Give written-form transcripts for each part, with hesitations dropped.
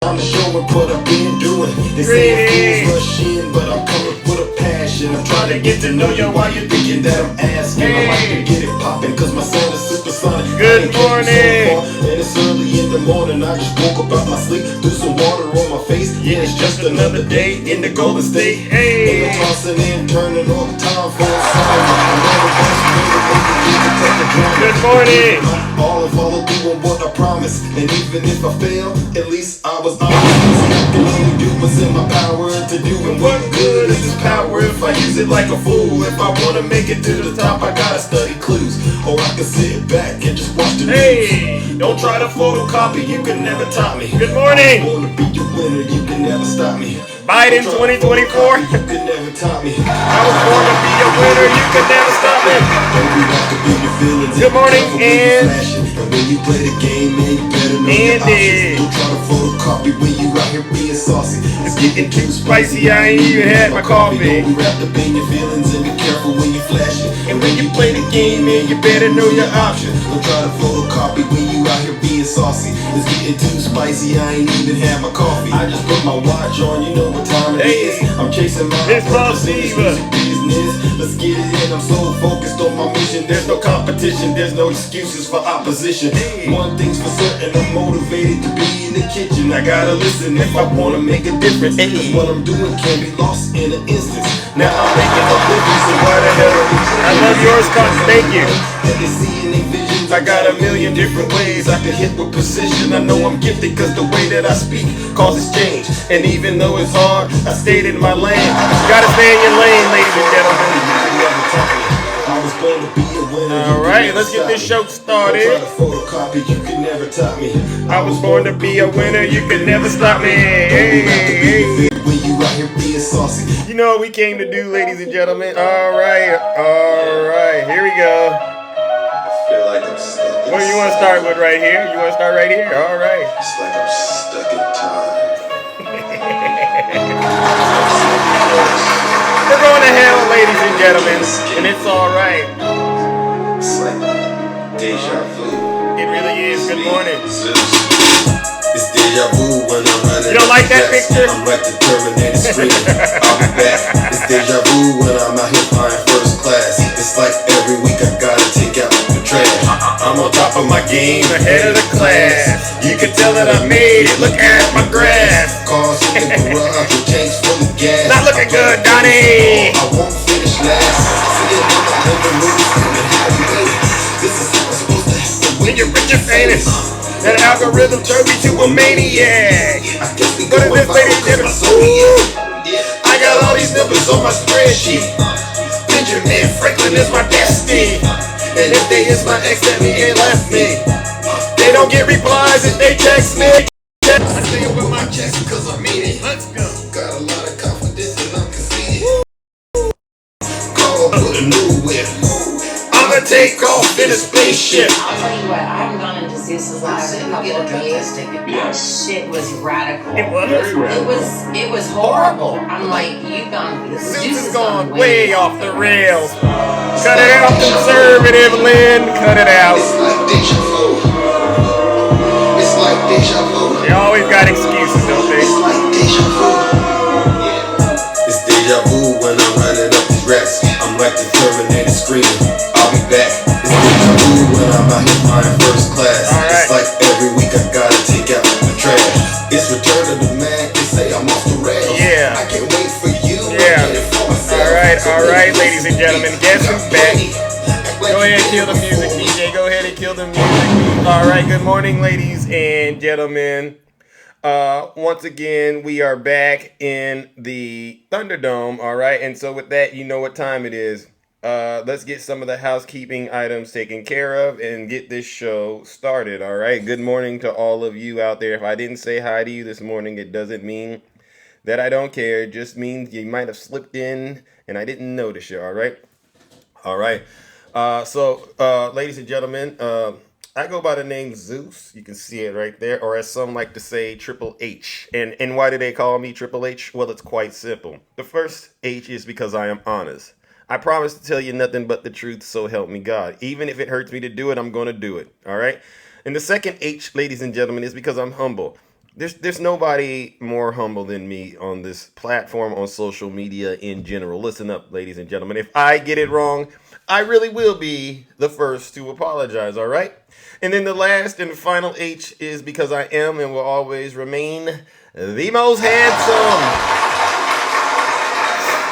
I'm showing what I've been doing. They say fools rush in, but I'm coming with a passion. I'm trying to get to know you while you're thinking that I'm asking. I like to get it popping, cause my sound is supersonic. Good morning. And it's early in the morning. I just woke up out my sleep, threw some water on my face. Yeah, it's just another day in the Golden State. Hey. Ain't no tossing and turning all the time for a song. Good morning. All and follow through on what I promise. And even if I fail, at least I was honest. I can only do what's in my power to do. And what good is this power if I use it like a fool? If I wanna make it to the top, I gotta study clues. Or I can sit back and just watch the news. Hey. Don't try to photocopy, you can never top me. Good morning. I wanna be your winner, you can never stop me. Biden 2024. You can never top me. I was born to be a winner. You can never stop me. Good morning, and when you play the game, man, you better know your options. Don't try to photocopy when you out here being saucy. It's getting too spicy. I ain't even had my coffee. Don't be wrapped up in your feelings and be careful when you flash it. And when you play the game, man, you better know your options. Don't try to photocopy when you out here being saucy. It's getting too spicy. I ain't even had my coffee. I just put my watch on, you know what time it is. I'm chasing my purpose in this music business. Let's get it in. I'm so focused on my mission. There's no competition. There's no excuses for opposition. One thing's for certain, I'm motivated to be in the kitchen. I gotta listen if I wanna make a difference. Cause what I'm doing can be lost in an instance. Now I'm making a living, so why the hell? I love yours, Coach. Thank you. And they see in their visions, I got a million different ways I can hit with precision. I know I'm gifted cause the way that I speak causes change. And even though it's hard, I stayed in my lane. You gotta stay in your lane, ladies and gentlemen. Alright, let's get this show started. I was born to be a winner, you can never stop me. Hey. You know what we came to do, ladies and gentlemen. Alright, here we go. What do you want to start with right here? You want to start right here? Alright. It's like I'm stuck in time. We're going to hell, ladies and gentlemen, and it's alright. It's like deja vu. It really is. Good morning. It's deja vu when I'm running. You don't like that picture? I'm like the Terminator screaming. I'll be back. It's deja vu when I'm out here flying first class. It's like every week I gotta take out the trash. I'm on top of my game, Ahead of the class. You can tell that I made it. Look at my grass. Cars in the garage with tanks full of gas. Not looking good, Donnie. I won't finish last. Sitting in my living room, screaming, how you made it? This is how it's supposed to happen When you're rich and famous, that algorithm turned me to a maniac. I guess we What going is this, ladies and viral gentlemen? I got all these numbers on my spreadsheet. Benjamin Franklin is my destiny. And if they is my ex, that mean they left me. They don't get replies if they text me. I stay up with my chest cause I mean it. Let's go. Got a lot of confidence and I'm conceited. Call put a new whip. I'ma take off in a spaceship. I'll tell you what, I haven't gone into Zeus's live in a couple of days. That shit was radical. It was. It was horrible. I'm like, you've gone. Zeus has gone way off the rails. Cut it out, conservative Lynn. Cut it out. It's like deja vu. It's like deja vu. They always got excuses, don't they? It's like deja vu. Yeah. It's deja vu when I'm running up these racks. I'm like the Terminator screaming. I'll be back. It's deja vu when I'm out here flying first class. Alright. It's like every week I gotta take out the trash. It's return of the man. They say I'm off the rails. Yeah. I can't wait for you. Yeah. I get it for myself. Alright, ladies and gentlemen. Guess who's back? Go ahead and kill the music, DJ. Go ahead and kill the music. Alright, good morning, ladies and gentlemen. Once again, we are back in the Thunderdome, alright? And so with that, you know what time it is. Let's get some of the housekeeping items taken care of and get this show started, alright? Good morning to all of you out there. If I didn't say hi to you this morning, it doesn't mean that I don't care. It just means you might have slipped in and I didn't notice you, alright? Alright. Ladies and gentlemen, I go by the name Zeus. You can see it right there, or as some like to say, Triple H. And why do they call me Triple H? Well, it's quite simple. The first H is because I am honest. I promise to tell you nothing but the truth, so help me God. Even if it hurts me to do it, I'm going to do it, all right? And the second H, ladies and gentlemen, is because I'm humble. There's nobody more humble than me on this platform, on social media in general. Listen up, ladies and gentlemen. If I get it wrong, I really will be the first to apologize, all right? And then the last and final H is because I am and will always remain the most handsome.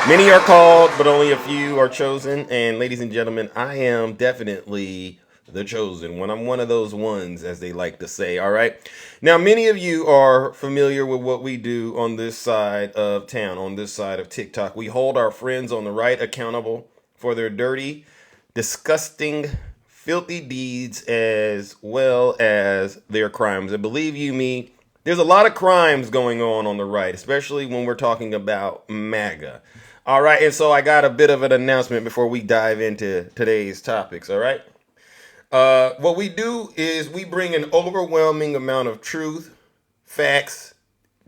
Many are called, but only a few are chosen. And ladies and gentlemen, I am definitely the chosen one. I'm one of those ones, as they like to say, all right? Now, many of you are familiar with what we do on this side of town, on this side of TikTok. We hold our friends on the right accountable for their dirty, disgusting, filthy deeds as well as their crimes. And believe you me, there's a lot of crimes going on the right, especially when we're talking about MAGA. All right, and so I got a bit of an announcement before we dive into today's topics, all right? What we do is we bring an overwhelming amount of truth, facts,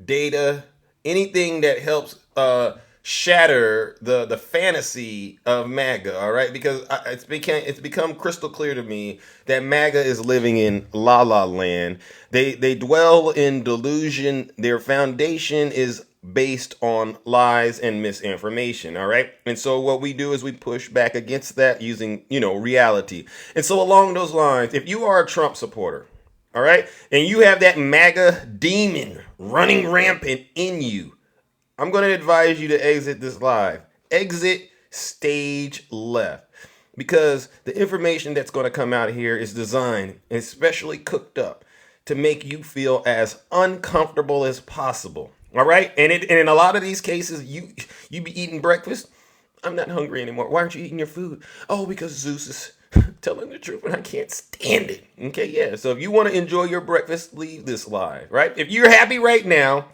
data, anything that helps shatter the fantasy of MAGA, all right? Because it's become crystal clear to me that MAGA is living in la la land. They dwell in delusion. Their foundation is based on lies and misinformation, all right? And so what we do is we push back against that using, reality. And so along those lines, if you are a Trump supporter, all right, and you have that MAGA demon running rampant in you, I'm going to advise you to exit this live. Exit stage left. Because the information that's going to come out here is designed, especially cooked up, to make you feel as uncomfortable as possible. All right? And in a lot of these cases, you be eating breakfast. I'm not hungry anymore. Why aren't you eating your food? Oh, because Zeus is telling the truth and I can't stand it. Okay, yeah. So if you want to enjoy your breakfast, leave this live, right? If you're happy right now,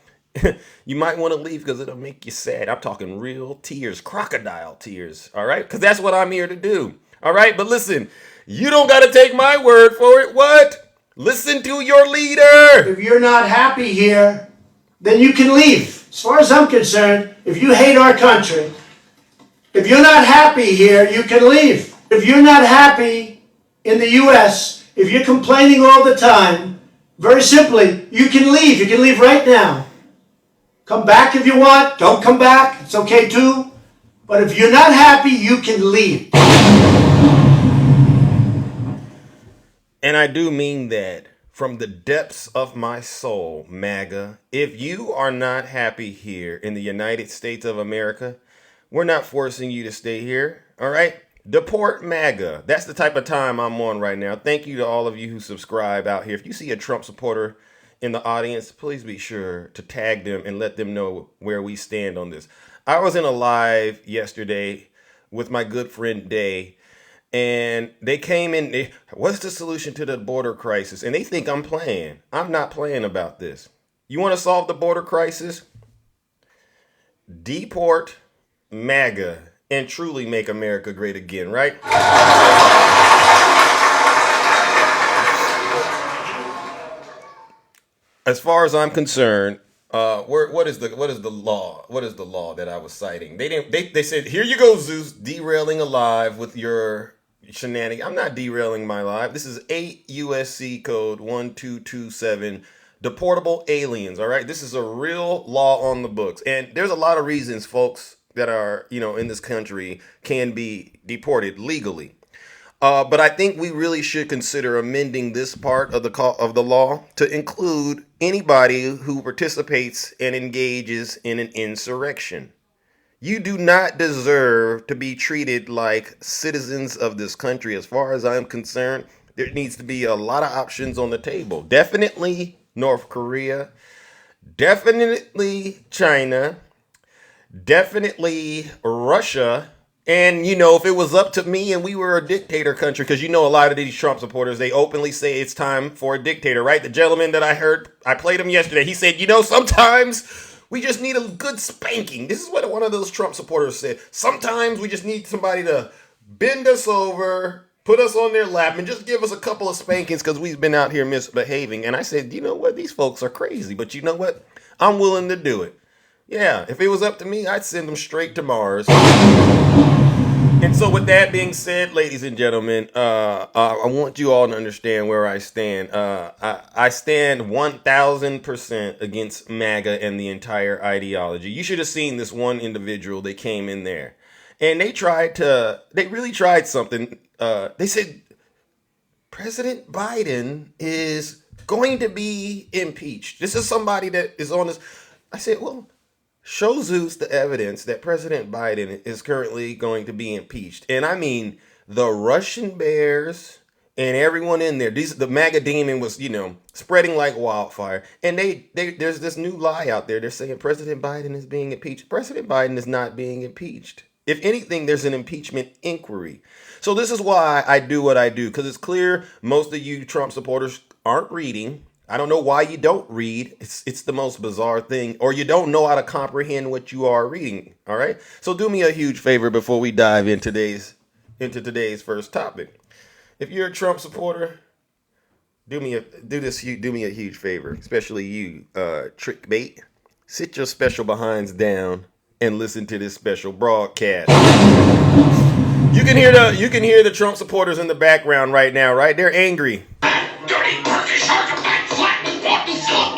you might want to leave because it'll make you sad. I'm talking real tears, crocodile tears, all right? Because that's what I'm here to do, all right? But listen, you don't got to take my word for it. What? Listen to your leader. If you're not happy here, then you can leave. As far as I'm concerned, if you hate our country, if you're not happy here, you can leave. If you're not happy in the U.S., if you're complaining all the time, very simply, you can leave. You can leave right now. Come back if you want. Don't come back. It's okay too. But if you're not happy, you can leave. And I do mean that from the depths of my soul, MAGA. If you are not happy here in the United States of America, we're not forcing you to stay here, all right? Deport MAGA. That's the type of time I'm on right now. Thank you to all of you who subscribe out here. If you see a Trump supporter in the audience, please be sure to tag them and let them know where we stand on this. I was in a live yesterday with my good friend Day, and they came in, what's the solution to the border crisis? And they think I'm playing. I'm not playing about this. You want to solve the border crisis? Deport MAGA and truly make America great again, right? As far as I'm concerned, what is the law? What is the law that I was citing? They said, here you go, Zeus, derailing a live with your shenanigans. I'm not derailing my live. This is 8 USC code 1227, deportable aliens. All right, this is a real law on the books, and there's a lot of reasons folks that are in this country can be deported legally. But I think we really should consider amending this part of the law to include anybody who participates and engages in an insurrection. You do not deserve to be treated like citizens of this country. As far as I'm concerned, there needs to be a lot of options on the table. Definitely North Korea, definitely China, definitely Russia. And, if it was up to me and we were a dictator country, because a lot of these Trump supporters, they openly say it's time for a dictator, right? The gentleman that I heard, I played him yesterday. He said, sometimes we just need a good spanking. This is what one of those Trump supporters said. Sometimes we just need somebody to bend us over, put us on their lap, and just give us a couple of spankings because we've been out here misbehaving. And I said, you know what? These folks are crazy. But you know what? I'm willing to do it. Yeah, if it was up to me, I'd send them straight to Mars. And so with that being said, ladies and gentlemen, I want you all to understand where I stand. I stand 1,000% against MAGA and the entire ideology. You should have seen this one individual that came in there. And they really tried something. They said, President Biden is going to be impeached. This is somebody that is on this. I said, well, show Zeus the evidence that President Biden is currently going to be impeached. And I mean, the Russian bears and everyone in there, the MAGA demon was, spreading like wildfire. And there's this new lie out there. They're saying President Biden is being impeached. President Biden is not being impeached. If anything, there's an impeachment inquiry. So this is why I do what I do, because it's clear most of you Trump supporters aren't reading. I don't know why you don't read. It's the most bizarre thing, or you don't know how to comprehend what you are reading. All right. So do me a huge favor before we dive into today's first topic. If you're a Trump supporter, do me a huge favor, especially you, trick bait. Sit your special behinds down and listen to this special broadcast. You can hear the Trump supporters in the background right now, right? They're angry. Dirty Turkish artifact, flat, Martin, Philip,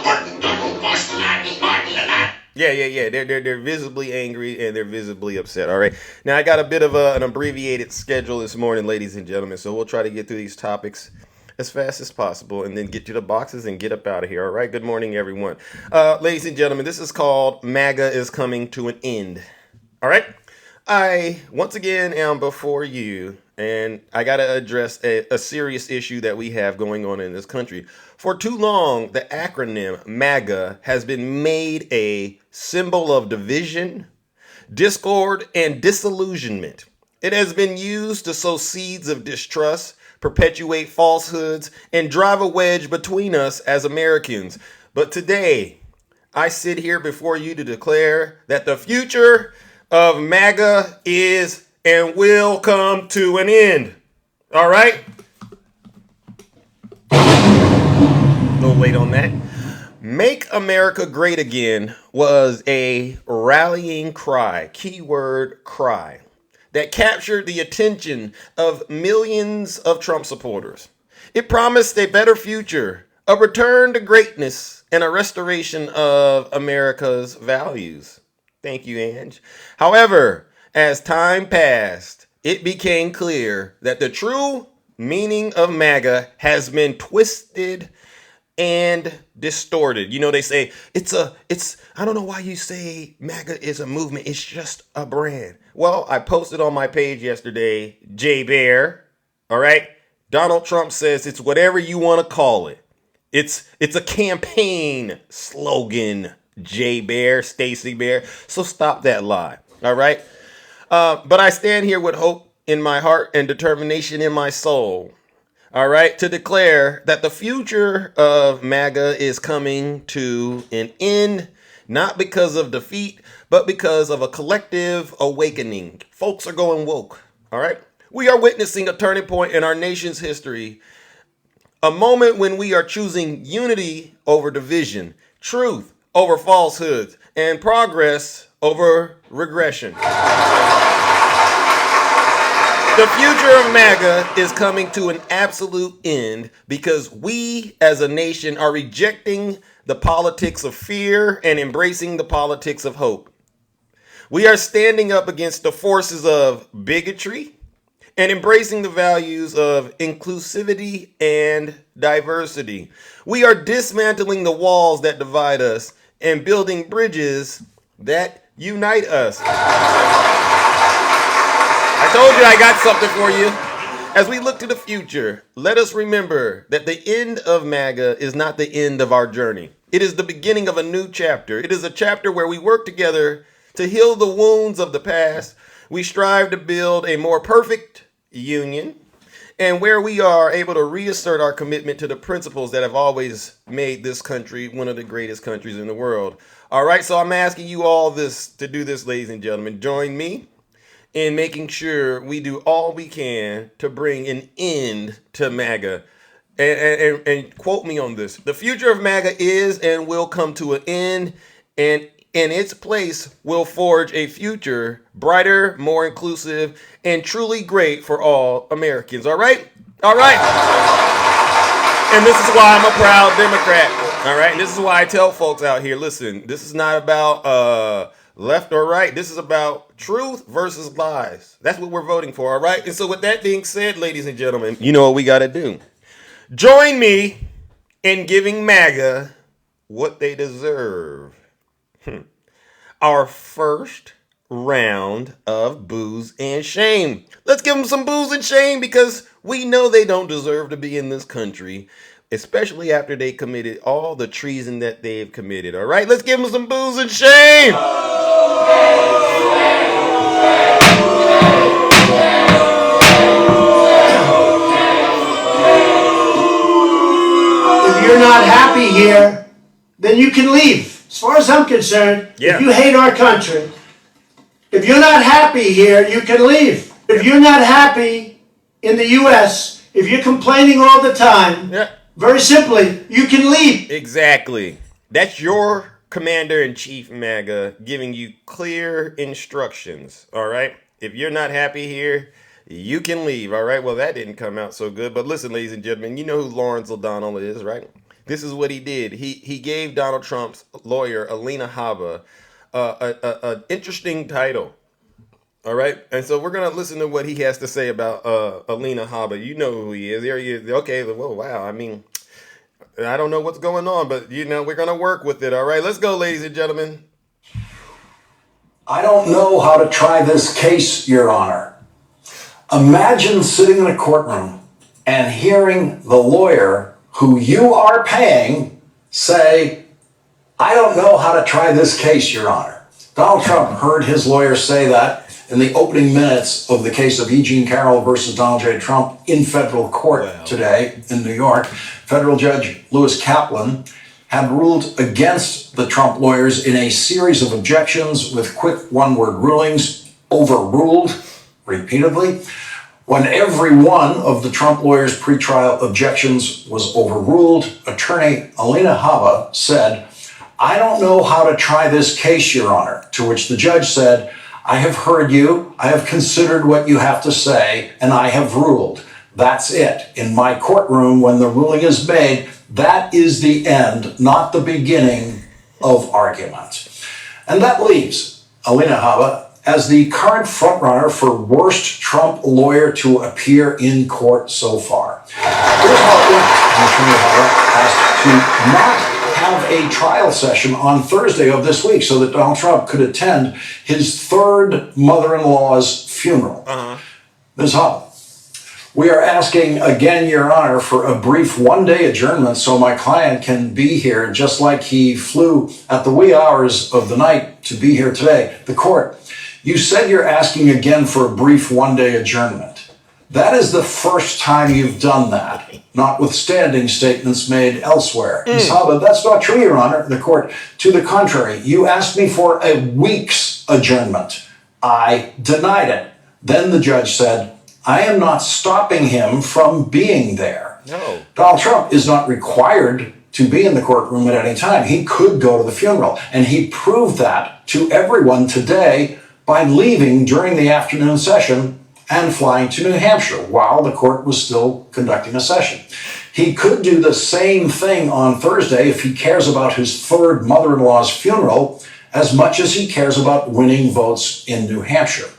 Martin, Yeah. They're visibly angry and they're visibly upset. All right. Now I got a bit of an abbreviated schedule this morning, ladies and gentlemen. So we'll try to get through these topics as fast as possible and then get to the boxes and get up out of here. All right. Good morning, everyone. Ladies and gentlemen, this is called MAGA is Coming to an End. All right. I once again am before you, and I got to address a serious issue that we have going on in this country. For too long, the acronym MAGA has been made a symbol of division, discord, and disillusionment. It has been used to sow seeds of distrust, perpetuate falsehoods, and drive a wedge between us as Americans. But today, I sit here before you to declare that the future of MAGA is and will come to an end. All right? A little late on that. Make America Great Again was a rallying cry, keyword cry, that captured the attention of millions of Trump supporters. It promised a better future, a return to greatness, and a restoration of America's values. Thank you, Ange. However, as time passed, it became clear that the true meaning of MAGA has been twisted and distorted. They say I don't know why you say MAGA is a movement. It's just a brand. Well, I posted on my page yesterday, J Bear. All right. Donald Trump says it's whatever you want to call it. It's a campaign slogan, J Bear, Stacy Bear. So stop that lie. All right. But I stand here with hope in my heart and determination in my soul. All right. To declare that the future of MAGA is coming to an end, not because of defeat, but because of a collective awakening. Folks are going woke. All right. We are witnessing a turning point in our nation's history. A moment when we are choosing unity over division, truth over falsehoods, and progress over regression. The future of MAGA is coming to an absolute end because we as a nation are rejecting the politics of fear and embracing the politics of hope. We are standing up against the forces of bigotry and embracing the values of inclusivity and diversity. We are dismantling the walls that divide us and building bridges that unite us. I told you I got something for you. As we look to the future, let us remember that the end of MAGA is not the end of our journey. It is the beginning of a new chapter. It is a chapter where we work together to heal the wounds of the past. We strive to build a more perfect union, and where we are able to reassert our commitment to the principles that have always made this country one of the greatest countries in the world. All right, so I'm asking you all to do this, ladies and gentlemen. Join me in making sure we do all we can to bring an end to MAGA. And quote me on this. The future of MAGA is and will come to an end. And in its place will forge a future brighter, more inclusive, and truly great for all Americans. All right? All right. And this is why I'm a proud Democrat. All right? And this is why I tell folks out here, listen, this is not about left or right. This is about truth versus lies. That's what we're voting for, all right? And so with that being said, ladies and gentlemen, you know what we got to do. Join me in giving MAGA what they deserve. Our first round of booze and shame. Let's give them some booze and shame because we know they don't deserve to be in this country, especially after they committed all the treason that they've committed. All right, let's give them some booze and shame. If you're not happy here, then you can leave. As far as I'm concerned, if you hate our country, if you're not happy here, you can leave. If you're not happy in the U.S., if you're complaining all the time, very simply, you can leave. Exactly. That's your commander-in-chief, MAGA, giving you clear instructions, all right? If you're not happy here, you can leave, all right? Well, that didn't come out so good, but listen, ladies and gentlemen, you know who Lawrence O'Donnell is, right? This is what he did. He gave Donald Trump's lawyer, Alina Habba, an interesting title. All right. And so we're going to listen to what he has to say about Alina Habba. You know who he is. There he is. Okay. Well, wow. I mean, I don't know what's going on, but, you know, we're going to work with it. All right. Let's go, ladies and gentlemen. I don't know how to try this case, Your Honor. Imagine sitting in a courtroom and hearing the lawyer who you are paying say, I don't know how to try this case, Your Honor. Donald Trump heard his lawyer say that in the opening minutes of the case of E. Jean Carroll versus Donald J. Trump in federal court today in New York. Federal Judge Lewis Kaplan had ruled against the Trump lawyers in a series of objections with quick one-word rulings, overruled repeatedly. When every one of the Trump lawyers' pretrial objections was overruled, attorney Alina Habba said, I don't know how to try this case, Your Honor, to which the judge said, I have heard you, I have considered what you have to say, and I have ruled. That's it. In my courtroom, when the ruling is made, that is the end, not the beginning of argument. And that leaves Alina Habba as the current frontrunner for worst Trump lawyer to appear in court so far. Here's how it went. Attorney Habba asked to not have a trial session on Thursday of this week so that Donald Trump could attend his third mother-in-law's funeral. Ms. Habba, we are asking again, Your Honor, for a brief one-day adjournment so my client can be here just like he flew at the wee hours of the night to be here today. The court, you said you're asking again for a brief one-day adjournment. That is the first time you've done that, notwithstanding statements made elsewhere. Ms. Habba, that's not true, Your Honor. The court, to the contrary, you asked me for a week's adjournment. I denied it. Then the judge said, I am not stopping him from being there. No. Donald Trump is not required to be in the courtroom at any time. He could go to the funeral, and he proved that to everyone today by leaving during the afternoon session and flying to New Hampshire while the court was still conducting a session. He could do the same thing on Thursday if he cares about his third mother-in-law's funeral as much as he cares about winning votes in New Hampshire.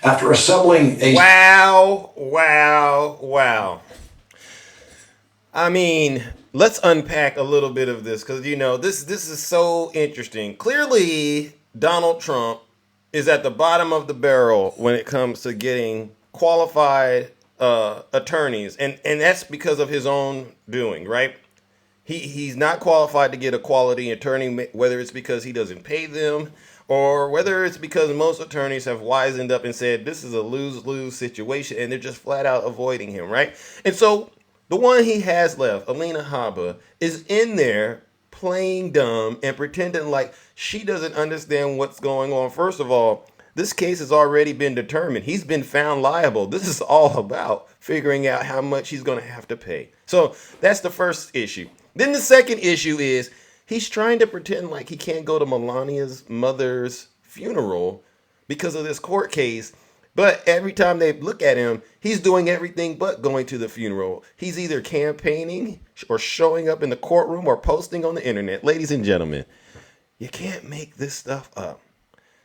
After assembling a... Wow. I mean, let's unpack a little bit of this because, you know, this is so interesting. Clearly, Donald Trump is at the bottom of the barrel when it comes to getting qualified attorneys. And that's because of his own doing, right? He's not qualified to get a quality attorney, whether it's because he doesn't pay them or whether it's because most attorneys have wisened up and said, this is a lose-lose situation, and they're just flat out avoiding him, right? And so the one he has left, Alina Habba, is in there playing dumb and pretending like she doesn't understand what's going on. First of all, this case has already been determined. He's been found liable. This is all about figuring out how much he's going to have to pay. So that's the first issue. Then the second issue is He's trying to pretend like he can't go to Melania's mother's funeral because of this court case. But every time they look at him, he's doing everything but going to the funeral. He's either campaigning or showing up in the courtroom or posting on the internet. Ladies and gentlemen, you can't make this stuff up.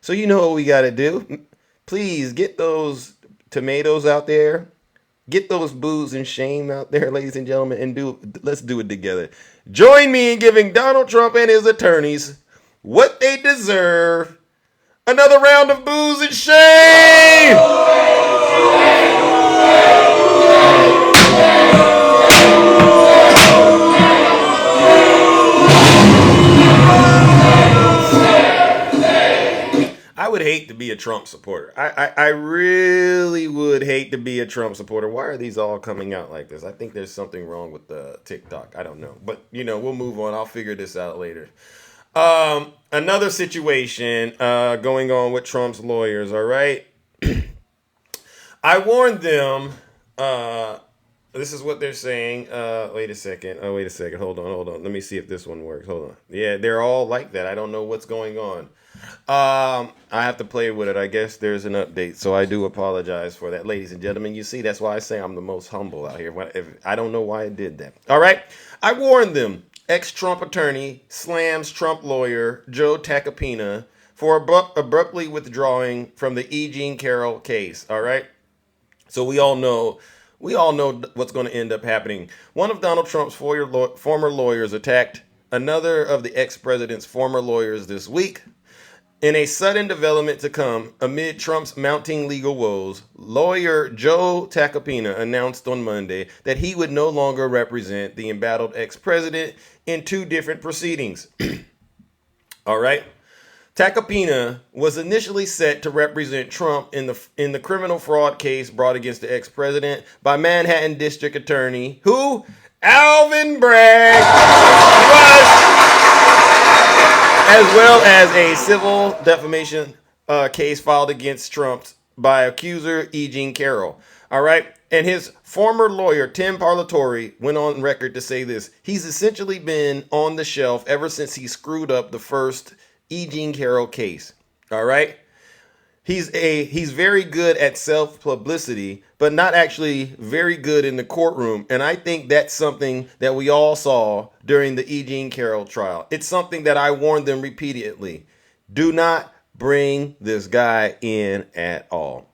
So you know what we got to do. Please get those tomatoes out there. Get those booze and shame out there, ladies and gentlemen, and let's do it together. Join me in giving Donald Trump and his attorneys what they deserve. Another round of booze and shame! I would hate to be a Trump supporter. I really would hate to be a Trump supporter. Why are these all coming out like this? I think there's something wrong with the TikTok. I don't know. But, we'll move on. I'll figure this out later. Another situation going on with Trump's lawyers, all right? I warned them. This is what they're saying. Wait a second. Hold on. Let me see if this one works. Hold on. Yeah, they're all like that. I don't know what's going on. I have to play with it. I guess there's an update, so I do apologize for that. Ladies and gentlemen, you see, that's why I say I'm the most humble out here. I don't know why I did that. All right. I warned them. Ex-Trump attorney slams Trump lawyer Joe Tacopina for abruptly withdrawing from the E. Jean Carroll case. All right. So we all know what's going to end up happening. One of Donald Trump's former lawyers attacked another of the ex-president's former lawyers this week. In a sudden development to come, amid Trump's mounting legal woes, lawyer Joe Tacopina announced on Monday that he would no longer represent the embattled ex-president in two different proceedings. All right. Tacopina was initially set to represent Trump in the criminal fraud case brought against the ex-president by Manhattan District Attorney, who Alvin Bragg was, as well as a civil defamation case filed against Trump by accuser E. Jean Carroll. All right. And his former lawyer, Tim Parlatore, went on record to say this. He's essentially been on the shelf ever since he screwed up the first E. Jean Carroll case. All right. He's very good at self-publicity, but not actually very good in the courtroom. And I think that's something that we all saw during the E. Jean Carroll trial. It's something that I warned them repeatedly. Do not bring this guy in at all.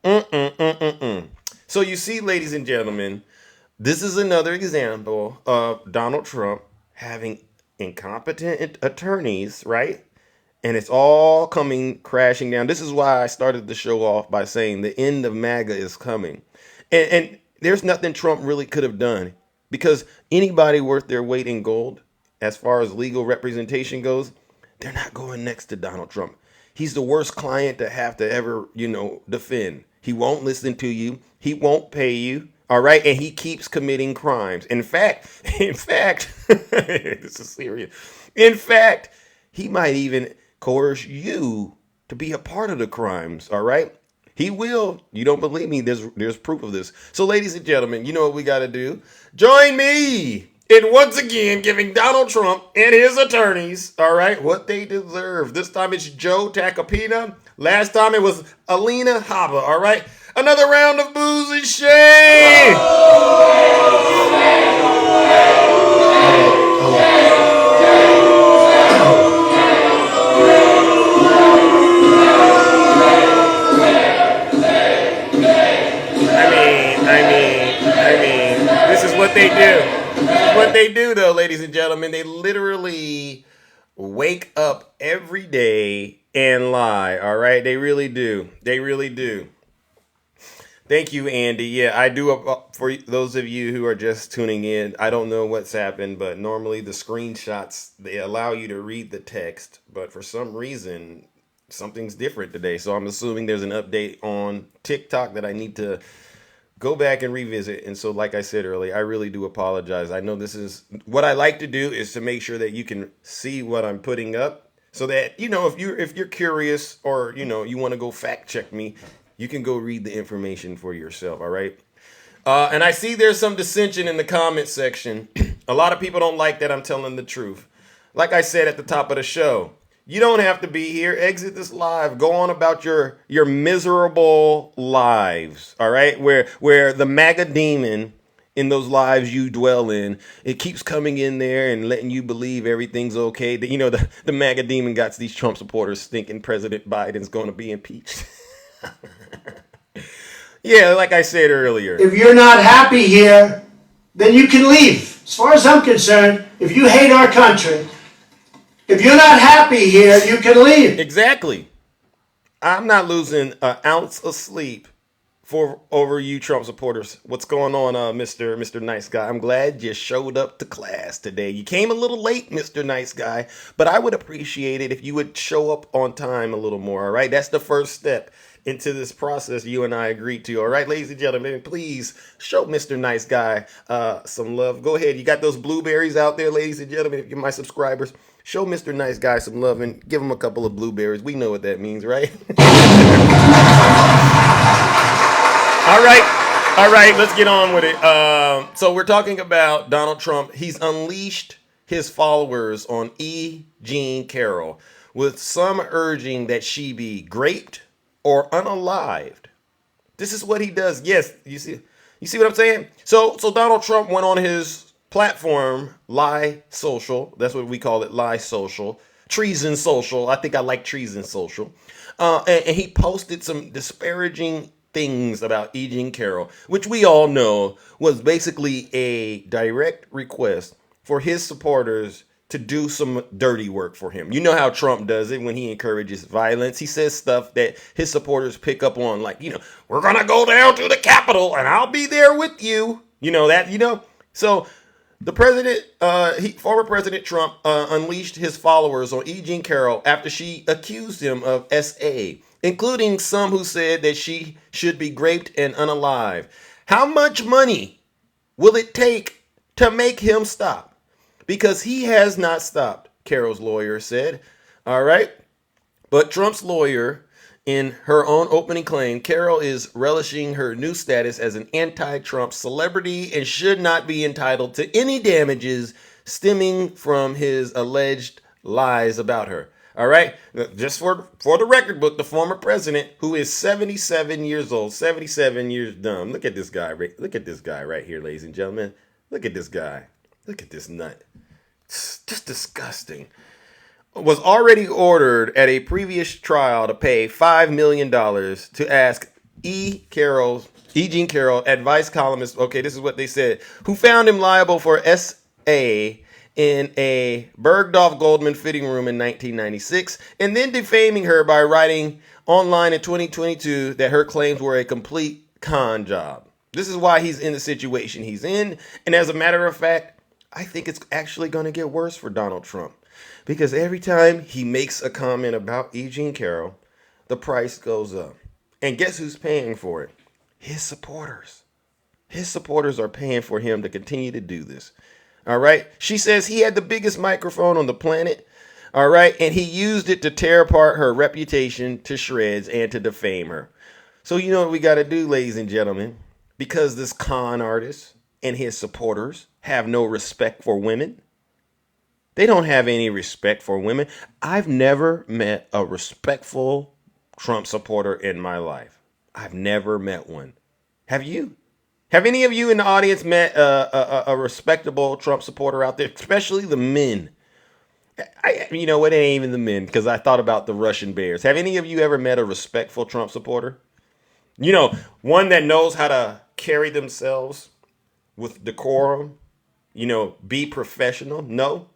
So you see, ladies and gentlemen, this is another example of Donald Trump having incompetent attorneys, right? And it's all coming crashing down. This is why I started the show off by saying the end of MAGA is coming. And there's nothing Trump really could have done, because anybody worth their weight in gold, as far as legal representation goes, they're not going next to Donald Trump. He's the worst client to have to ever, defend. He won't listen to you. He won't pay you. All right. And he keeps committing crimes. In fact, this is serious. In fact, he might even coerce you to be a part of the crimes. All right. He will. You don't believe me? There's proof of this. So, ladies and gentlemen, you know what we got to do? Join me in once again giving Donald Trump and his attorneys, all right, what they deserve. This time it's Joe Tacopina. Last time it was Alina Habba. All right. Another round of booze and shame. This is what they do. This is what they do, though, ladies and gentlemen. They literally wake up every day and lie. All right. They really do. They really do. Thank you, Andy. Yeah, I do. For those of you who are just tuning in, I don't know what's happened, but normally the screenshots, they allow you to read the text. But for some reason, something's different today. So I'm assuming there's an update on TikTok that I need to go back and revisit. And so, like I said earlier, I really do apologize. I know this is what I like to do, is to make sure that you can see what I'm putting up, so that, if you're curious, or, you want to go fact check me, you can go read the information for yourself. All right. And I see there's some dissension in the comment section. A lot of people don't like that I'm telling the truth. like I said at the top of the show, you don't have to be here. Exit this live. Go on about your miserable lives. All right, where the MAGA demon in those lives you dwell in, it keeps coming in there and letting you believe everything's okay. You know, the MAGA demon got these Trump supporters thinking President Biden's going to be impeached. Yeah, like I said earlier. If you're not happy here, then you can leave. As far as I'm concerned, if you hate our country, if you're not happy here, you can leave. Exactly. I'm not losing an ounce of sleep over you Trump supporters. What's going on, Mr. Nice Guy? I'm glad you showed up to class today. You came a little late, Mr. Nice Guy, but I would appreciate it if you would show up on time a little more, all right? That's the first step into this process you and I agreed to, all right, ladies and gentlemen? Please show Mr. Nice Guy some love. Go ahead. You got those blueberries out there, ladies and gentlemen, if you're my subscribers. Show Mr. Nice Guy some love and give him a couple of blueberries. We know what that means, right? All right, let's get on with it. So we're talking about Donald Trump. He's unleashed his followers on E. Jean Carroll, with some urging that she be raped or unalived. This is what he does. Yes, you see what I'm saying? So Donald Trump went on his platform, Lie Social. That's what we call it, Lie Social. Treason Social. I think I like Treason Social. And he posted some disparaging things about E. Jean Carroll, which we all know was basically a direct request for his supporters to do some dirty work for him. You know how Trump does it when he encourages violence. He says stuff that his supporters pick up on, like, we're going to go down to the Capitol and I'll be there with you. You know that, So the president, former President Trump, unleashed his followers on E. Jean Carroll after she accused him of SA, including some who said that she should be raped and unalive. How much money will it take to make him stop? Because he has not stopped, Carroll's lawyer said. All right. But Trump's lawyer, in her own opening claim, Carroll is relishing her new status as an anti-Trump celebrity and should not be entitled to any damages stemming from his alleged lies about her. All right. Just for the record book, the former president, who is 77 years old, 77 years dumb. Look at this guy. Look at this guy right here, ladies and gentlemen. Look at this guy. Look at this nut. It's just disgusting. Was already ordered at a previous trial to pay $5 million to ask E. Jean Carroll, advice columnist, okay, this is what they said, who found him liable for SA in a Bergdorf Goldman fitting room in 1996, and then defaming her by writing online in 2022 that her claims were a complete con job. This is why he's in the situation he's in. And as a matter of fact, I think it's actually going to get worse for Donald Trump, because every time he makes a comment about E. Jean Carroll, the price goes up. And guess who's paying for it? His supporters. His supporters are paying for him to continue to do this. All right. She says he had the biggest microphone on the planet. All right. And he used it to tear apart her reputation to shreds and to defame her. So you know what we got to do, ladies and gentlemen, because this con artist and his supporters have no respect for women. They don't have any respect for women. I've never met a respectful Trump supporter in my life. I've never met one. Have you? Have any of you in the audience met a respectable Trump supporter out there, especially the men? It ain't even the men, because I thought about the Russian bears. Have any of you ever met a respectful Trump supporter? One that knows how to carry themselves with decorum, be professional? No,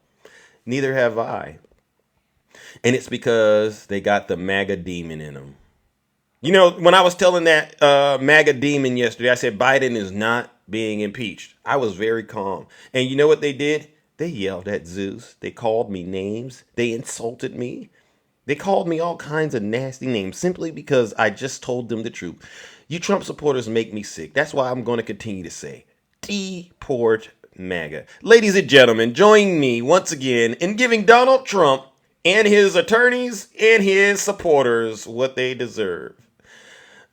neither have I. And it's because they got the MAGA demon in them. When I was telling that MAGA demon yesterday, I said Biden is not being impeached. I was very calm. And you know what they did? They yelled at Zeus. They called me names. They insulted me. They called me all kinds of nasty names simply because I just told them the truth. You Trump supporters make me sick. That's why I'm going to continue to say, deport MAGA. Ladies and gentlemen, join me once again in giving Donald Trump and his attorneys and his supporters what they deserve.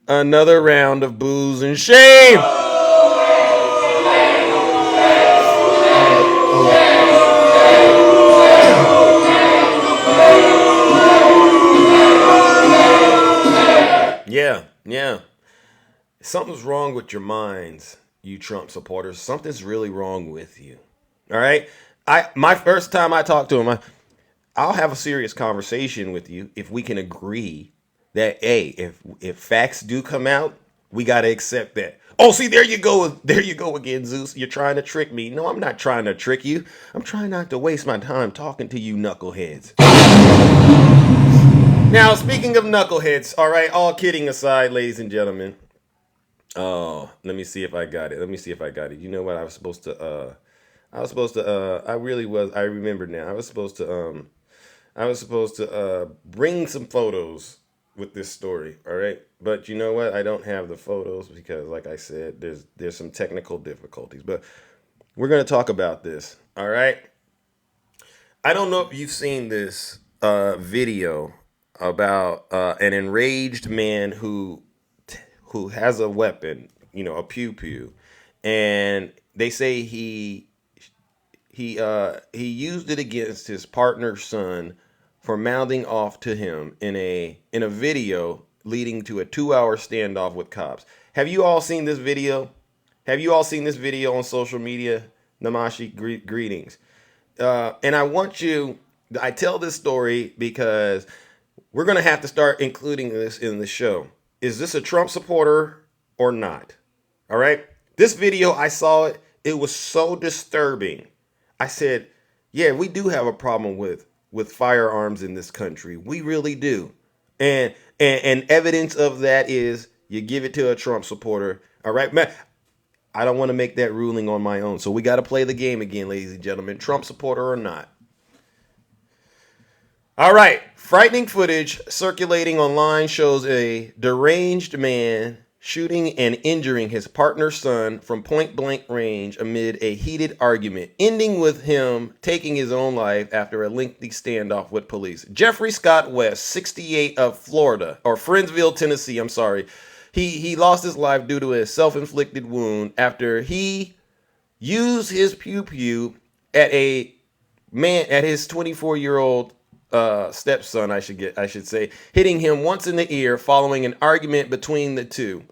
Another round of boos and shame. Yeah. Something's wrong with your minds, you Trump supporters. Something's really wrong with you. All right. My first time I talked to him, I'll have a serious conversation with you if we can agree that if facts do come out, we gotta accept that. Oh, see, there you go. There you go again, Zeus. You're trying to trick me. No, I'm not trying to trick you. I'm trying not to waste my time talking to you knuckleheads. Now, speaking of knuckleheads, all right, all kidding aside, ladies and gentlemen. Oh, let me see if I got it. You know what? I remember now. I was supposed to bring some photos with this story, all right? But you know what? I don't have the photos because, like I said, there's some technical difficulties. But we're going to talk about this, all right? I don't know if you've seen this video about an enraged man who has a weapon, a pew pew, and they say he used it against his partner's son for mouthing off to him in a video leading to a 2-hour standoff with cops. Have you all seen this video? Have you all seen this video on social media? Namashi, greetings. And I tell this story because we're going to have to start including this in the show. Is this a Trump supporter or not? All right. This video, I saw it. It was so disturbing. I said, yeah, we do have a problem with firearms in this country. We really do. And evidence of that is you give it to a Trump supporter. All right, man. I don't want to make that ruling on my own. So we got to play the game again, ladies and gentlemen. Trump supporter or not. All right. Frightening footage circulating online shows a deranged man shooting and injuring his partner's son from point-blank range amid a heated argument, ending with him taking his own life after a lengthy standoff with police. Jeffrey Scott West, 68 of Florida, or Friendsville, Tennessee, I'm sorry. He lost his life due to a self-inflicted wound after he used his pew-pew at his 24-year-old stepson, I should say, hitting him once in the ear following an argument between the two.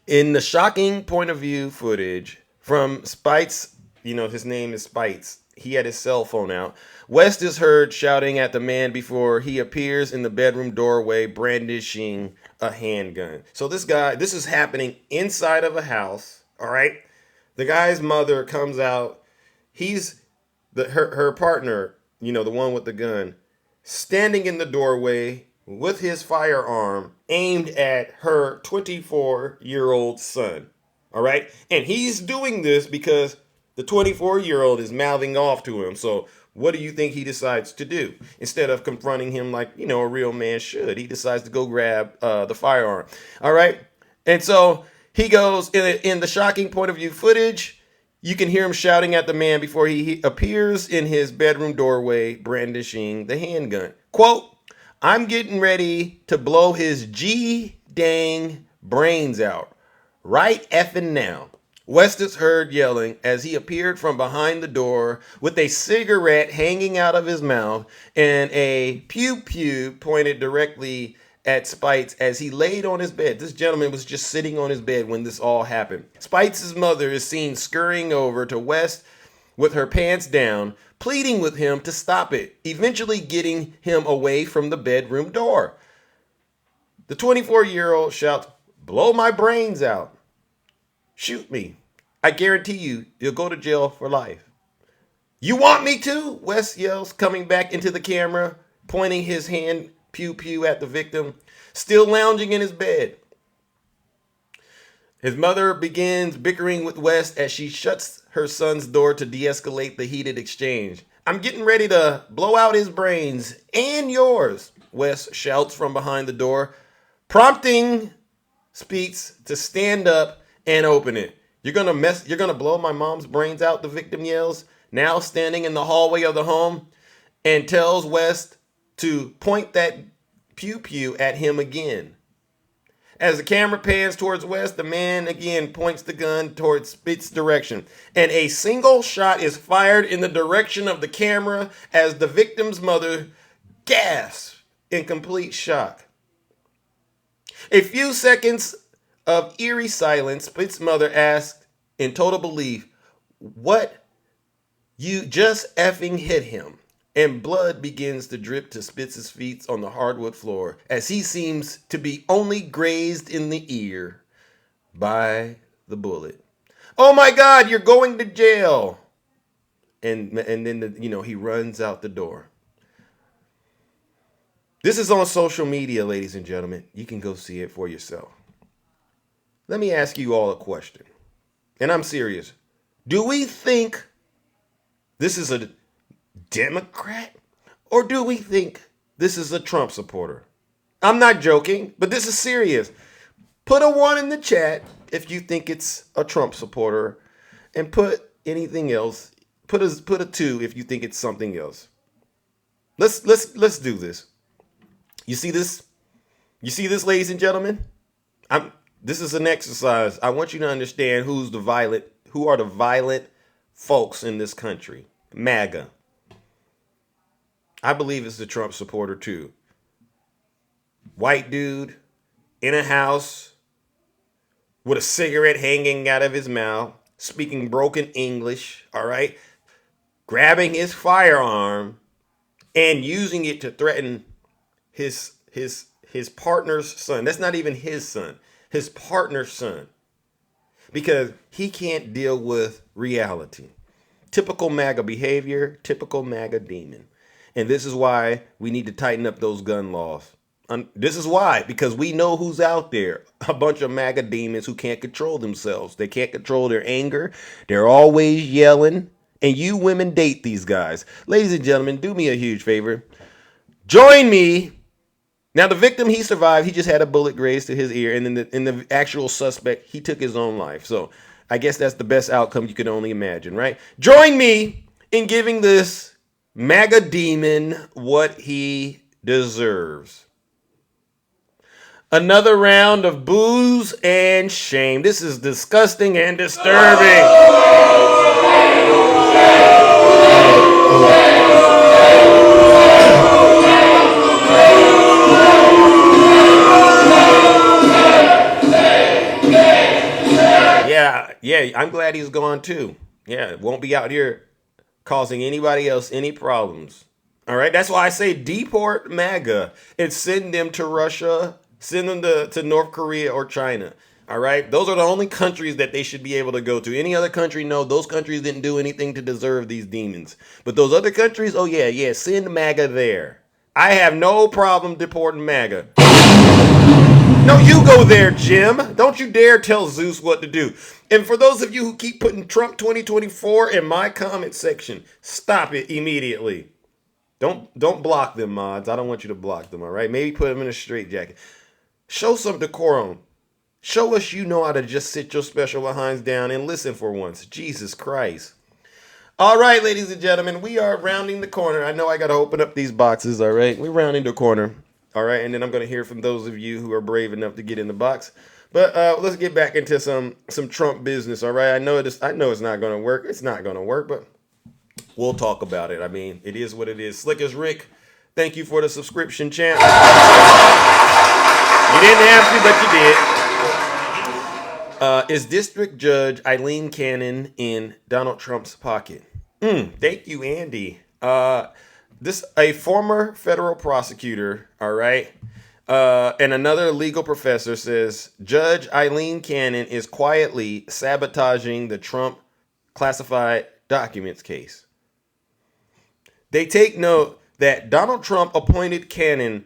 In the shocking point of view footage from Spites, his name is Spites. He had his cell phone out. West is heard shouting at the man before he appears in the bedroom doorway brandishing a handgun. So this is happening inside of a house, all right? The guy's mother comes out. He's her partner, the one with the gun, standing in the doorway with his firearm aimed at her 24-year-old son. All right? And he's doing this because the 24-year-old is mouthing off to him. So what do you think he decides to do? Instead of confronting him like, a real man should, he decides to go grab the firearm. All right? And so he goes, in the shocking point of view footage, you can hear him shouting at the man before he appears in his bedroom doorway brandishing the handgun. Quote, "I'm getting ready to blow his G-dang brains out. Right effing now." West is heard yelling as he appeared from behind the door with a cigarette hanging out of his mouth and a pew-pew pointed directly at Spites as he laid on his bed. This gentleman was just sitting on his bed when this all happened. Spites' mother is seen scurrying over to West with her pants down, pleading with him to stop it, eventually getting him away from the bedroom door. The 24-year-old shouts, "Blow my brains out. Shoot me. I guarantee you'll go to jail for life." "You want me to?" West yells, coming back into the camera, pointing his hand pew-pew at the victim, still lounging in his bed. His mother begins bickering with West as she shuts her son's door to de-escalate the heated exchange. "I'm getting ready to blow out his brains and yours," West shouts from behind the door, prompting Spites to stand up and open it. You're gonna blow my mom's brains out," the victim yells, now standing in the hallway of the home, and tells West to point that pew-pew at him again. As the camera pans towards West, the man again points the gun towards Spitz's direction, and a single shot is fired in the direction of the camera as the victim's mother gasps in complete shock. A few seconds of eerie silence, Spitz's mother asked in total belief, "What? You just effing hit him." And blood begins to drip to Spitz's feet on the hardwood floor as he seems to be only grazed in the ear by the bullet. "Oh my God, you're going to jail." And then he runs out the door. This is on social media, ladies and gentlemen. You can go see it for yourself. Let me ask you all a question. And I'm serious. Do we think this is a Democrat? Or do we think this is a Trump supporter? I'm not joking, but this is serious. Put a 1 in the chat if you think it's a Trump supporter. And put anything else. Put a 2 if you think it's something else. Let's do this. You see this? You see this, ladies and gentlemen? This is an exercise. I want you to understand who are the violent folks in this country. MAGA. I believe it's the Trump supporter too. White dude in a house with a cigarette hanging out of his mouth, speaking broken English, all right? Grabbing his firearm and using it to threaten his partner's son. That's not even his son. His partner's son. Because he can't deal with reality. Typical MAGA behavior, typical MAGA demon. And this is why we need to tighten up those gun laws. This is why, because we know who's out there. A bunch of MAGA demons who can't control themselves. They can't control their anger. They're always yelling. And you women date these guys. Ladies and gentlemen, do me a huge favor. Join me. Now, the victim, he survived. He just had a bullet grazed to his ear. And then the actual suspect, he took his own life. So I guess that's the best outcome you could only imagine, right? Join me in giving this MAGA demon what he deserves. Another round of boos and shame. This is disgusting and disturbing. Yeah, I'm glad he's gone too. Yeah, won't be out here causing anybody else any problems. All right, that's why I say deport MAGA and send them to Russia, send them to North Korea or China. All right, those are the only countries that they should be able to go to. Any other country, no, those countries didn't do anything to deserve these demons. But those other countries, oh yeah, send MAGA there. I have no problem deporting MAGA. No, you go there, Jim. Don't you dare tell Zeus what to do. And for those of you who keep putting Trump 2024 in my comment section, stop it immediately. Don't block them, mods. I don't want you to block them, all right? Maybe put them in a straitjacket. Show some decorum. Show us you know how to just sit your special behinds down and listen for once. Jesus Christ. All right, ladies and gentlemen, we are rounding the corner. I know I got to open up these boxes, all right? We're rounding the corner. All right, and then I'm going to hear from those of you who are brave enough to get in the box. But let's get back into some Trump business, all right? I know it's not going to work. It's not going to work, but we'll talk about it. I mean, it is what it is. Slick as Rick, thank you for the subscription, champ. You didn't have to, but you did. Is District Judge Alina Cannon in Donald Trump's pocket? Thank you, Andy. A former federal prosecutor, all right, and another legal professor says Judge Alina Cannon is quietly sabotaging the Trump classified documents case. They take note that Donald Trump appointed Cannon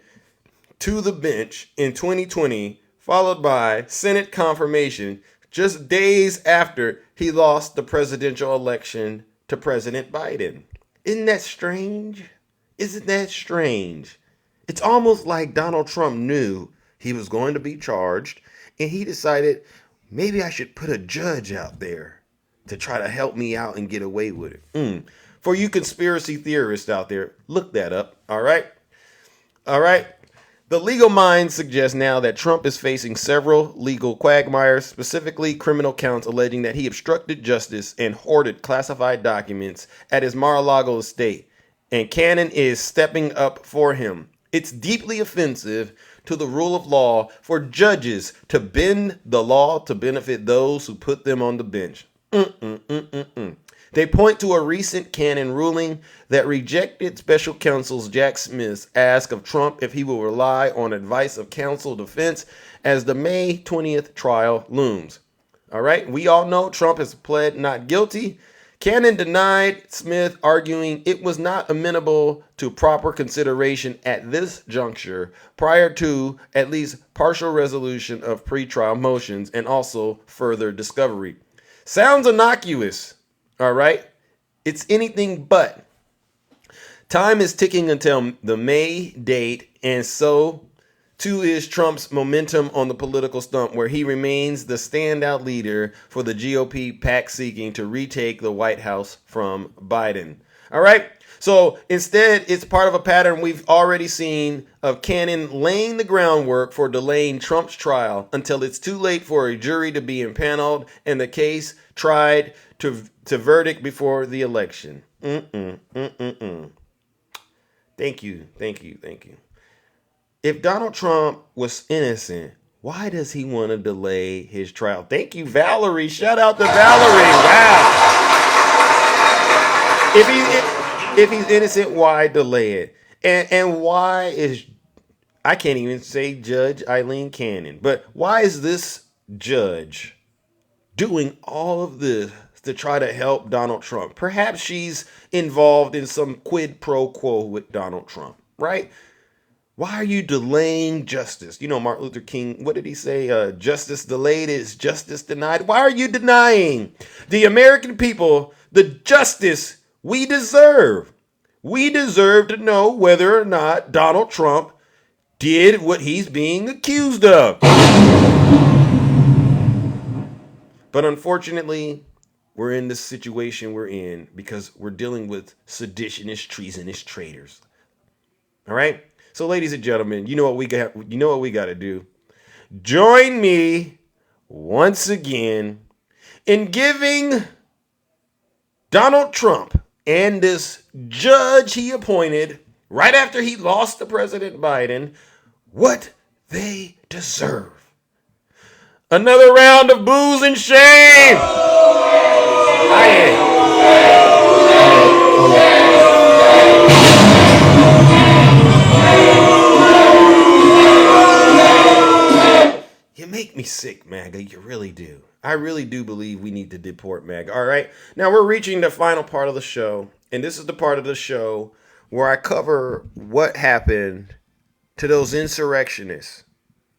to the bench in 2020, followed by Senate confirmation just days after he lost the presidential election to President Biden. Isn't that strange? Isn't that strange? It's almost like Donald Trump knew he was going to be charged, and he decided maybe I should put a judge out there to try to help me out and get away with it. For you conspiracy theorists out there, look that up, all right? All right. The legal mind suggests now that Trump is facing several legal quagmires, specifically criminal counts alleging that he obstructed justice and hoarded classified documents at his Mar-a-Lago estate. And Cannon is stepping up for him. It's deeply offensive to the rule of law for judges to bend the law to benefit those who put them on the bench. They point to a recent canon ruling that rejected special counsel's Jack Smith's ask of Trump if he will rely on advice of counsel defense as the May 20th trial looms. All right, we all know Trump has pled not guilty. Cannon denied Smith, arguing it was not amenable to proper consideration at this juncture prior to at least partial resolution of pretrial motions and also further discovery. Sounds innocuous, all right? It's anything but. Time is ticking until the May date, and so too is Trump's momentum on the political stump, where he remains the standout leader for the GOP PAC seeking to retake the White House from Biden. All right? So instead, it's part of a pattern we've already seen of Cannon laying the groundwork for delaying Trump's trial until it's too late for a jury to be impaneled and the case tried to verdict before the election. Thank you. If Donald Trump was innocent, why does he want to delay his trial? Thank you, Valerie. Shout out to Valerie. Wow. If he's innocent, why delay it? And why is, I can't even say Judge Eileen Cannon, but why is this judge doing all of this to try to help Donald Trump? Perhaps she's involved in some quid pro quo with Donald Trump, right? Why are you delaying justice? You know, Martin Luther King, what did he say? Justice delayed is justice denied. Why are you denying the American people the justice we deserve? We deserve to know whether or not Donald Trump did what he's being accused of. But unfortunately, we're in the situation we're in because we're dealing with seditionist, treasonous traitors. All right? So, ladies and gentlemen, you know what we got to do. Join me once again in giving Donald Trump and this judge he appointed right after he lost to President Biden what they deserve. Another round of booze and shame. You make me sick, MAGA. You really do. I really do believe we need to deport MAGA. All right. Now we're reaching the final part of the show. And this is the part of the show where I cover what happened to those insurrectionists.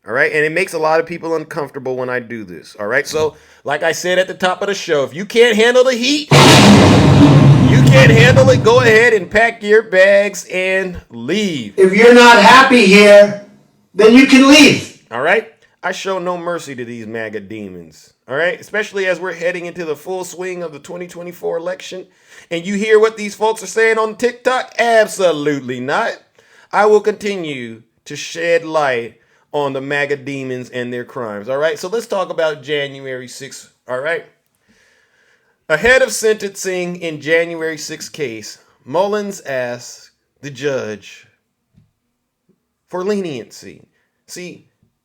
All right. And it makes a lot of people uncomfortable when I do this. All right. So like I said at the top of the show, if you can't handle the heat, you can't handle it, go ahead and pack your bags and leave. If you're not happy here, then you can leave. All right. I show no mercy to these MAGA demons, all right? Especially as we're heading into the full swing of the 2024 election. And you hear what these folks are saying on TikTok? Absolutely not. I will continue to shed light on the MAGA demons and their crimes, all right? So let's talk about January 6th, all right? Ahead of sentencing in January 6th case, Mullins asked the judge for leniency. See,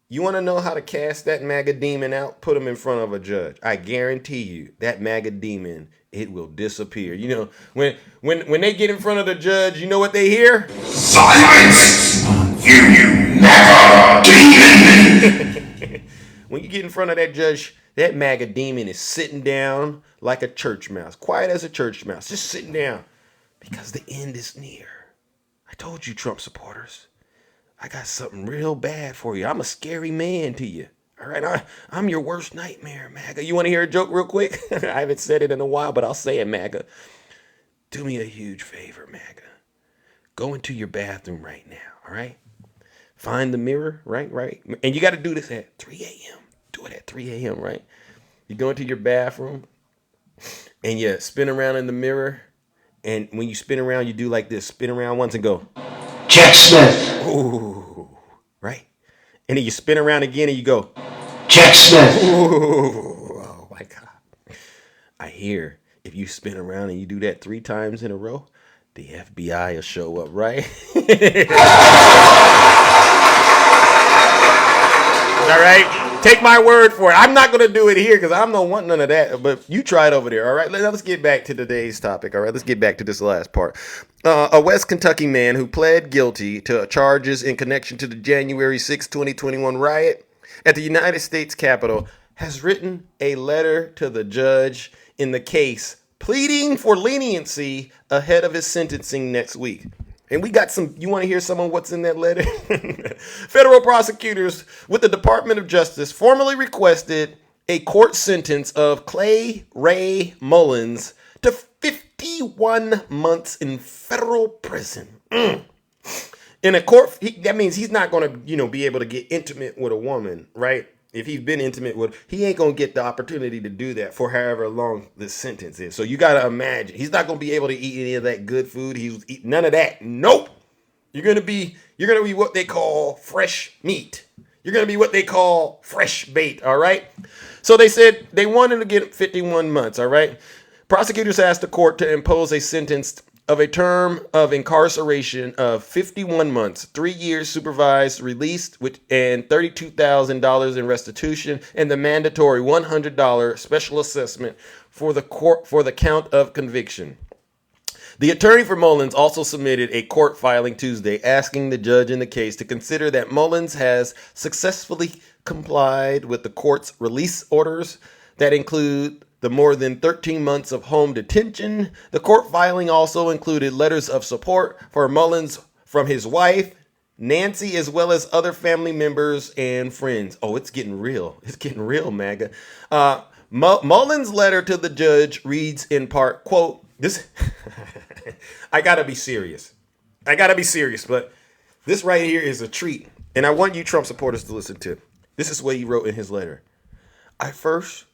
you want to know how to cast that MAGA demon out? Put him in front of a judge. I guarantee you that MAGA demon, it will disappear. You know, when they get in front of the judge, you know what they hear? Silence! You MAGA demon! When you get in front of that judge, that MAGA demon is sitting down like a church mouse. Quiet as a church mouse. Just sitting down. Because the end is near. I told you, Trump supporters. I got something real bad for you. I'm a scary man to you. All right, I'm your worst nightmare, MAGA. You want to hear a joke real quick? I haven't said it in a while, but I'll say it, MAGA. Do me a huge favor, MAGA. Go into your bathroom right now, all right? Find the mirror, right? And you got to do this at 3 a.m. Do it at 3 a.m., right? You go into your bathroom, and you spin around in the mirror. And when you spin around, you do like this. Spin around once and go. Jack Smith. Ooh, right? And then you spin around again and you go. Jack Smith. Ooh, oh my God. I hear if you spin around and you do that 3 times in a row, the FBI will show up, right? All right, take my word for it. I'm not going to do it here because I'm not want none of that. But you try it over there. All right, let's get back to today's topic. All right, let's get back to this last part. A West Kentucky man who pled guilty to charges in connection to the January 6, 2021 riot at the United States Capitol has written a letter to the judge in the case, pleading for leniency ahead of his sentencing next week. And we got some, you want to hear some of what's in that letter? Federal prosecutors with the Department of Justice formally requested a court sentence of Clay Ray Mullins to 51 months in federal prison. In a court, that means he's not going to, be able to get intimate with a woman, right? If he's been intimate with, he ain't going to get the opportunity to do that for however long this sentence is. So you got to imagine, he's not going to be able to eat any of that good food. He's eat none of that. Nope. You're going to be what they call fresh meat. You're going to be what they call fresh bait. All right. So they said they wanted to get 51 months. All right. Prosecutors asked the court to impose a sentence of a term of incarceration of 51 months, 3 years supervised release and $32,000 in restitution, and the mandatory $100 special assessment for the count of conviction. The attorney for Mullins also submitted a court filing Tuesday asking the judge in the case to consider that Mullins has successfully complied with the court's release orders that include the more than 13 months of home detention. The court filing also included letters of support for Mullins from his wife, Nancy, as well as other family members and friends. Oh, it's getting real. It's getting real, MAGA. Mullins' letter to the judge reads in part, quote, this, I gotta be serious. But this right here is a treat. And I want you Trump supporters to listen to. This is what he wrote in his letter. I first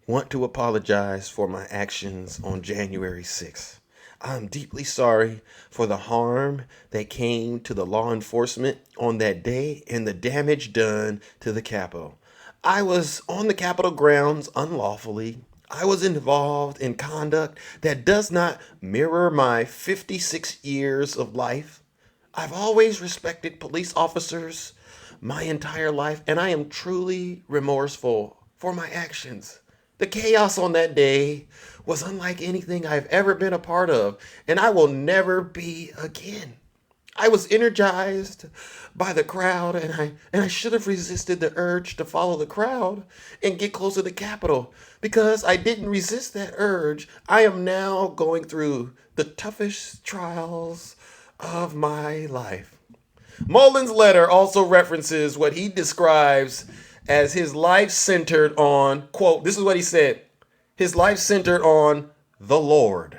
want to apologize for my actions on January 6th. I'm deeply sorry for the harm that came to the law enforcement on that day and the damage done to the Capitol. I was on the Capitol grounds unlawfully. I was involved in conduct that does not mirror my 56 years of life. I've always respected police officers my entire life, and I am truly remorseful for my actions. The chaos on that day was unlike anything I've ever been a part of, and I will never be again. I was energized by the crowd, and I should have resisted the urge to follow the crowd and get closer to the Capitol. Because I didn't resist that urge, I am now going through the toughest trials of my life. Mullins' letter also references what he describes as his life centered on, quote, this is what he said, his life centered on the Lord.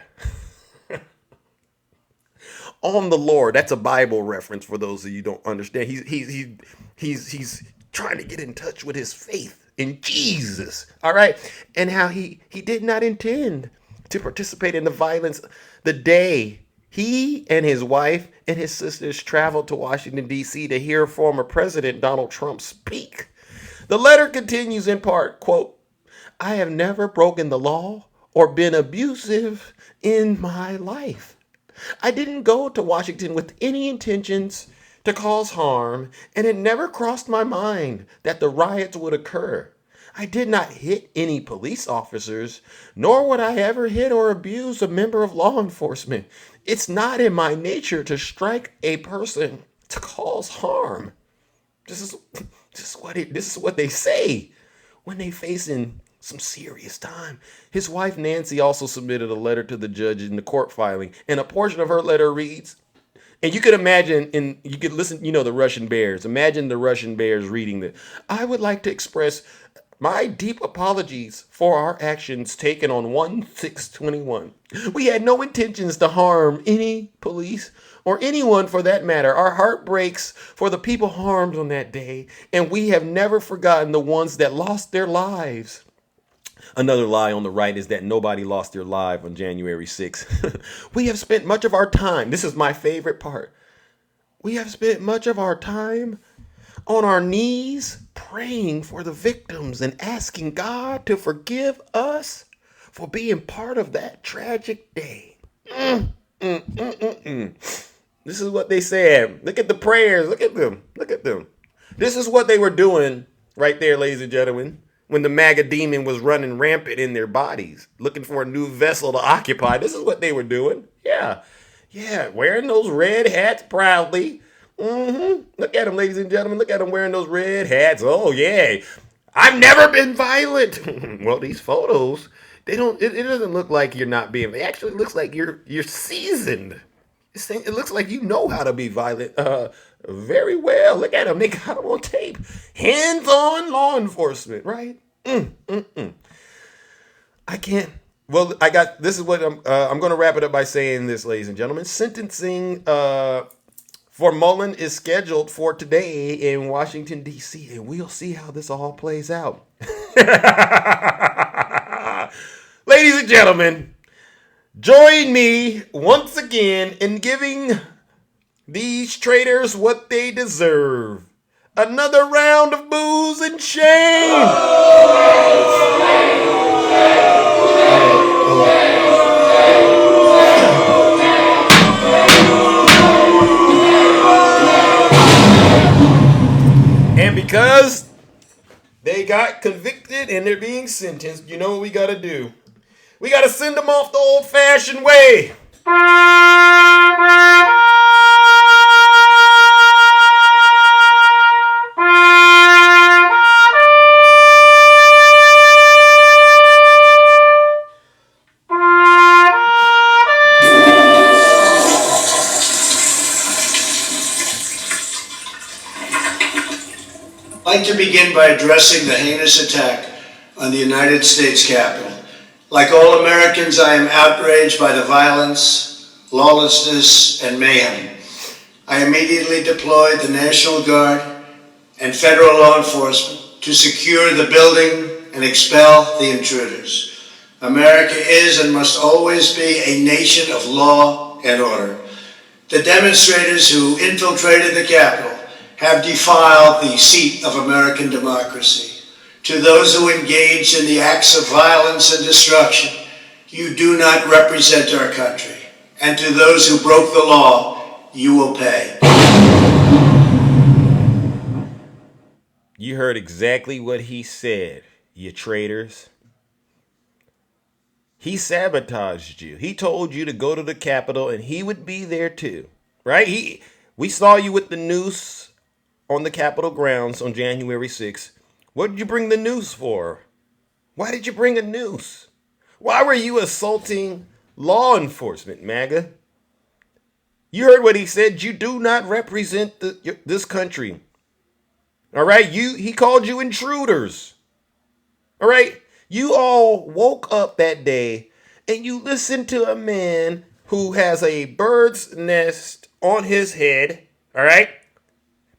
On the Lord. That's a Bible reference for those of you who don't understand. He's trying to get in touch with his faith in Jesus. All right. And how he did not intend to participate in the violence the day he and his wife and his sisters traveled to Washington, D.C. to hear former President Donald Trump speak. The letter continues in part, quote, I have never broken the law or been abusive in my life. I didn't go to Washington with any intentions to cause harm, and it never crossed my mind that the riots would occur. I did not hit any police officers, nor would I ever hit or abuse a member of law enforcement. It's not in my nature to strike a person to cause harm. This is what they say when they facing some serious time. His wife, Nancy, also submitted a letter to the judge in the court filing, and a portion of her letter reads, and you could imagine, and you could listen, the Russian Bears. Imagine the Russian Bears reading this. I would like to express my deep apologies for our actions taken on 1/6/21. We had no intentions to harm any police or anyone for that matter. Our heart breaks for the people harmed on that day, and we have never forgotten the ones that lost their lives. Another lie on the right is that nobody lost their life on January 6th. We have spent much of our time, this is my favorite part, we have spent much of our time on our knees praying for the victims and asking God to forgive us for being part of that tragic day. This is what they said. Look at the prayers. Look at them. Look at them. This is what they were doing right there, ladies and gentlemen, when the MAGA demon was running rampant in their bodies, looking for a new vessel to occupy. This is what they were doing. Yeah. Yeah. Wearing those red hats proudly. Look at them, ladies and gentlemen. Look at them wearing those red hats. Oh, yeah. I've never been violent. Well, these photos, they don't, it doesn't look like you're not being, it actually looks like you're seasoned. It looks like you know how to be violent very well. Look at them. They got them on tape. Hands-on law enforcement, right? I can't. Well, this is what I'm going to wrap it up by saying this, ladies and gentlemen. Sentencing for Mullen is scheduled for today in Washington, D.C., and we'll see how this all plays out. Ladies and gentlemen, join me once again in giving these traitors what they deserve. Another round of booze and shame. And because they got convicted and they're being sentenced, you know what we got to do? We got to send them off the old-fashioned way. I'd like to begin by addressing the heinous attack on the United States Capitol. Like all Americans, I am outraged by the violence, lawlessness, and mayhem. I immediately deployed the National Guard and federal law enforcement to secure the building and expel the intruders. America is and must always be a nation of law and order. The demonstrators who infiltrated the Capitol have defiled the seat of American democracy. To those who engaged in the acts of violence and destruction, you do not represent our country. And to those who broke the law, you will pay. You heard exactly what he said, you traitors. He sabotaged you. He told you to go to the Capitol and he would be there too, right? We saw you with the noose on the Capitol grounds on January 6th. What did you bring the noose for? Why did you bring a noose? Why were you assaulting law enforcement, MAGA? You heard what he said. You do not represent this country. All right? He called you intruders. All right? You all woke up that day and you listened to a man who has a bird's nest on his head, all right?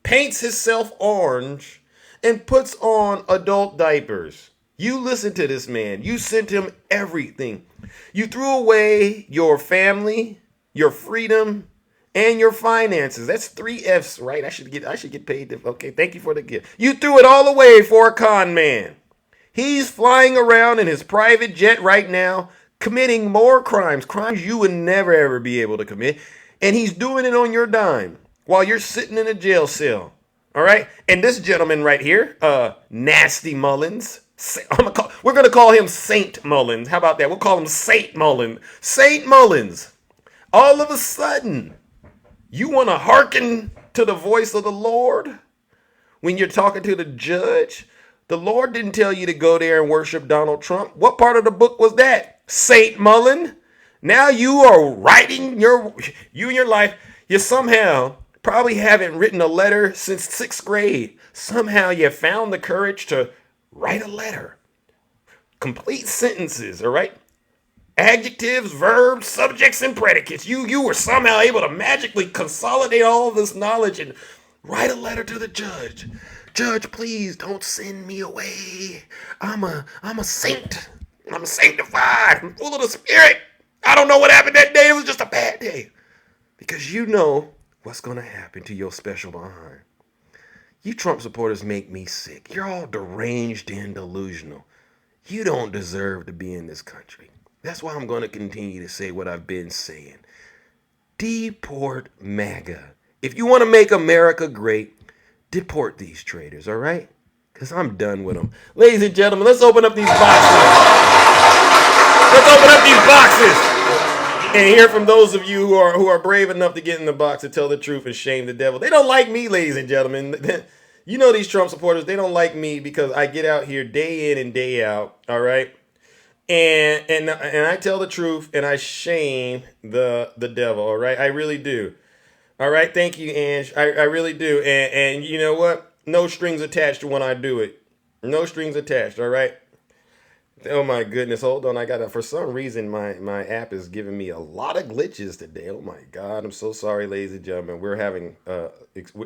Paints himself orange and puts on adult diapers. You listen to this man. You sent him everything. You threw away your family, your freedom, and your finances. That's 3 F's, right? I should get paid. Okay, thank you for the gift. You threw it all away for a con man. He's flying around in his private jet right now, committing more crimes you would never ever be able to commit, and he's doing it on your dime while you're sitting in a jail cell. All right? And this gentleman right here, Nasty Mullins, we're going to call him Saint Mullins. How about that? We'll call him Saint Mullins. Saint Mullins. All of a sudden, you want to hearken to the voice of the Lord when you're talking to the judge? The Lord didn't tell you to go there and worship Donald Trump. What part of the book was that? Saint Mullin. Now you are writing you and your life. You somehow probably haven't written a letter since 6th grade. Somehow you found the courage to write a letter. Complete sentences, all right? Adjectives, verbs, subjects, and predicates. You were somehow able to magically consolidate all of this knowledge and write a letter to the judge. Judge, please don't send me away. I'm a saint. I'm sanctified. I'm full of the Spirit. I don't know what happened that day. It was just a bad day. Because you know what's going to happen to your special behind. You Trump supporters make me sick. You're all deranged and delusional. You don't deserve to be in this country. That's why I'm going to continue to say what I've been saying. deport MAGA. If you want to make America great, deport these traitors, all right? Because I'm done with them. Ladies and gentlemen, let's open up these boxes. Let's open up these boxes and hear from those of you who are brave enough to get in the box and tell the truth and shame the devil. They don't like me, ladies and gentlemen. You know these Trump supporters, they don't like me because I get out here day in and day out, all right? And I tell the truth and I shame the devil, all right? I really do. All right, thank you, Ange. I really do. And you know what? No strings attached when I do it. No strings attached, all right? Oh my goodness, hold on. I gotta, for some reason, my app is giving me a lot of glitches today. Oh my God, I'm so sorry, ladies and gentlemen. We're having,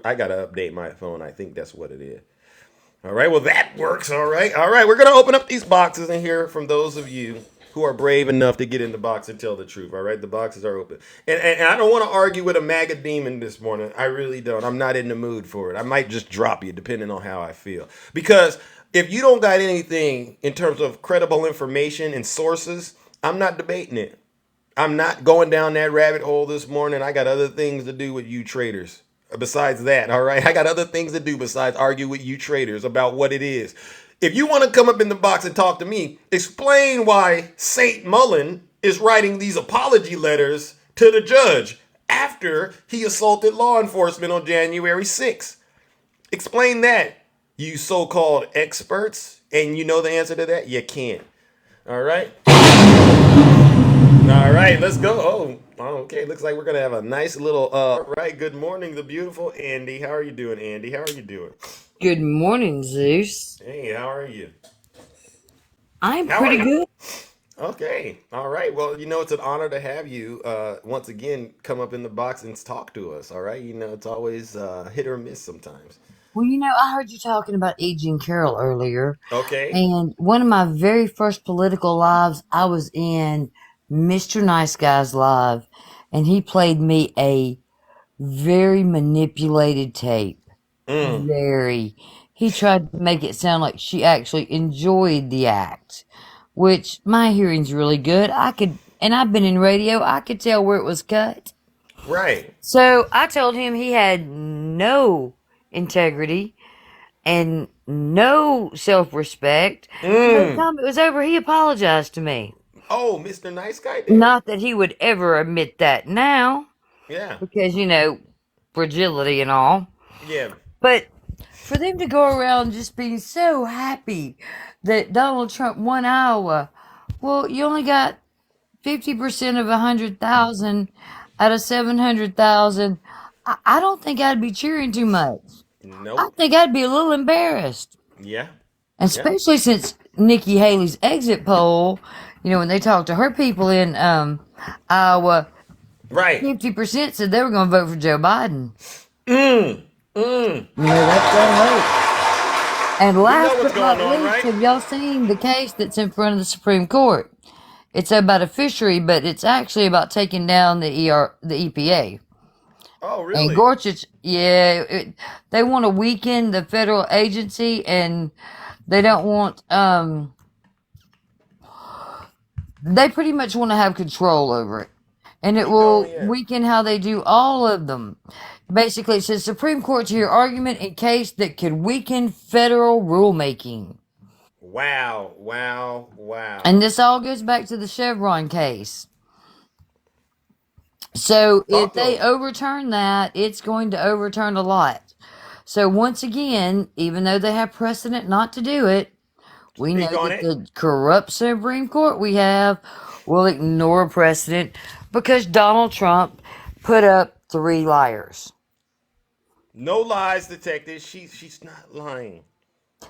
I gotta update my phone. I think that's what it is. All right, well, that works. All right. We're going to open up these boxes and hear from those of you who are brave enough to get in the box and tell the truth. All right, the boxes are open. And I don't want to argue with a MAGA demon this morning. I really don't. I'm not in the mood for it. I might just drop you depending on how I feel. Because if you don't got anything in terms of credible information and sources, I'm not debating it. I'm not going down that rabbit hole this morning. I got other things to do with you traitors. Besides that, all right? I got other things to do besides argue with you traitors about what it is. If you want to come up in the box and talk to me, explain why Saint Mullen is writing these apology letters to the judge after he assaulted law enforcement on January 6th. Explain that, you so-called experts. And you know the answer to that? You can't. All right? All right, let's go. Oh, okay. Looks like we're gonna have a nice little. All right. Good morning, the beautiful Andy. How are you doing, Andy? How are you doing? Good morning, Zeus. Hey, how are you? I'm How are pretty you? good. Okay. All right. Well, you know, it's an honor to have you once again come up in the box and talk to us. All right. You know, it's always hit or miss sometimes. Well, I heard you talking about E.G. and Carroll earlier, Okay. and one of my very first political lives, I was in Mr. Nice Guy's live, and he played me a very manipulated tape. Mm. Very. He tried to make it sound like she actually enjoyed the act, which my hearing's really good. And I've been in radio, I could tell where it was cut. Right. So I told him he had no integrity and no self-respect. By the Mm. time it was over, he apologized to me. Oh, Mr. Nice Guy did. Not that he would ever admit that now, Yeah. because, fragility and all. Yeah. But for them to go around just being so happy that Donald Trump won Iowa, well, you only got 50% of 100,000 out of 700,000. I don't think I'd be cheering too much. I Nope. think I'd be a little embarrassed, Yeah. Yeah. especially since Nikki Haley's exit poll, when they talked to her people in Iowa, Right. 50% said they were going to vote for Joe Biden. Mm. Mm. That's their hope. And We know last what's but not going on, least, right? have y'all seen the case that's in front of the Supreme Court? It's about a fishery, but it's actually about taking down the EPA. Oh, And really? Gorsuch, they want to weaken the federal agency, and they don't want, they pretty much want to have control over it. And it Keep will going, yeah. weaken how they do all of them. Basically, it says Supreme Court to hear argument in case that could weaken federal rulemaking. Wow, wow, wow. And this all goes back to the Chevron case. So if Talk to they him. overturn that, it's going to overturn a lot. So once again, even though they have precedent not to do it, we know Speak on that it. the corrupt Supreme Court we have will ignore precedent because Donald Trump put up 3 liars. No lies detected. She's not lying.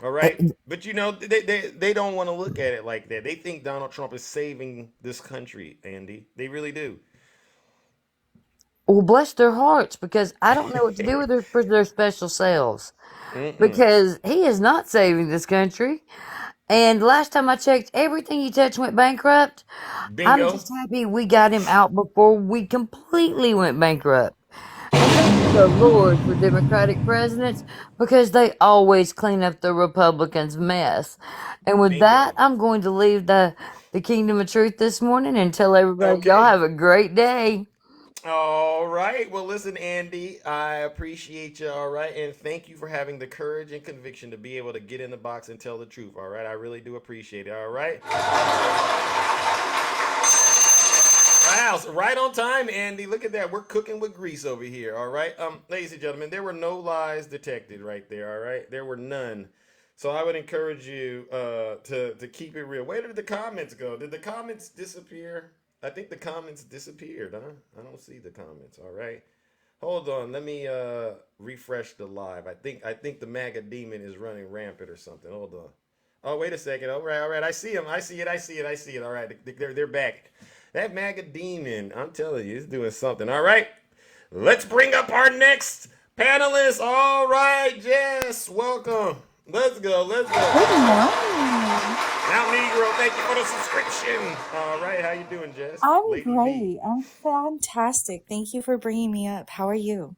All right. But you know, they don't want to look at it like that. They think Donald Trump is saving this country, Andy. They really do. Well, bless their hearts, because I don't know what to do with their special selves. Mm-mm. Because he is not saving this country. And last time I checked, everything he touched went bankrupt. I'm Bingo. just happy we got him out before we completely went bankrupt. And thank the Lord for Democratic presidents, because they always clean up the Republicans' mess. And with that, Bingo. I'm going to leave the Kingdom of Truth this morning and tell everybody y'all Okay. have a great day. All right. Well, listen, Andy, I appreciate you. All right. And thank you for having the courage and conviction to be able to get in the box and tell the truth. All right. I really do appreciate it. All right. Wow. So right on time, Andy. Look at that. We're cooking with grease over here. All right. Ladies and gentlemen, there were no lies detected right there. All right. There were none. So I would encourage you to keep it real. Where did the comments go? Did the comments disappear? I think the comments disappeared, huh? I don't see the comments. All right. Hold on. Let me refresh the live. I think the MAGA demon is running rampant or something. Hold on. Oh, wait a second. All right, all right. I see him. I see it. All right. They're back. That MAGA demon, I'm telling you, is doing something. All right. Let's bring up our next panelist. All right, Jess. Welcome. Let's go. Let's go. Good morning. Now, Negro, thank you for the subscription. All right, how you doing, Jess? I'm Lady V. great. I'm fantastic. Thank you for bringing me up. How are you?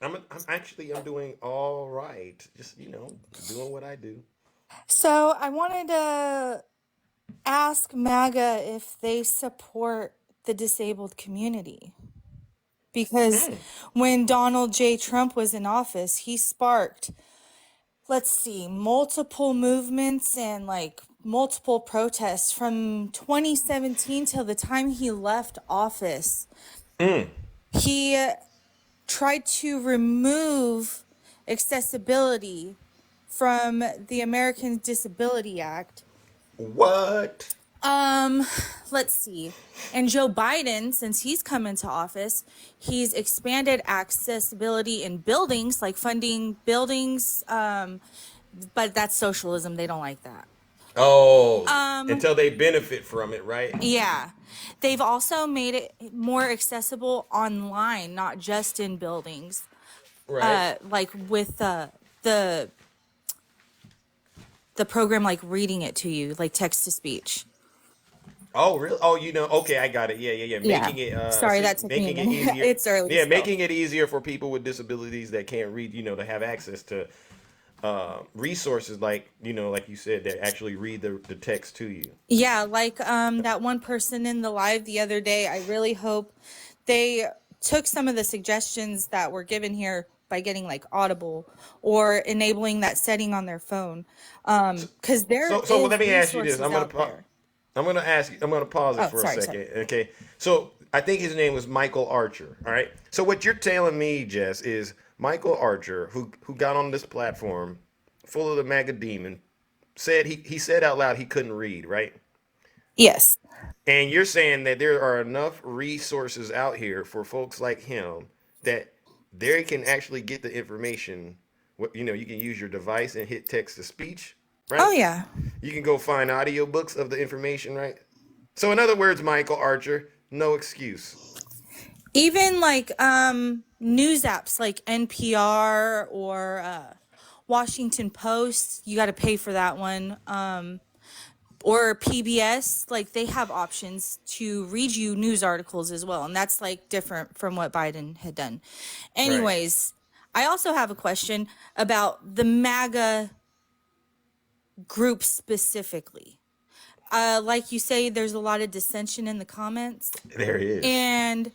I'm doing all right. Just doing what I do. So I wanted to ask MAGA if they support the disabled community. Because when Donald J. Trump was in office, he sparked, multiple movements and multiple protests from 2017 till the time he left office. He tried to remove accessibility from the Americans Disability Act. What? And Joe Biden, since he's come into office, he's expanded accessibility in buildings, like funding buildings, but that's socialism. They don't like that. Oh, until they benefit from it, right? Yeah. They've also made it more accessible online, not just in buildings. Right. With the program, reading it to you, like text to speech. Oh, really? Oh, okay, I got it. Yeah. Making it Sorry, that took me a making it minute. easier. It's early Yeah, still. making it easier for people with disabilities that can't read, to have access to resources like you said, that actually read the text to you. Yeah, that one person in the live the other day, I really hope they took some of the suggestions that were given here by getting Audible or enabling that setting on their phone. Because So let me ask you this. I'm gonna pause it Oh, for sorry, a second. Okay. So I think his name was Michael Archer. All right. So what you're telling me, Jess, is Michael Archer, who got on this platform full of the MAGA demon, said he said out loud he couldn't read, right? Yes. And you're saying that there are enough resources out here for folks like him that they can actually get the information. You can use your device and hit text to speech, right? Oh, yeah. You can go find audiobooks of the information, right? So in other words, Michael Archer, no excuse. Even news apps like NPR or Washington Post, you got to pay for that one. Or PBS, they have options to read you news articles as well. And that's different from what Biden had done. Anyways, I also have a question about the MAGA group specifically. Like you say, there's a lot of dissension in the comments. There is. And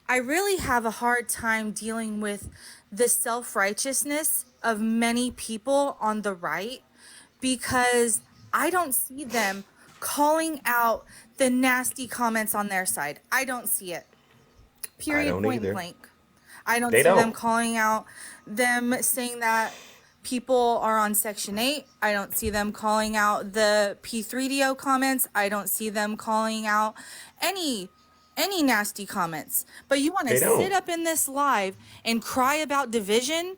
I really have a hard time dealing with the self-righteousness of many people on the right, because I don't see them calling out the nasty comments on their side. I don't see it. Period, don't point either. blank. I don't They see them don't. calling out them saying that people are on Section 8. I don't see them calling out the P3DO comments. I don't see them calling out any nasty comments. But you want to They don't. sit up in this live and cry about division?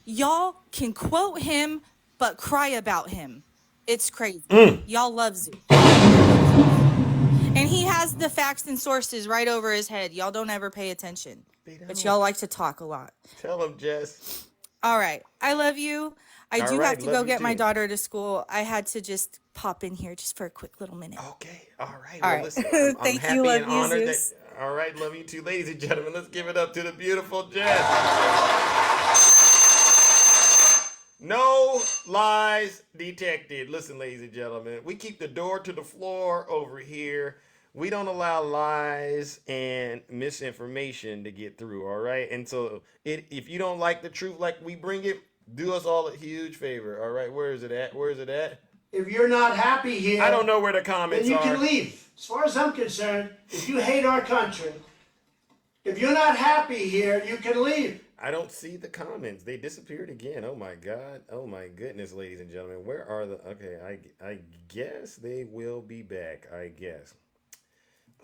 Y'all can quote him, but cry about him. It's crazy. Y'all love Zoo. And he has the facts and sources right over his head. Y'all don't ever pay attention. But y'all like to talk a lot. Tell him, Jess. All right. I love you. I All do right, have to love go you get my too. daughter to school. I had to just pop in here just for a quick little minute. Okay. All right. All Well, right. listen, I'm Thank happy you. and Love you, honored Zeus. that. All right. Love you too. Ladies and gentlemen, let's give it up to the beautiful Jess. No lies detected. Listen, ladies and gentlemen, we keep the door to the floor over here. we don't allow lies and misinformation to get through. All right, and so if you don't like the truth like we bring it, do us all a huge favor. All right, where is it at? Where is it at? If you're not happy here, I don't know where the then comments you are. can leave. As far as I'm concerned, if you hate our country, if you're not happy here, you can leave. I don't see the comments. They disappeared again. Oh my God. Oh my goodness, ladies and gentlemen. Where are the? Okay, I guess they will be back. I guess.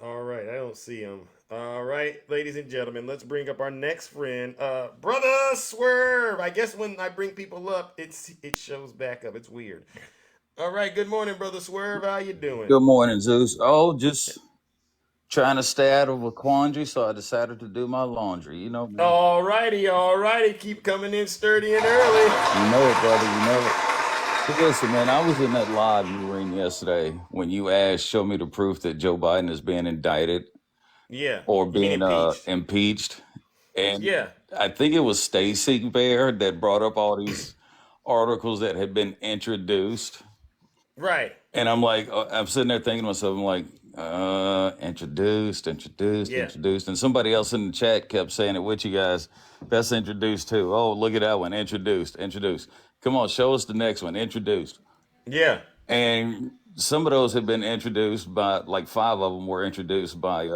All right, I don't see them. All right, ladies and gentlemen, let's bring up our next friend, Brother Swerve. I guess when I bring people up, it shows back up. It's weird. All right, good morning, Brother Swerve. How you doing? Good morning, Zeus. Oh, just trying to stay out of a quandary, so I decided to do my laundry. You know, man. All righty. Keep coming in sturdy and early. You know it, brother. You know it. But listen, man, I was in that live you were in yesterday when you asked, show me the proof that Joe Biden is being indicted Yeah. or You mean being impeached? impeached. And Yeah. I think it was Stacey Bear that brought up all these articles that had been introduced. Right. And I'm like, I'm sitting there thinking to myself, I'm like, introduced. Yeah. And somebody else in the chat kept saying it with you guys. That's introduced too. Oh, look at that one. Introduced. Come on, show us the next one. Introduced. Yeah. And some of those have been introduced by, like 5 of them were introduced by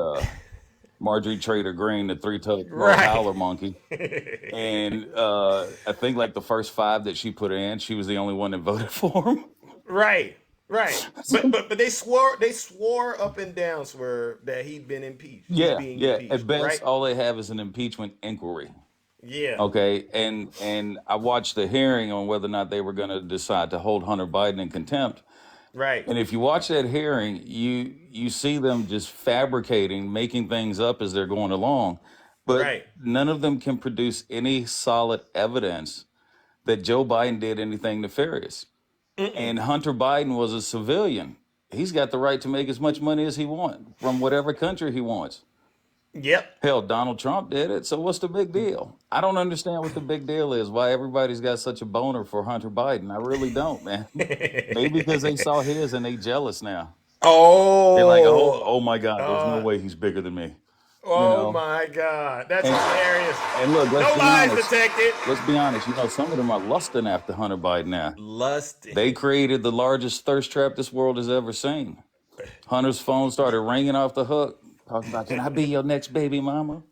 Marjorie Trader Green, the 3-toed Right. howler monkey. And I think like the first 5 that she put in, she was the only one that voted for him. Right. But they swore up and down, Swerve, that he'd been impeached. He's Yeah. being At impeached. best, Right? all they have is an impeachment inquiry. Yeah. Okay, and I watched the hearing on whether or not they were going to decide to hold Hunter Biden in contempt. Right. And if you watch that hearing, you see them just fabricating, making things up as they're going along, but Right. none of them can produce any solid evidence that Joe Biden did anything nefarious. And Hunter Biden was a civilian. He's got the right to make as much money as he wants from whatever country he wants. Yep. Hell, Donald Trump did it, so what's the big deal? I don't understand what the big deal is, why everybody's got such a boner for Hunter Biden. I really don't, man. Maybe because they saw his and they jealous now. They're like, oh my God, there's no way he's bigger than me. Oh my God. That's And- hilarious. And look, No let's be lies honest. detected. Let's be honest. You know, some of them are lusting after Hunter Biden now. Lusting. They created the largest thirst trap this world has ever seen. Hunter's phone started ringing off the hook, talking about, can I be your next baby mama?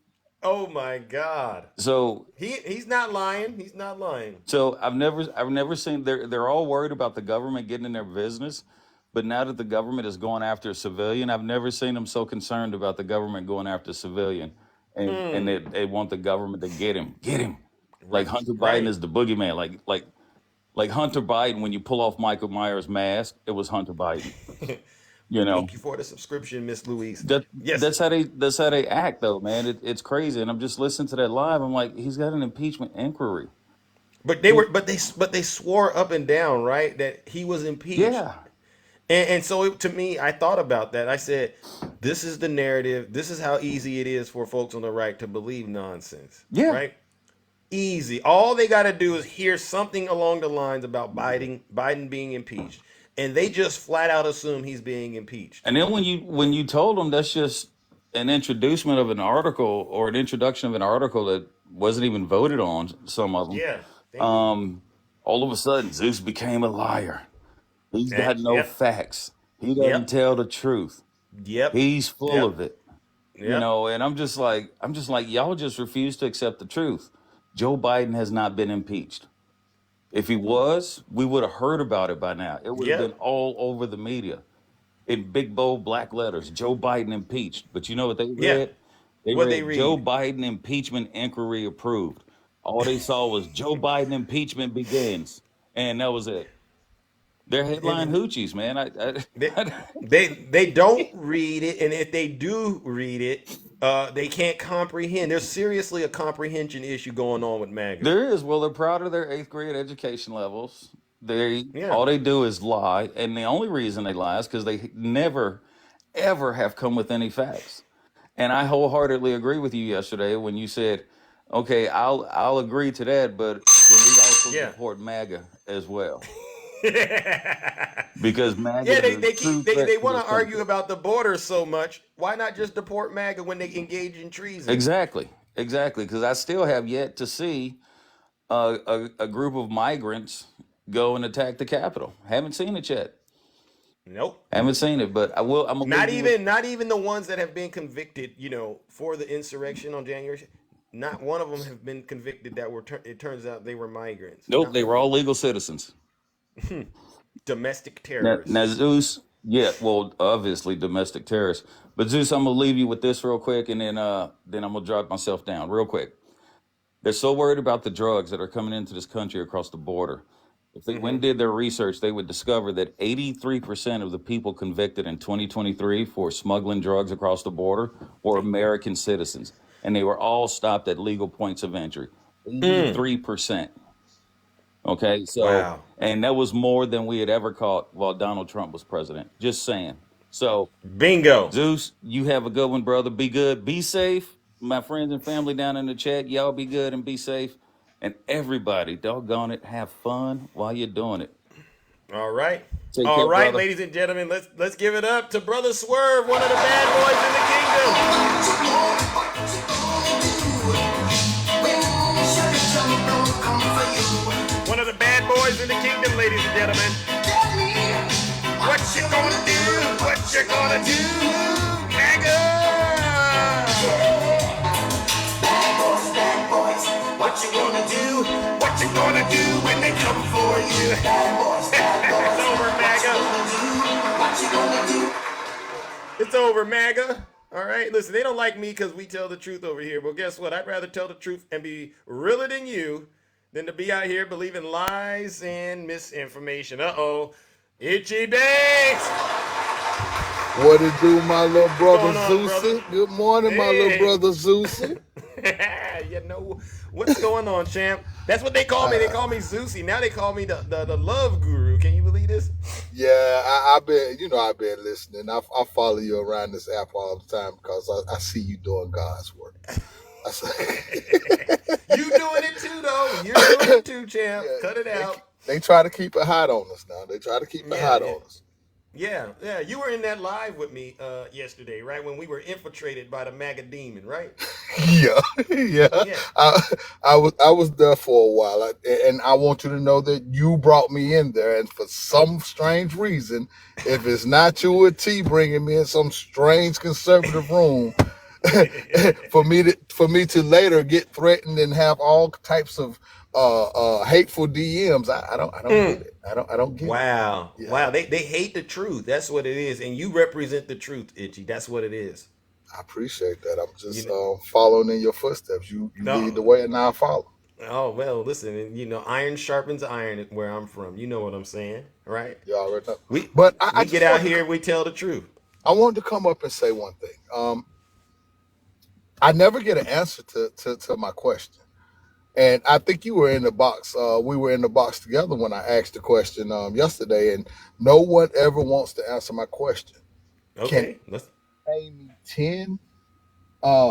Oh my God. So He's not lying. He's not lying. So I've never seen they're all worried about the government getting in their business, but now that the government is going after a civilian, I've never seen them so concerned about the government going after a civilian, and they want the government to get him. Like Hunter Biden is the boogeyman. Like Hunter Biden, when you pull off Michael Myers' mask, it was Hunter Biden. You know. Thank you for the subscription, Miss Louise. Yes. That's how they act, though, man. It's crazy, and I'm just listening to that live. I'm like, he's got an impeachment inquiry. But they swore up and down, right, that he was impeached. Yeah. And so to me, I thought about that. I said, this is the narrative. This is how easy it is for folks on the right to believe nonsense. Yeah. Right? Easy. All they got to do is hear something along the lines about Biden being impeached, and they just flat out assume he's being impeached. And then when you told them that's just an introduction of an article or an introduction of an article that wasn't even voted on, some of them. Yeah. All of a sudden, Zeus became a liar. He's got no Yep. facts. He doesn't Yep. tell the truth. Yep. He's full Yep. of it. You Yep. know, and I'm just like, y'all just refuse to accept the truth. Joe Biden has not been impeached. If he was, we would have heard about it by now. It would have Yep. been all over the media in big, bold, black letters. Joe Biden impeached. But you know what they read? Yeah. They What'd read they read? Joe Biden impeachment inquiry approved. All they saw was Joe Biden impeachment begins. And that was it. They're headline hoochies, man. They don't read it, and if they do read it, they can't comprehend. There's seriously a comprehension issue going on with MAGA. There is. Well, they're proud of their 8th grade education levels. Yeah. All they do is lie, and the only reason they lie is because they never, ever have come with any facts. And I wholeheartedly agree with you yesterday when you said, "Okay, I'll agree to that, but can we also Yeah. support MAGA as well?" because MAGA Yeah, is they a they true keep they, threat they to want this to argue country. about the border so much. Why not just deport MAGA when they engage in treason? Exactly, exactly. Because I still have yet to see a group of migrants go and attack the Capitol. Haven't seen it yet. Nope. Haven't seen it, but I will. I'm gonna Not leave you with. even not even the ones that have been convicted, for the insurrection on January. Not one of them have been convicted that were. It turns out they were migrants. Nope, Not they were one. all legal citizens. Domestic Now terrorists. Zeus, yeah, well, obviously domestic terrorists. But Zeus, I'm gonna leave you with this real quick, and then I'm gonna drop myself down real quick. They're so worried about the drugs that are coming into this country across the border. If they went and did their research, they would discover that 83% of the people convicted in 2023 for smuggling drugs across the border were American citizens, and they were all stopped at legal points of entry. 83%. Okay, so, Wow. and that was more than we had ever caught while Donald Trump was president. Just saying. So, Bingo. Zeus, you have a good one, brother. Be good. Be safe. My friends and family down in the chat, y'all be good and be safe. And everybody, doggone it, have fun while you're doing it. All right. Take All care, right, brother. ladies and gentlemen, let's give it up to Brother Swerve, one of the bad boys in the kingdom. One of the bad boys in the kingdom, ladies and gentlemen. What you gonna do? What you gonna do, MAGA? Bad boys. What you gonna do? What you gonna do when they come for you? It's over, MAGA. What you gonna do? It's over, MAGA. All right, listen, they don't like me because we tell the truth over here. But guess what? I'd rather tell the truth and be realer than you than to be out here believing lies and misinformation. Uh-oh. Itchy Banks! What it do, my little What's brother going on, brother? Zeusy? Good morning, my little Hey! brother Zeusy. What's going on, champ? That's what they call me. They call me Zeusy. Now they call me the love guru. Can you believe this? Yeah, I've been, I've been listening. I follow you around this app all the time because I see you doing God's work. You doing it too, though. You're doing it too, champ. Yeah, Cut it out. they try to keep it hot on us now. They try to keep it Yeah, hot yeah. on us. Yeah. You were in that live with me yesterday, right? When we were infiltrated by the MAGA demon, right? Yeah, yeah. Yeah. I was there for a while, and I want you to know that you brought me in there, and for some strange reason, if it's not you or T bringing me in some strange conservative room, for me to later get threatened and have all types of hateful DMs, I don't get it. I don't get it. Wow. Yeah, Wow. They hate the truth. That's what it is. And you represent the truth, Itchy. That's what it is. I appreciate that. I'm You just know, following in your footsteps. You lead the no. way, and I follow. Oh, well, listen, iron sharpens iron where I'm from. You know what I'm saying, right? You already know. We But I we get just out wanted here and we tell the truth. I wanted to come up and say one thing. I never get an answer to my question. And I think you were in the box. We were in the box together when I asked the question yesterday, and no one ever wants to answer my question. Can Okay. Let's name me 10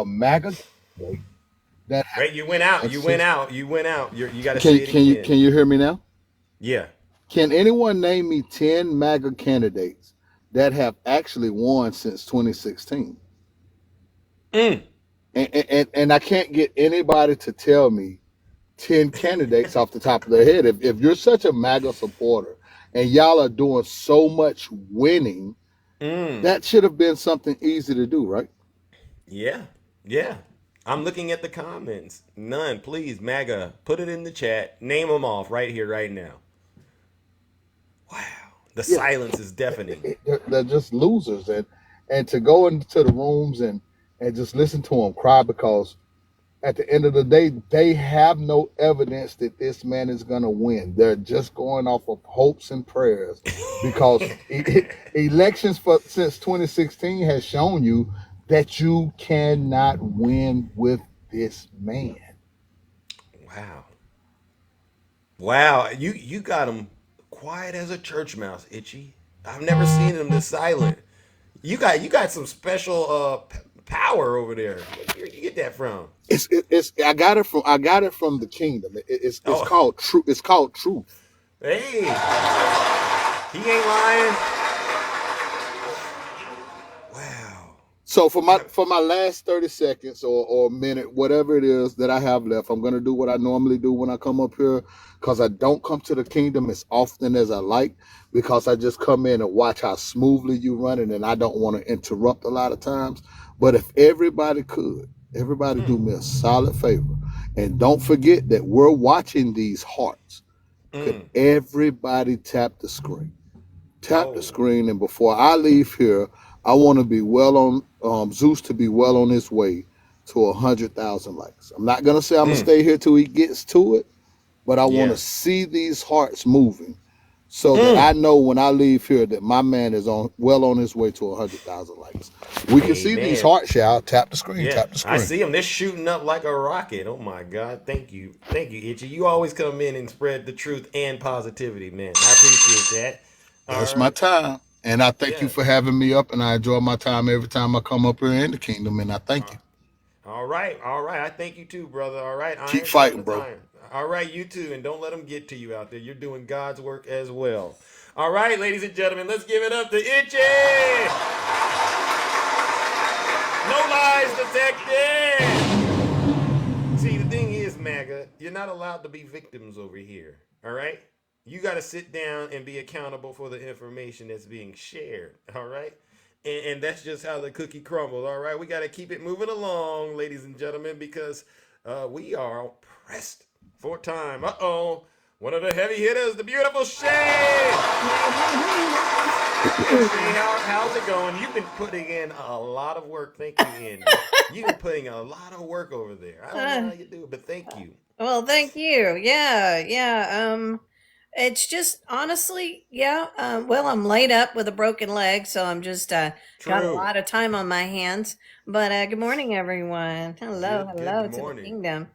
MAGA candidates that have Wait, you went out. You went since out. You went out. You got to can say it again. you hear me now? Yeah. Can anyone name me 10 MAGA candidates that have actually won since 2016? Mm. And I can't get anybody to tell me 10 candidates off the top of their head. If you're such a MAGA supporter and y'all are doing so much winning, Mm. that should have been something easy to do, right? Yeah. Yeah. I'm looking at the comments. None. Please, MAGA, put it in the chat. Name them off right here, right now. Wow. The Yeah, silence is deafening. they're just losers. And to go into the rooms and just listen to them cry because at the end of the day, they have no evidence that this man is going to win. They're just going off of hopes and prayers because elections since 2016 has shown you that you cannot win with this man. Wow. Wow. You got him quiet as a church mouse, Itchy. I've never seen him this silent. You got some special power over there. Where'd you get that from? It's I got it from the kingdom. It's Oh, called truth. It's called truth. Hey, he ain't lying. Wow. So for my last 30 seconds or a minute, whatever it is that I have left, I'm gonna do what I normally do when I come up here, because I don't come to the kingdom as often as I like, because I just come in and watch how smoothly you run it, and I don't want to interrupt a lot of times. But if everybody do me a solid favor, and don't forget that we're watching these hearts. Could everybody tap the screen? Tap the screen, and before I leave here, I want to be well on Zeus to be well on his way to 100,000 likes. I'm not gonna say I'm gonna stay here till he gets to it, but I want to see these hearts moving, so that I know when I leave here that my man is on his way to 100,000 likes. We can see these hearts, y'all. Tap the screen. Yeah, Tap the screen. I see them. They're shooting up like a rocket. Oh my God! Thank you, Itchy. You always come in and spread the truth and positivity, man. I appreciate that. That's my time. And I thank you for having me up, and I enjoy my time every time I come up here in the kingdom, and I thank you. All right. I thank you too, brother. All right. Keep fighting, bro. All right, you too, and don't let them get to you out there. You're doing God's work as well. All right, ladies and gentlemen, let's give it up to Itchy. No lies detected. See, the thing is, MAGA, you're not allowed to be victims over here. All right. You got to sit down and be accountable for the information that's being shared, all right? And that's just how the cookie crumbles, all right? We got to keep it moving along, ladies and gentlemen, because we are pressed for time. Uh-oh. One of the heavy hitters, the beautiful Shay. Shay, how's it going? You've been putting in a lot of work. Thank you, Andy. You've been putting a lot of work over there. I don't know how you do it, but thank you. Well, thank you. Yeah. It's just honestly, well, I'm laid up with a broken leg, so I'm just got a lot of time on my hands. But good morning, everyone. Hello Good to the morning. kingdom.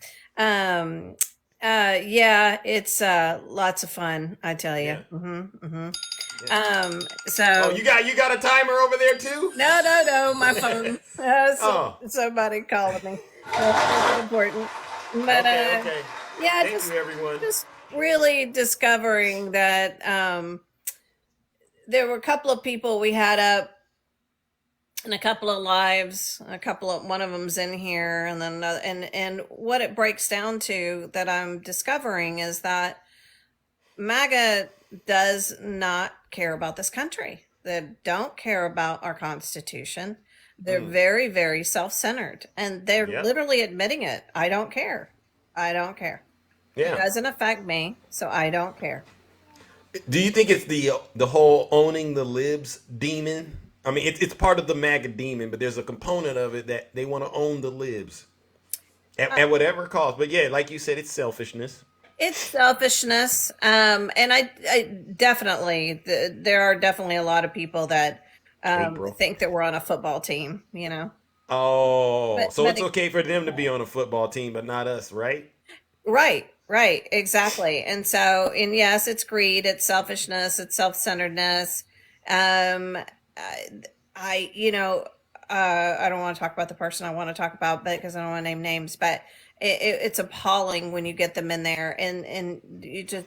It's lots of fun, I tell you. So you got a timer over there too? No, my phone. Somebody calling me. That's important. But okay. yeah, Thank you, everyone. just really discovering that there were a couple of people we had up, and a couple of lives, one of them's in here, and then and what it breaks down to that I'm discovering is that MAGA does not care about this country. They don't care about our Constitution. They're very, very self-centered, and they're literally admitting it. I don't care. Yeah. It doesn't affect me, so I don't care. Do you think it's the whole owning the libs demon? I mean, it's part of the MAGA demon, but there's a component of it that they want to own the libs at whatever cost. But yeah, like you said, it's selfishness. It's selfishness, and I definitely there are definitely a lot of people that think that we're on a football team. You know. Oh, so it's okay for them to be on a football team, but not us, right? Right, exactly. And so, and yes, it's greed, it's selfishness, it's self-centeredness. I don't want to talk about the person I want to talk about, but because I don't want to name names, but it's appalling when you get them in there, and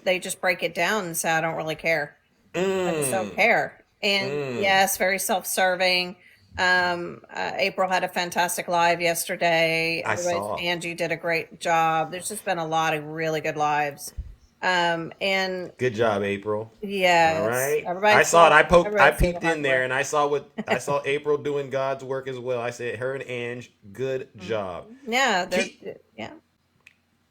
they just break it down and say, I don't really care. I just don't care. And yes, very self-serving. April had a fantastic live yesterday. I saw. Angie did a great job. There's just been a lot of really good lives. And good job, April. Yeah. All right. I saw it. I peeked in there and I saw April doing God's work as well. I said, her and Ange, good job. Yeah.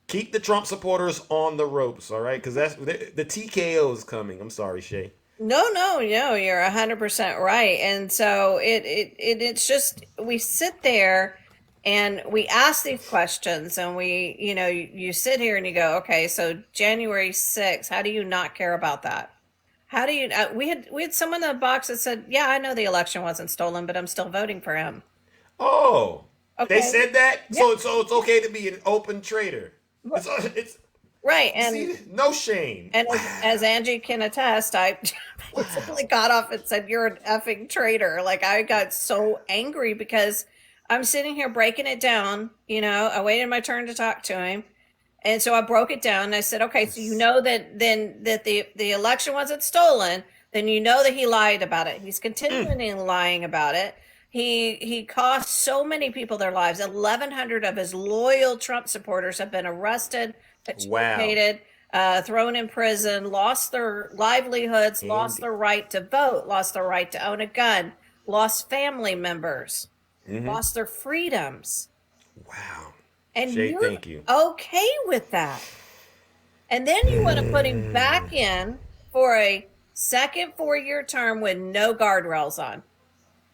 Keep the Trump supporters on the ropes, all right? Because that's the TKO is coming. I'm sorry, Shay. No, you're 100% right. And so it's just, we sit there and we ask these questions, and you sit here and you go, okay, so January 6th, how do you not care about that? How do you, we had someone in the box that said, yeah, I know the election wasn't stolen, but I'm still voting for him. Oh, okay. They said that? Yeah. So it's okay to be an open traitor. It's right, and no shame. And as Angie can attest, I basically got off and said, "You're an effing traitor." Like, I got so angry because I'm sitting here breaking it down. I waited my turn to talk to him, And so I broke it down and I said, okay, so you know that the election wasn't stolen, then you know that he lied about it. He's continuing lying about it. He cost so many people their lives. 1,100 of his loyal Trump supporters have been arrested, exculpated, thrown in prison, lost their livelihoods, lost their right to vote, lost their right to own a gun, lost family members, lost their freedoms. Wow. And Shay, you're thank you. okay with that. And then you want to put him back in for a second 4-year term with no guardrails on.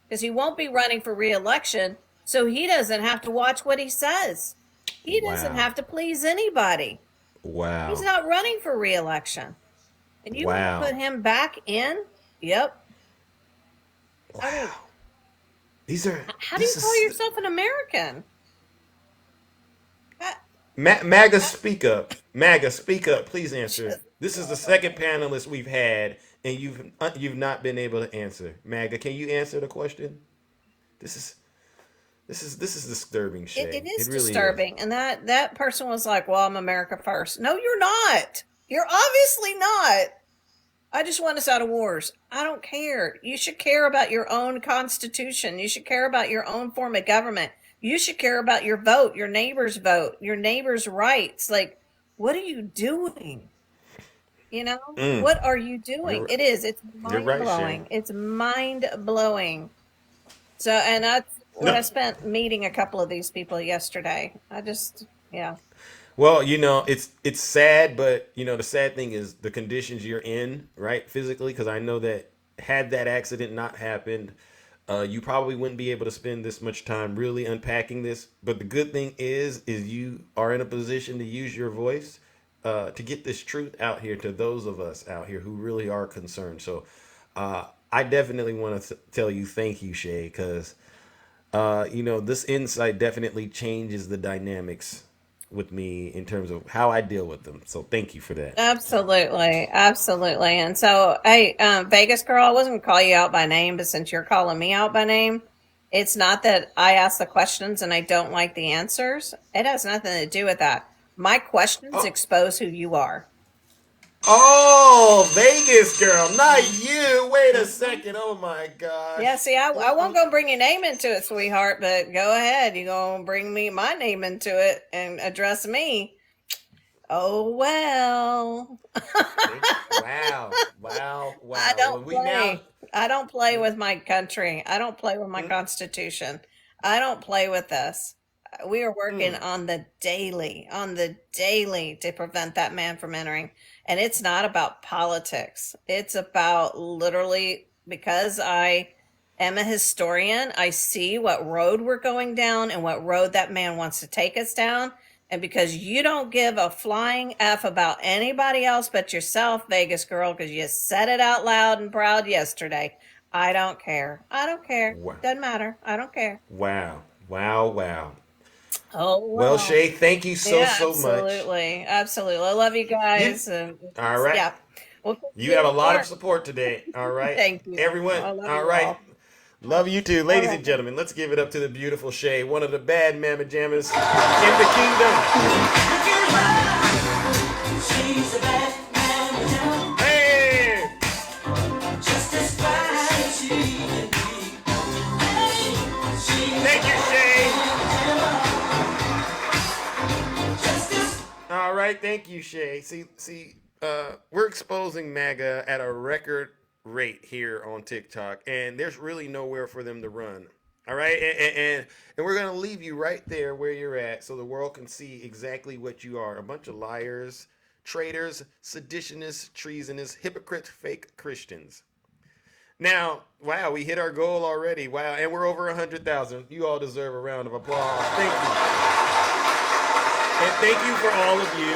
Because he won't be running for re-election, so he doesn't have to watch what he says. He doesn't have to please anybody. Wow. He's not running for re-election. And you want to put him back in? Yep. Wow. I mean, how do you call yourself an American? MAGA, speak up. MAGA, speak up. Please answer. This is the second panelist we've had, and you've not been able to answer. MAGA, can you answer the question? This is disturbing, Shay. It is really disturbing. And that person was like, well, I'm America first. No, you're not. You're obviously not. I just want us out of wars. I don't care. You should care about your own constitution. You should care about your own form of government. You should care about your vote, your neighbor's rights. Like, what are you doing? You know, what are you doing? It's mind blowing. Right, it's mind blowing. So, and I spent meeting a couple of these people yesterday. Yeah. Well, it's sad, but the sad thing is the conditions you're in, right, physically, because I know that had that accident not happened, you probably wouldn't be able to spend this much time really unpacking this. But the good thing is you are in a position to use your voice to get this truth out here to those of us out here who really are concerned. So I definitely want to tell you thank you, Shay, because this insight definitely changes the dynamics with me in terms of how I deal with them. So thank you for that. Absolutely. Absolutely. And so, hey, Vegas girl, I wasn't gonna call you out by name, but since you're calling me out by name, it's not that I ask the questions and I don't like the answers. It has nothing to do with that. My questions expose who you are. Oh, Vegas girl, not you. Wait a second. Oh my gosh. Yeah, see, I won't go bring your name into it, sweetheart, but go ahead. You're going to bring my name into it and address me. Oh, well. Wow. I don't play with my country. I don't play with my Constitution. I don't play with this. We are working on the daily to prevent that man from entering. And it's not about politics. It's about literally, because I am a historian, I see what road we're going down and what road that man wants to take us down. And because you don't give a flying F about anybody else but yourself, Vegas girl, because you said it out loud and proud yesterday, I don't care. I don't care. Wow. Doesn't matter. I don't care. Wow. Oh, wow. Well, Shay, thank you so much. Absolutely. I love you guys. All right. Yeah. Well, you have a lot of support today. All right. Thank you. Everyone. I love All you right. all. Love you too. Ladies and gentlemen, let's give it up to the beautiful Shay, one of the bad mamma jammers in the kingdom. Hey! Thank you, Shay. All right, thank you, Shay. See, we're exposing MAGA at a record rate here on TikTok, and there's really nowhere for them to run. All right, and we're gonna leave you right there where you're at, so the world can see exactly what you are—a bunch of liars, traitors, seditionists, treasonous, hypocrites, fake Christians. Now, wow, we hit our goal already. Wow, and we're over 100,000. You all deserve a round of applause. Thank you. And thank you for all of you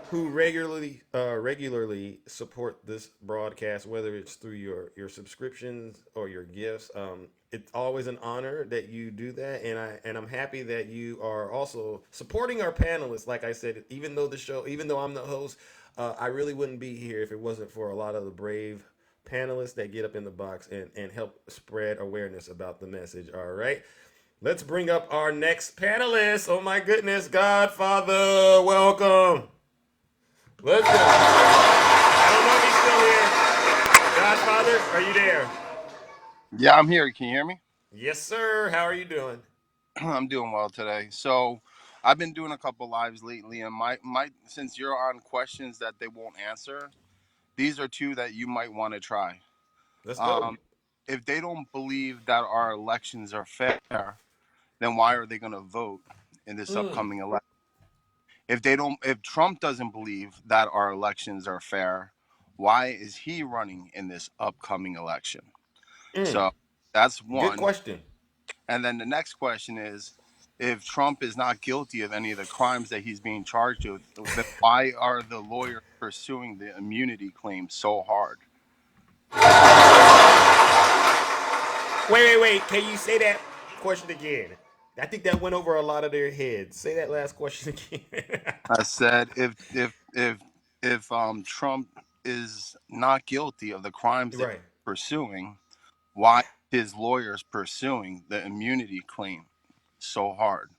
who regularly support this broadcast, whether it's through your subscriptions or your gifts. It's always an honor that you do that, and I'm happy that you are also supporting our panelists. Like I said, even though I'm the host, I really wouldn't be here if it wasn't for a lot of the brave panelists that get up in the box and help spread awareness about the message. All right. Let's bring up our next panelist. Oh my goodness, Godfather, welcome. Let's go. I don't know if he's still here. Godfather, are you there? Yeah, I'm here. Can you hear me? Yes, sir. How are you doing? I'm doing well today. So, I've been doing a couple lives lately, and my since you're on questions that they won't answer, these are two that you might want to try. Let's go. Um, if they don't believe that our elections are fair, then why are they going to vote in this upcoming election? If Trump doesn't believe that our elections are fair, why is he running in this upcoming election? So that's Good one. question. And then the next question is, if Trump is not guilty of any of the crimes that he's being charged with, then why are the lawyers pursuing the immunity claim so hard? Wait. Can you say that question again? I think that went over a lot of their heads. Say that last question again. I said, if Trump is not guilty of the crimes that Right. he's pursuing, why his lawyers pursuing the immunity claim so hard?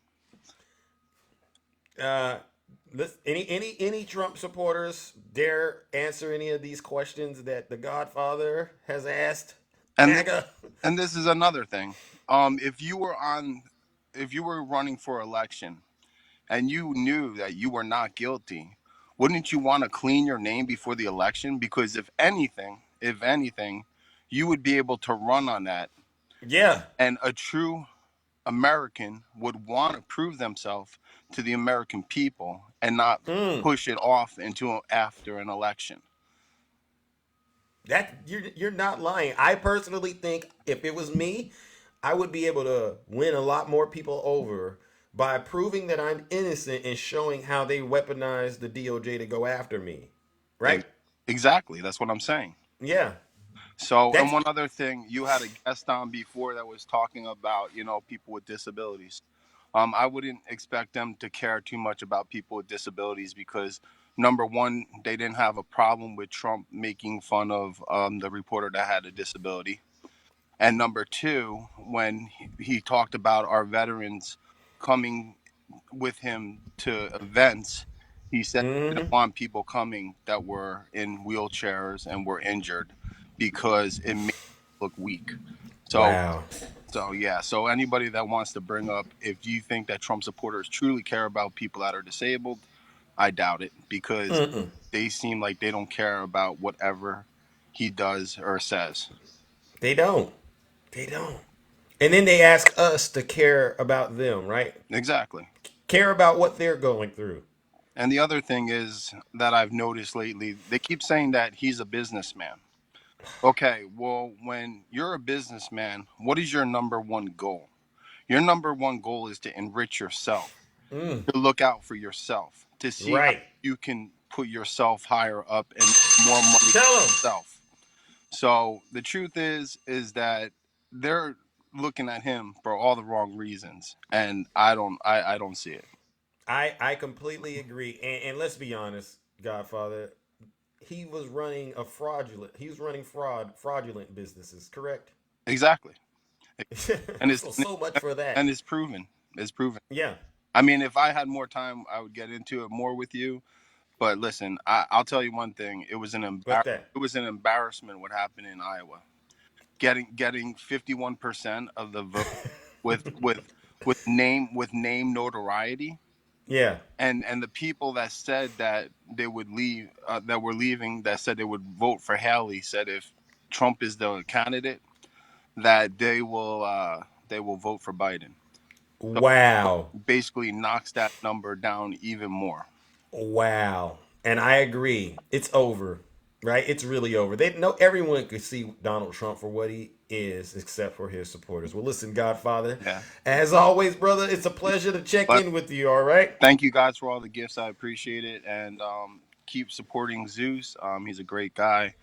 Let's, any Trump supporters dare answer any of these questions that the Godfather has asked? And MAGA. and this is another thing. If you were running for election and you knew that you were not guilty, wouldn't you want to clean your name before the election? Because if anything, you would be able to run on that, Yeah. and a true American would want to prove themselves to the American people and not push it off into after an election. That you're not lying. I personally think if it was me, I would be able to win a lot more people over by proving that I'm innocent and showing how they weaponized the DOJ to go after me. Right? Ex- Exactly. That's what I'm saying. Yeah. So, and That's one other thing, you had a guest on before that was talking about, people with disabilities. I wouldn't expect them to care too much about people with disabilities because, number one, they didn't have a problem with Trump making fun of the reporter that had a disability. And number two, when he talked about our veterans coming with him to events, he said he didn't want people coming that were in wheelchairs and were injured because it made them look weak. So, wow. so yeah. So anybody that wants to bring up, if you think that Trump supporters truly care about people that are disabled, I doubt it because they seem like they don't care about whatever he does or says. They don't. They don't. And then they ask us to care about them, right? Exactly. Care about what they're going through. And the other thing is that I've noticed lately, they keep saying that he's a businessman. Okay, well, when you're a businessman, what is your number one goal? Your number one goal is to enrich yourself, to look out for yourself, to see how Right. you can put yourself higher up and make more money Tell for them. yourself. So the truth is that they're looking at him for all the wrong reasons, and I don't see it. I completely agree. And let's be honest, Godfather, he was running fraudulent businesses, correct? Exactly. And it's So much for that. and it's proven. It's proven. Yeah. I mean, if I had more time, I would get into it more with you. But listen, I'll tell you one thing. What's that? It was an embarrassment what happened in Iowa. Getting 51% of the vote with name notoriety, Yeah. and the people that said that they would leave, that were leaving, that said they would vote for Haley, said if Trump is the candidate, that they will vote for Biden. So Wow. basically knocks that number down even more. Wow. And I agree. It's over. Right? It's really over. They know everyone could see Donald Trump for what he is, except for his supporters. Well, listen, Godfather, Yeah. as always, brother, it's a pleasure to check But in with you, all right? thank you guys for all the gifts. I appreciate it. And keep supporting Zeus. He's a great guy.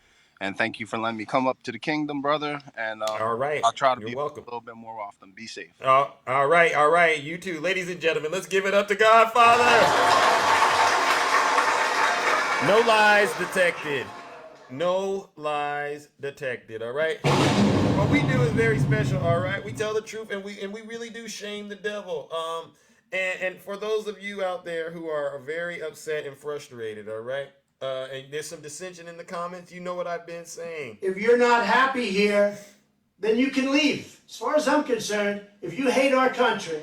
And thank you for letting me come up to the kingdom, brother. And All right. I'll try to You're be welcome. a little bit more often. Be safe. All right, all right. You too. Ladies and gentlemen, let's give it up to Godfather. No lies detected. No lies detected, all right? What we do is very special, all right? We tell the truth, and we really do shame the devil. And for those of you out there who are very upset and frustrated, all right, and there's some dissension in the comments, you know what I've been saying. If you're not happy here, then you can leave. As far as I'm concerned, if you hate our country,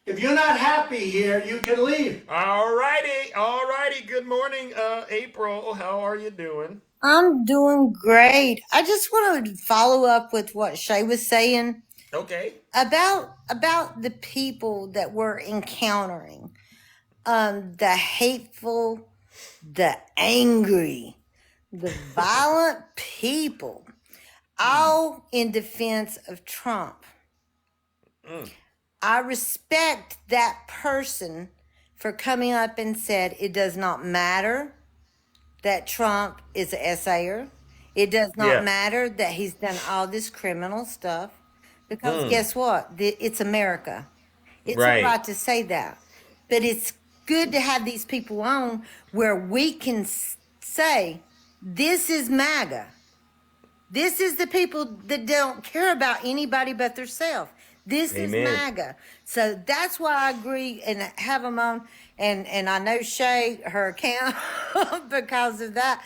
if you're not happy here, you can leave. All righty. Good morning, April. How are you doing? I'm doing great. I just want to follow up with what Shay was saying Okay. about the people that we're encountering. The hateful, the angry, the violent people, all in defense of Trump. I respect that person for coming up and said it does not matter that Trump is an essayer. It does not matter that he's done all this criminal stuff. Because guess what? It's America. It's Right. right to say that. But it's good to have these people on where we can say, this is MAGA. This is the people that don't care about anybody but themselves. This is MAGA. So that's why I agree and have them on. And I know Shay, her account, because of that.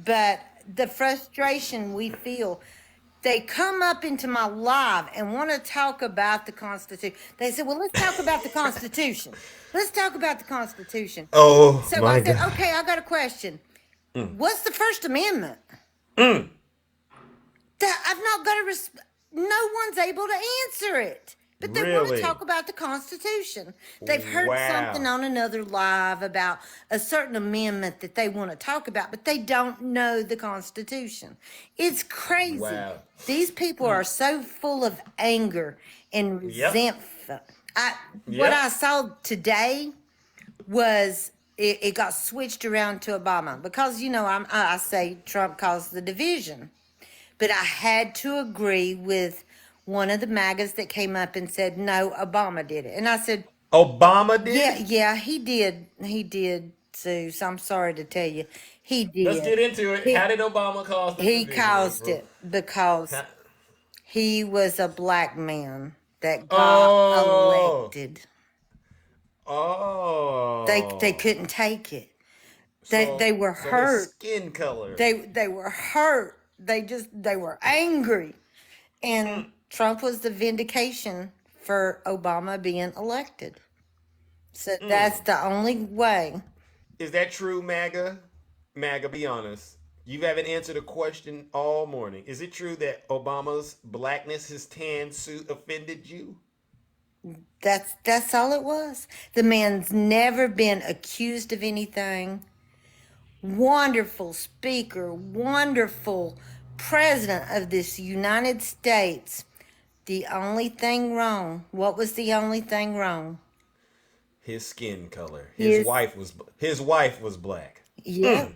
But the frustration we feel, they come up into my live and want to talk about the Constitution. They said, well, let's talk about the Constitution. Let's talk about the Constitution. Oh, So my I said, God. okay, I got a question. What's the First Amendment? Mm. I've not got no one's able to answer it. But they want to Really? talk about the Constitution. They've heard Wow. something on another live about a certain amendment that they want to talk about, but they don't know the Constitution. It's crazy. Wow. These people are so full of anger and resentment. What I saw today was it got switched around to Obama because, you know, I say Trump caused the division. But I had to agree with one of the MAGAs that came up and said, no, Obama did it. And I said, Obama did? yeah, he did. He did, Zeus. I'm sorry to tell you. He did. Let's get into it. How did Obama cause the He division, caused April? it because he was a black man that got elected. Oh. They couldn't take it. They were So his hurt. skin color. They were hurt. They were angry. And Trump was the vindication for Obama being elected. So that's the only way. Is that true, MAGA? MAGA, be honest. You haven't answered a question all morning. Is it true that Obama's blackness, his tan suit, offended you? That's all it was. The man's never been accused of anything. Wonderful speaker, wonderful president of this United States. The only thing wrong. What was the only thing wrong? His skin color. His wife was black. Yeah.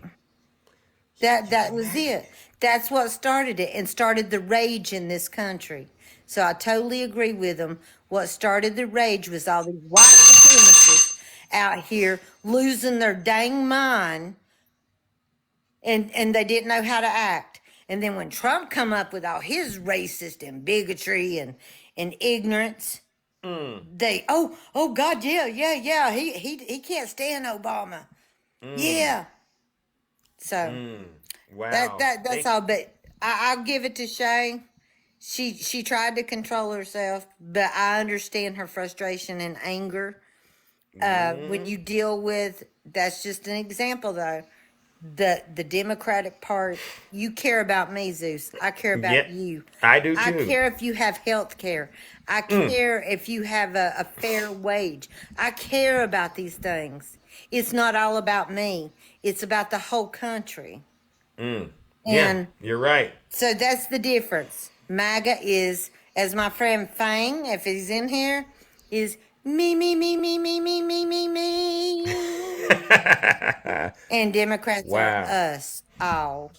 That was it. That's what started it and started the rage in this country. So I totally agree with him. What started the rage was all these white supremacists out here losing their dang mind, and they didn't know how to act. And then when Trump come up with all his racist and bigotry and ignorance, they oh God, yeah, he can't stand Obama. Yeah. So Wow. that's all. But I'll give it to Shay. She tried to control herself, but I understand her frustration and anger. When you deal with, that's just an example though. The Democratic Party, you care about me, Zeus. I care about you. I do too. I care if you have health care. I care if you have a fair wage. I care about these things. It's not all about me. It's about the whole country. And you're right. so that's the difference. MAGA is, as my friend Fang, if he's in here, is me. And Democrats are us all.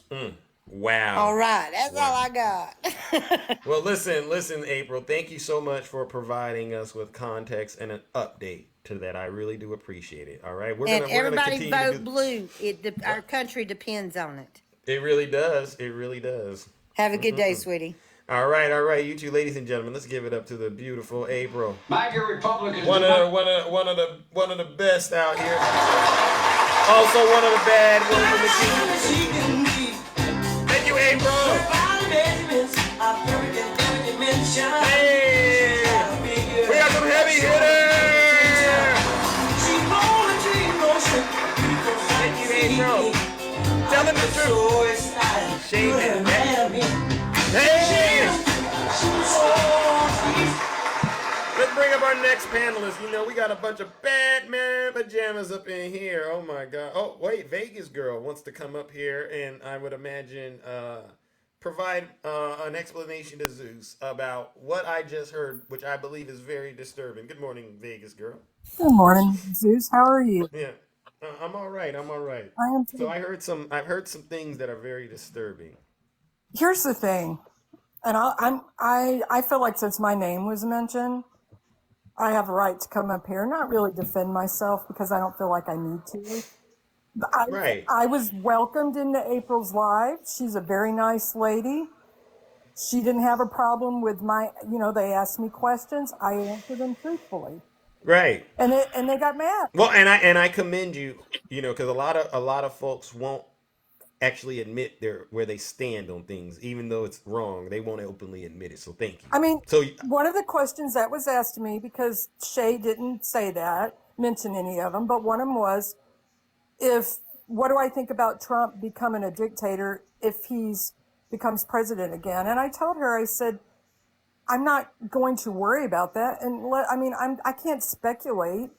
Wow. All right, that's all I got. Well, listen, April. Thank you so much for providing us with context and an update to that. I really do appreciate it. All right, we're And gonna everybody continue vote blue. Our country depends on it. It really does. It really does. Have a good day, sweetie. All right. You two, ladies and gentlemen, let's give it up to the beautiful April. MAGA Republicans. One of the best out here. Also one of the bad ones in the team. Thank you, April. Hey, we got some heavy hitters. Thank you, April. Telling the truth. Shame it. Hey. Let's bring up our next panelist. You know, we got a bunch of Batman pajamas up in here. Oh my God. Oh, wait, Vegas Girl wants to come up here and I would imagine provide an explanation to Zeus about what I just heard, which I believe is very disturbing. Good morning, Vegas Girl. Good morning, Zeus. How are you? Yeah. I'm all right. I am too. So I've heard some things that are very disturbing. Here's the thing, and I feel like since my name was mentioned, I have a right to come up here, not really defend myself because I don't feel like I need to. But Right. I was welcomed into April's live. She's a very nice lady. She didn't have a problem with they asked me questions. I answered them truthfully. Right. And they got mad. Well, and I commend you, because a lot of folks won't actually admit where they stand on things, even though it's wrong. They won't openly admit it. So thank you. I mean, So one of the questions that was asked to me, because Shay didn't mention any of them, but one of them was, what do I think about Trump becoming a dictator if he's becomes president again? And I told her, I said, I'm not going to worry about that. And I can't speculate.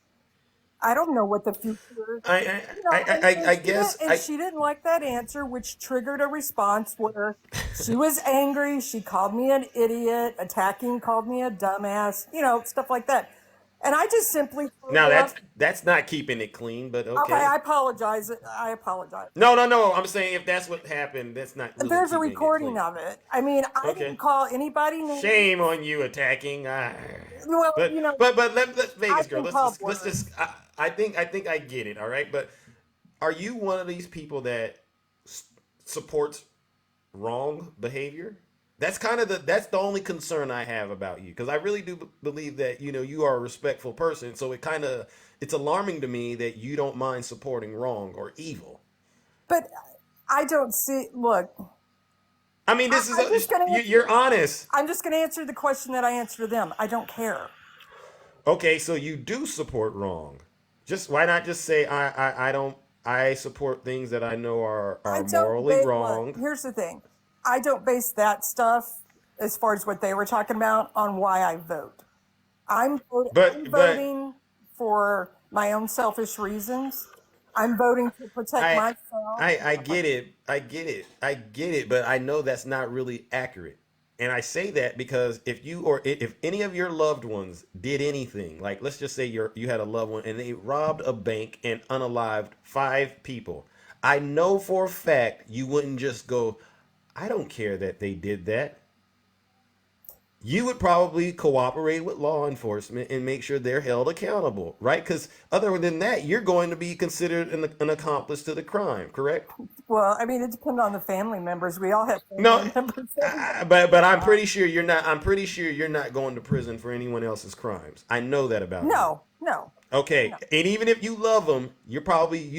I don't know what the future. I guess She didn't like that answer, which triggered a response where she was angry. She called me an idiot, called me a dumbass, stuff like that. And I just simply now that's not keeping it clean, but okay. Okay, I apologize. No. I'm saying if that's what happened, that's not. Really There's a keeping it recording clean. of it. I mean, I Okay. didn't call anybody named. Shame on you attacking. Well, But let's Vegas Girl. can call Let's just. I think I get it. All right, but are you one of these people that supports wrong behavior? That's that's the only concern I have about you, because I really do believe that you are a respectful person. So it's alarming to me that you don't mind supporting wrong or evil. But I don't see. Look, I mean, this I'm just gonna you're honest. I'm just going to answer the question that I answered them. I don't care. Okay, so you do support wrong. Why not just say I support things that I know are morally wrong. Look, here's the thing. I don't base that stuff, as far as what they were talking about, on why I vote. I'm voting for my own selfish reasons. I'm voting to protect myself. I get it, but I know that's not really accurate. And I say that because if any of your loved ones did anything, like let's just say you had a loved one and they robbed a bank and unalived 5 people, I know for a fact you wouldn't just go, I don't care that they did that. You would probably cooperate with law enforcement and make sure they're held accountable, right? Because other than that, you're going to be considered an accomplice to the crime, correct? Well, I mean, it depends on the family members. We all have family members. But I'm pretty sure you're not. I'm pretty sure you're not going to prison for anyone else's crimes. I know that about you. No. Okay, No. and even if you love them, you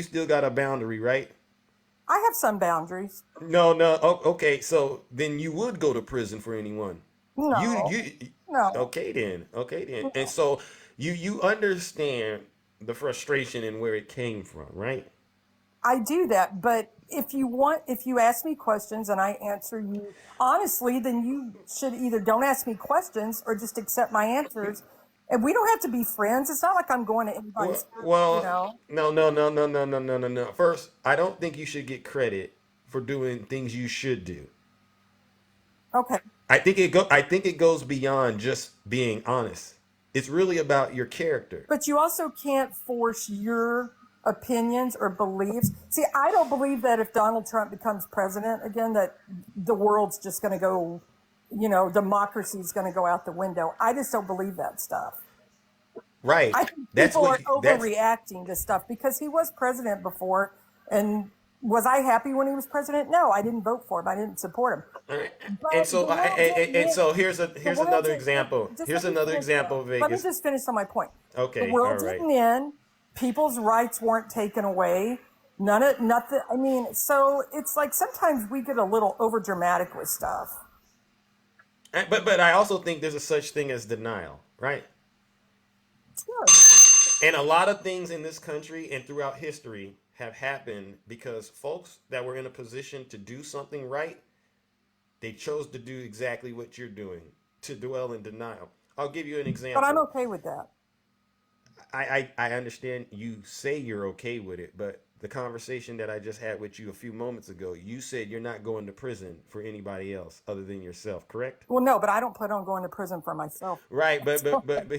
still got a boundary, right? I have some boundaries. No. Okay, so then you would go to prison for anyone. No. No. Okay then. And so you understand the frustration and where it came from, right? I do that, but if you ask me questions and I answer you honestly, then you should either don't ask me questions or just accept my answers. And we don't have to be friends. It's not like I'm going to anybody's. Well, no. First, I don't think you should get credit for doing things you should do. Okay. I think it goes beyond just being honest. It's really about your character. But you also can't force your opinions or beliefs. See, I don't believe that if Donald Trump becomes president again, that the world's just going to go, democracy is going to go out the window. I just don't believe that stuff. Right. I think people are overreacting to stuff because he was president before, and Was I happy when he was president? No, I didn't vote for him. I didn't support him. All right. But And so the world didn't and end. so here's The world another didn't. example. Just Here's let me another finish. example of Let me Vegas. just finish on my point. The Okay, world all right. didn't end. People's rights weren't taken away. Nothing. I mean, so it's like sometimes we get a little over dramatic with stuff. But I also think there's a such thing as denial, right? Sure. And a lot of things in this country and throughout history have happened because folks that were in a position to do something right, they chose to do exactly what you're doing, to dwell in denial. I'll give you an example. But I'm okay with that. I understand you say you're okay with it, but the conversation that I just had with you a few moments ago, you said you're not going to prison for anybody else other than yourself, correct? Well, no, but I don't plan on going to prison for myself. Right, but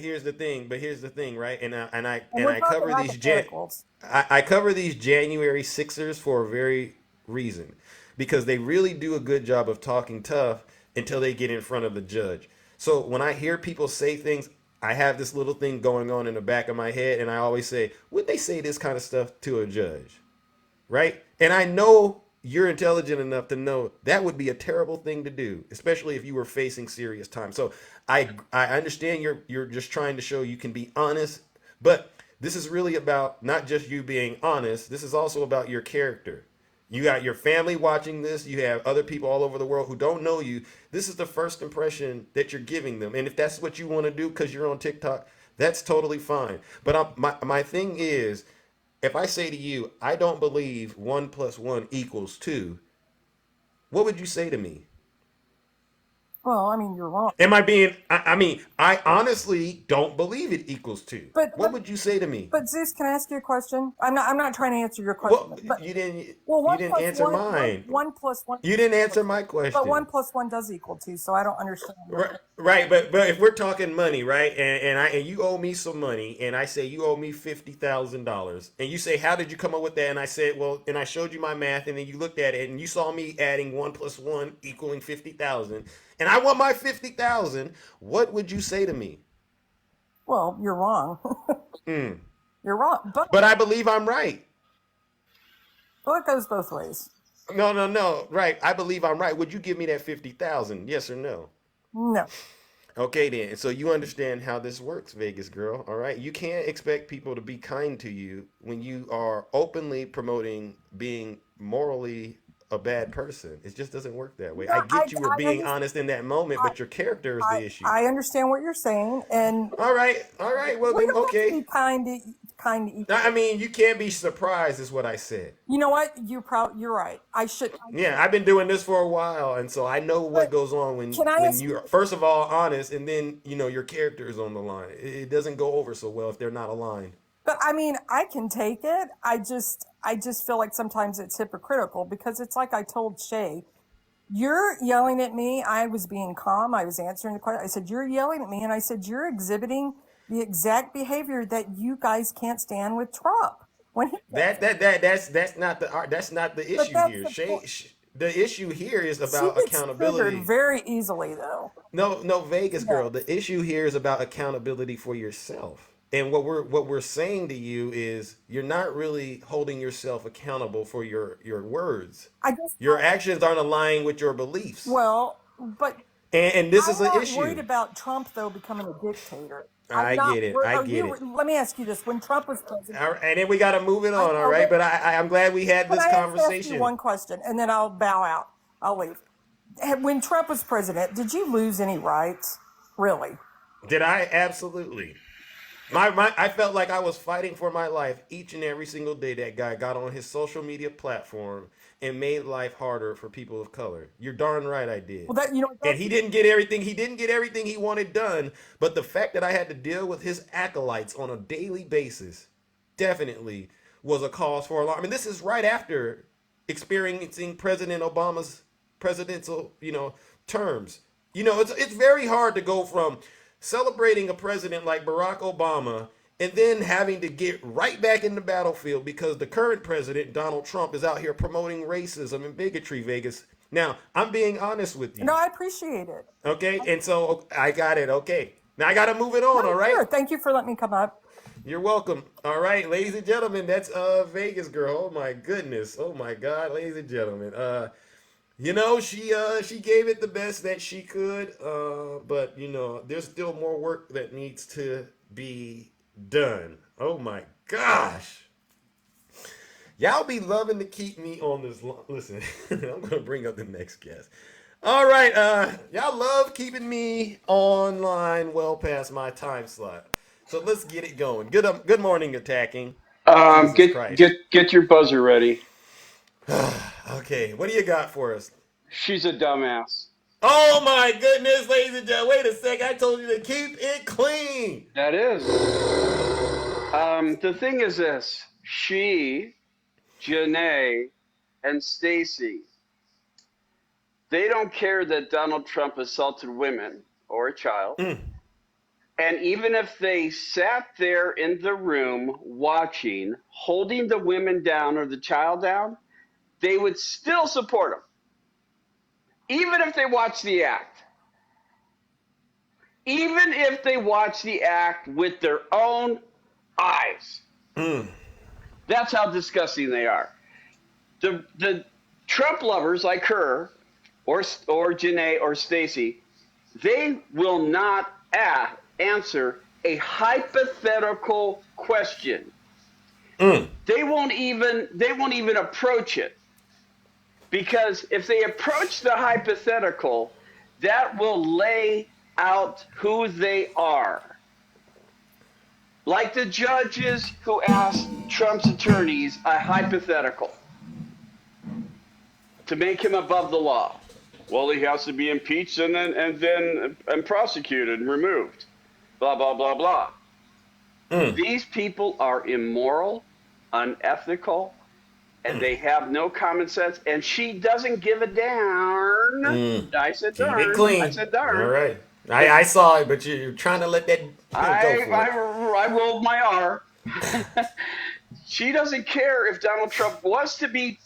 here's the thing. But here's the thing, right? And I we're talking cover these hypotheticals. I cover these January Sixers for a very reason, because they really do a good job of talking tough until they get in front of the judge. So when I hear people say things, I have this little thing going on in the back of my head, and I always say, would they say this kind of stuff to a judge? Right? And I know you're intelligent enough to know that would be a terrible thing to do, especially if you were facing serious time. So I understand you're just trying to show you can be honest, but this is really about not just you being honest. This is also about your character. You got your family watching this. You have other people all over the world who don't know you. This is the first impression that you're giving them. And if that's what you want to do because you're on TikTok, that's totally fine. But my thing is, if I say to you, I don't believe 1 + 1 = 2, what would you say to me? Well, I mean, you're wrong. Am I being, I mean, I honestly don't believe it equals 2. But What would you say to me? But Zeus, can I ask you a question? I'm not trying to answer your question. Well, But you didn't one you didn't plus answer one, mine. one plus one. You didn't answer my question. But 1 + 1 does equal 2, so I don't understand. Right, but if we're talking money, right, and you owe me some money, and I say you owe me $50,000, and you say, how did you come up with that? And I said, well, and I showed you my math, and then you looked at it, and you saw me adding 1 + 1 = 50,000, and I want my 50,000. What would you say to me? Well, you're wrong. You're wrong, But I believe I'm right. well, it goes both ways. No. Right, I believe I'm right. Would you give me that 50,000? Yes or no? No. Okay, then. So you understand how this works, Vegas girl. All right. You can't expect people to be kind to you when you are openly promoting being morally a bad person. It just doesn't work that way. No, I get you were being understand. honest in that moment, but your character is the issue. I understand what you're saying, and All right. Well, we then, don't have to okay. be kind to each other. I mean, you can't be surprised, is what I said. You know what? You're right. I should. Yeah, I've been doing this for a while, and so I know what goes on when Can I ask you're first of all honest, and then your character is on the line. It doesn't go over so well if they're not aligned. But I mean, I can take it. I just feel like sometimes it's hypocritical because it's like I told Shay, you're yelling at me. I was being calm. I was answering the question. I said, you're yelling at me. And I said, you're exhibiting the exact behavior that you guys can't stand with Trump. When he That's not the issue that's here. the point. The issue here is She about gets accountability. triggered very easily, though. No, Vegas Yeah. girl. The issue here is about accountability for yourself. And what we're saying to you is you're not really holding yourself accountable for your words. I guess Your actions aren't aligned with your beliefs. well, but And this is I'm an not issue. worried about Trump though becoming a dictator. I get it. I get it. Let me ask you this: when Trump was president, All right, and then we got to move it on, know, all right? but- But I'm glad we had Can this I ask conversation. you one question, and then I'll bow out. I'll leave. When Trump was president, did you lose any rights? Really? Did I? Absolutely. I felt like I was fighting for my life each and every single day that guy got on his social media platform and made life harder for people of color. You're darn right I did. Well, And he didn't get everything he wanted done, but the fact that I had to deal with his acolytes on a daily basis definitely was a cause for alarm. I mean, this is right after experiencing President Obama's presidential, terms. It's very hard to go from celebrating a president like Barack Obama and then having to get right back in the battlefield because the current president, Donald Trump, is out here promoting racism and bigotry, Vegas. Now, I'm being honest with you. No, I appreciate it. Okay, and so I got it. Okay. Now I got to move it on, all right? Sure. Thank you for letting me come up. You're welcome. All right, ladies and gentlemen, that's Vegas girl. Oh my goodness. Oh my God, ladies and gentlemen. She gave it the best that she could. But there's still more work that needs to be done. Oh my gosh. Y'all be loving to keep me on this. Listen, I'm gonna bring up the next guest. All right, y'all love keeping me online well past my time slot. So let's get it going. Good morning, attacking. Jesus Get Christ. get your buzzer ready. Okay, what do you got for us? She's a dumbass. Oh my goodness, ladies and gentlemen. Wait a sec. I told you to keep it clean. That is. The thing is this: she, Janae, and Stacy, they don't care that Donald Trump assaulted women or a child. And even if they sat there in the room watching, holding the women down or the child down, they would still support him. Even if they watched the act. Even if they watch the act with their own eyes. That's how disgusting they are. The Trump lovers like her or Janae or Stacy, they will not answer a hypothetical question. They won't even approach it. Because if they approach the hypothetical, that will lay out who they are. Like the judges who asked Trump's attorneys a hypothetical to make him above the law. Well, he has to be impeached and prosecuted and removed. Blah, blah, blah, blah. These people are immoral, unethical, and they have no common sense, and she doesn't give a darn. I said darn. Keep it clean. I said darn. All right. I saw it, but you're trying to let that go for it. I rolled my R. She doesn't care if Donald Trump was to be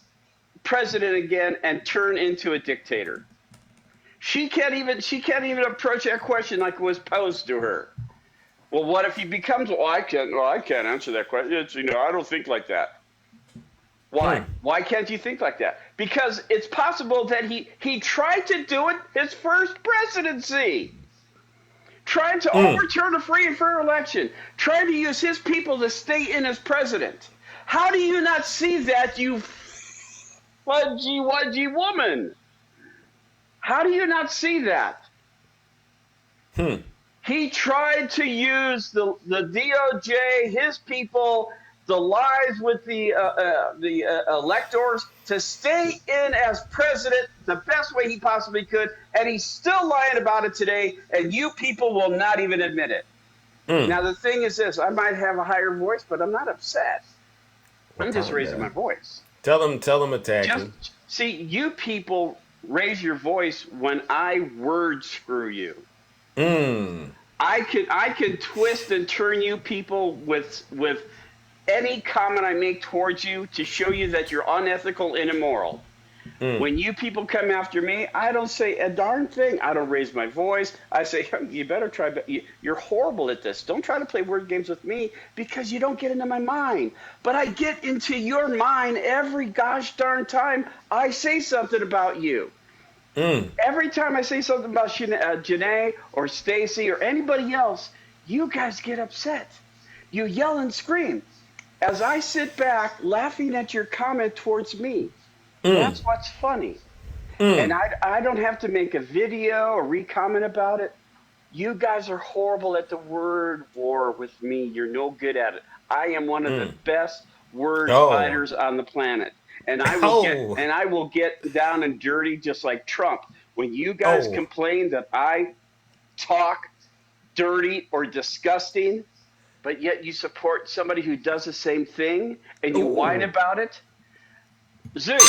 president again and turn into a dictator. She can't even approach that question like it was posed to her. Well, what if he becomes? I can't answer that question. I don't think like that. Why? Why can't you think like that? Because it's possible that he tried to do it his first presidency. Trying to overturn a free and fair election. Trying to use his people to stay in as president. How do you not see that, you fudgy-wudgy woman? How do you not see that? He tried to use the DOJ, his people, the lies with the electors to stay in as president the best way he possibly could, and he's still lying about it today, and you people will not even admit it. Now, the thing is this. I might have a higher voice, but I'm not upset. I'm just raising my voice. Tell them attacking. See, you people raise your voice when I word screw you. I can twist and turn you people with any comment I make towards you to show you that you're unethical and immoral. When you people come after me, I don't say a darn thing. I don't raise my voice. I say, you better try. You're horrible at this. Don't try to play word games with me because you don't get into my mind. But I get into your mind every gosh darn time I say something about you. Every time I say something about Janae or Stacy or anybody else, you guys get upset. You yell and scream. As I sit back laughing at your comment towards me, that's what's funny. And I don't have to make a video or re-comment about it. You guys are horrible at the word war with me. You're no good at it. I am one of the best word fighters on the planet. And I will get down and dirty just like Trump. When you guys complain that I talk dirty or disgusting, but yet you support somebody who does the same thing and you whine about it. Zeus.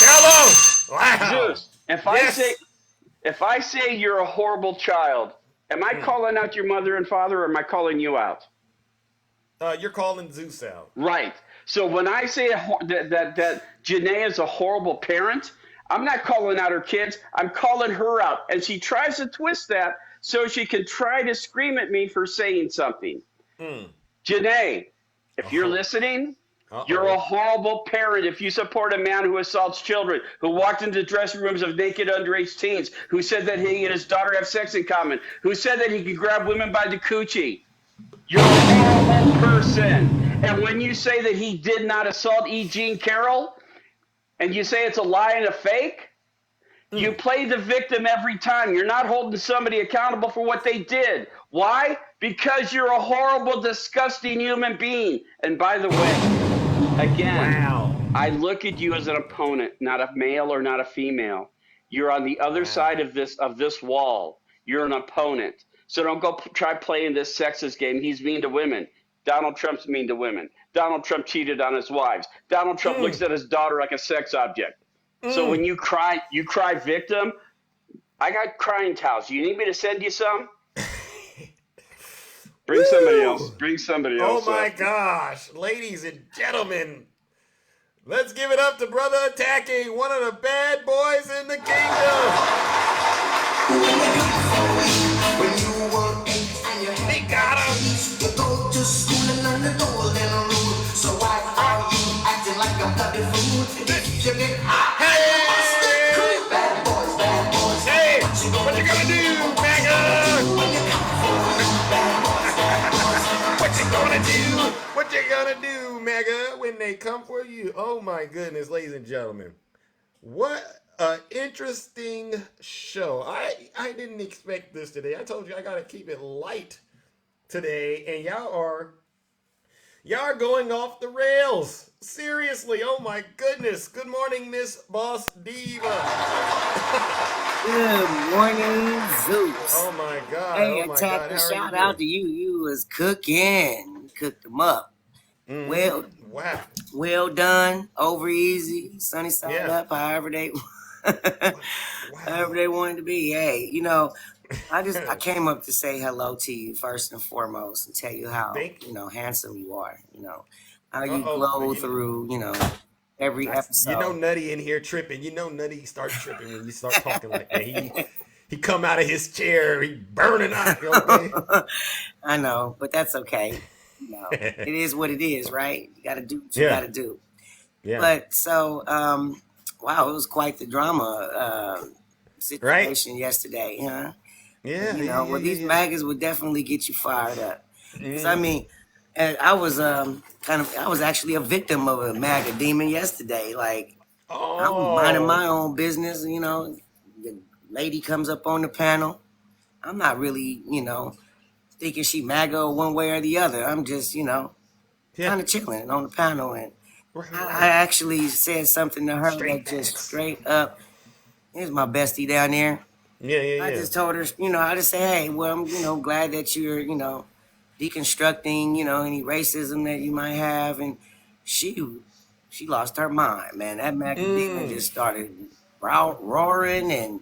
Hello. Wow. Zeus. If I say you're a horrible child, am I calling out your mother and father, or am I calling you out? You're calling Zeus out. Right. So when I say that Janae is a horrible parent, I'm not calling out her kids. I'm calling her out. And she tries to twist that so she can try to scream at me for saying something. Janae, if you're listening, you're a horrible parent if you support a man who assaults children, who walked into dressing rooms of naked underage teens, who said that he and his daughter have sex in common, who said that he could grab women by the coochie. You're a horrible person. And when you say that he did not assault E. Jean Carroll, and you say it's a lie and a fake, you play the victim every time. You're not holding somebody accountable for what they did. Why? Because you're a horrible, disgusting human being. And by the way, again, I look at you as an opponent, not a male or not a female. You're on the other side of this wall. You're an opponent. So don't go try playing this sexist game. He's mean to women. Donald Trump's mean to women. Donald Trump cheated on his wives. Donald Trump looks at his daughter like a sex object. So when you cry victim. I got crying towels. You need me to send you some? Bring somebody else. Bring somebody else. Oh my gosh. Ladies and gentlemen, let's give it up to Brother Attacking, one of the bad boys in the kingdom. He got him. You go to school and learn the golden rule. So why are you acting like a bloody fool? You get hot. Hey! Bad boys, bad boys. Hey! What you gonna do, MAGA? What you gonna do? What you gonna do, MAGA, when they come for you? Oh my goodness, ladies and gentlemen. What an interesting show. I didn't expect this today. I told you I gotta keep it light today, and y'all are going off the rails. Seriously, oh my goodness. Good morning, Miss Boss Diva. Good morning, Zeus. Oh my God. Hey, oh my Attack, God. shout out to you. You was cooking. You cooked them up. Wow. Well done. Over easy. Sunny side up. However they wanted to be. Hey, I came up to say hello to you first and foremost and tell you how handsome you are. How you glow through every episode. You know Nutty in here tripping. You know Nutty starts tripping when you start talking like that. He come out of his chair. He burning out. Okay? I know, but that's okay. It is what it is, right? You got to do what you got to do. Yeah. But so, wow, it was quite the drama situation yesterday, huh? Yeah. These maggots would definitely get you fired up. Because I mean, and I was actually a victim of a MAGA demon yesterday. Like, I'm minding my own business. The lady comes up on the panel. I'm not really, thinking she MAGA one way or the other. I'm just, kind of chilling on the panel. And I actually said something to her that just straight up. Here's my bestie down there. Yeah. I just told her, I just say, hey, well, I'm, glad that you're, deconstructing, any racism that you might have. And she lost her mind, man. That MAGA demon just started roaring and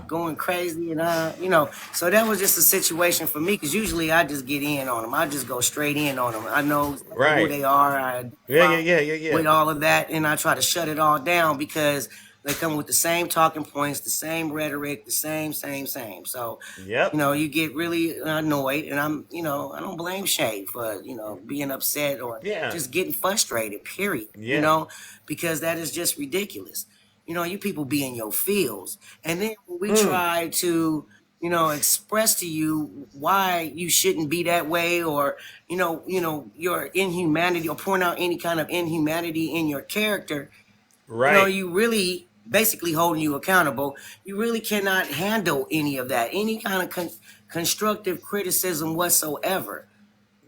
going crazy. And, so that was just a situation for me because usually I just get in on them. I just go straight in on them. I know who they are. With all of that. And I try to shut it all down because they come with the same talking points, the same rhetoric, the same. So, you get really annoyed. And I'm, I don't blame Shay for, being upset or just getting frustrated, period. Because that is just ridiculous. You people be in your fields. And then when we try to, express to you why you shouldn't be that way or, your inhumanity or point out any kind of inhumanity in your character, you really basically holding you accountable. You really cannot handle any of that, any kind of constructive criticism whatsoever.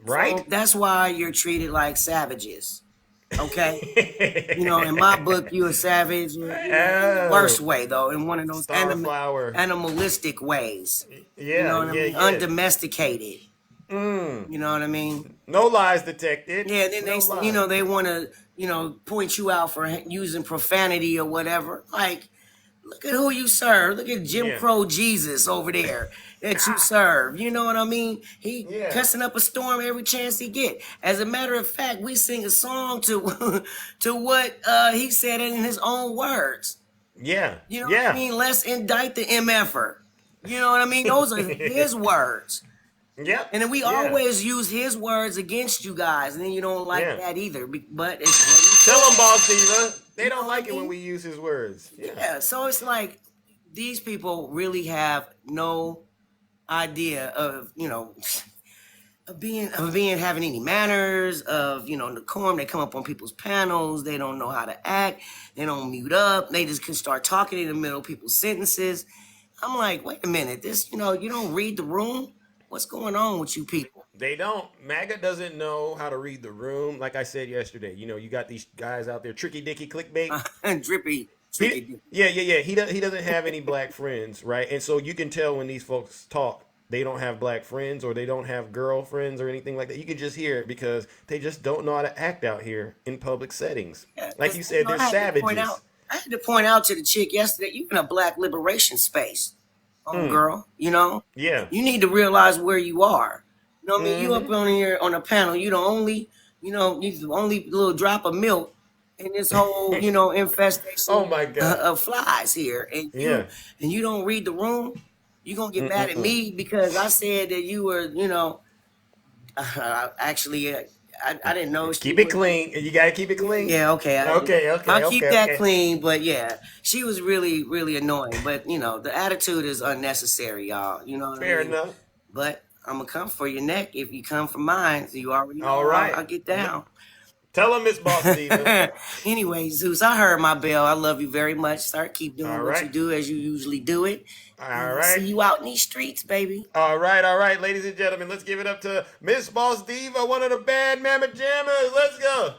Right. So that's why you're treated like savages. Okay. In my book, you're a savage. Worst way, though, in one of those animalistic ways. Undomesticated. You know what I mean? No lies detected. Yeah, then they want to, point you out for using profanity or whatever. Like, look at who you serve. Look at Jim Crow Jesus over there that you serve. You know what I mean? He cussing up a storm every chance he get. As a matter of fact, we sing a song to what he said in his own words. Yeah. You know what I mean? Let's indict the MFer. You know what I mean? Those are his words. Yep. And then we always use his words against you guys, and then you don't like that either. But it's tell them, Boss Diva. They don't like it when we use his words. Yeah. So it's like these people really have no idea of having any manners, of decorum. They come up on people's panels, they don't know how to act, they don't mute up, they just can start talking in the middle of people's sentences. I'm like, wait a minute, this you don't read the room. What's going on with you people? They don't. MAGA doesn't know how to read the room. Like I said yesterday, you got these guys out there, tricky dicky clickbait, drippy. Yeah. He doesn't have any black friends, right? And so you can tell when these folks talk, they don't have black friends or they don't have girlfriends or anything like that. You can just hear it because they just don't know how to act out here in public settings. Yeah, like you said, they're savages. I had to point out to the chick yesterday, you in a black liberation space. Girl, Yeah. You need to realize where you are. You know what I mean? You up on here on a panel, you the only little drop of milk in this whole, infestation of flies here. And you don't read the room, you're gonna get mad at me because I said that you were, actually I didn't know. Keep it clean. You gotta keep it clean. Yeah, okay. I'll keep that clean. But yeah, she was really, really annoying. But the attitude is unnecessary, y'all. You know what I mean? Fair enough. But I'm gonna come for your neck if you come for mine. So you already know. All right. I'll get down. Tell him, Miss Boss Diva. Anyway, Zeus, I heard my bell. I love you very much, sir. Keep doing what you do as you usually do it. All right. See you out in these streets, baby. All right, ladies and gentlemen, let's give it up to Miss Boss Diva, one of the bad mamma jammers. Let's go.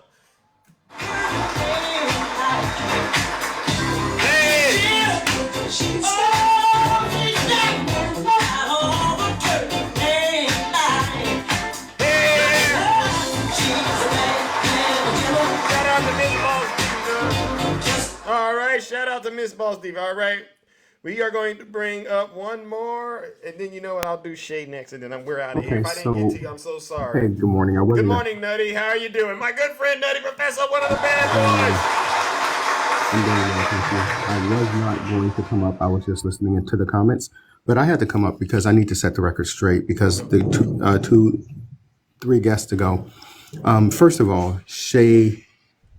All right, shout out to Miss Boss Diva. All right. We are going to bring up one more, and then you know what? I'll do Shay next, and then we're out of here. If I didn't get to you, I'm so sorry. Hey, good morning. Good morning, Nutty. How are you doing? My good friend, Nutty Professor, one of the bad boys. I'm doing well, thank you. I was not going to come up. I was just listening into the comments, but I had to come up because I need to set the record straight because the three guests ago. First of all, Shay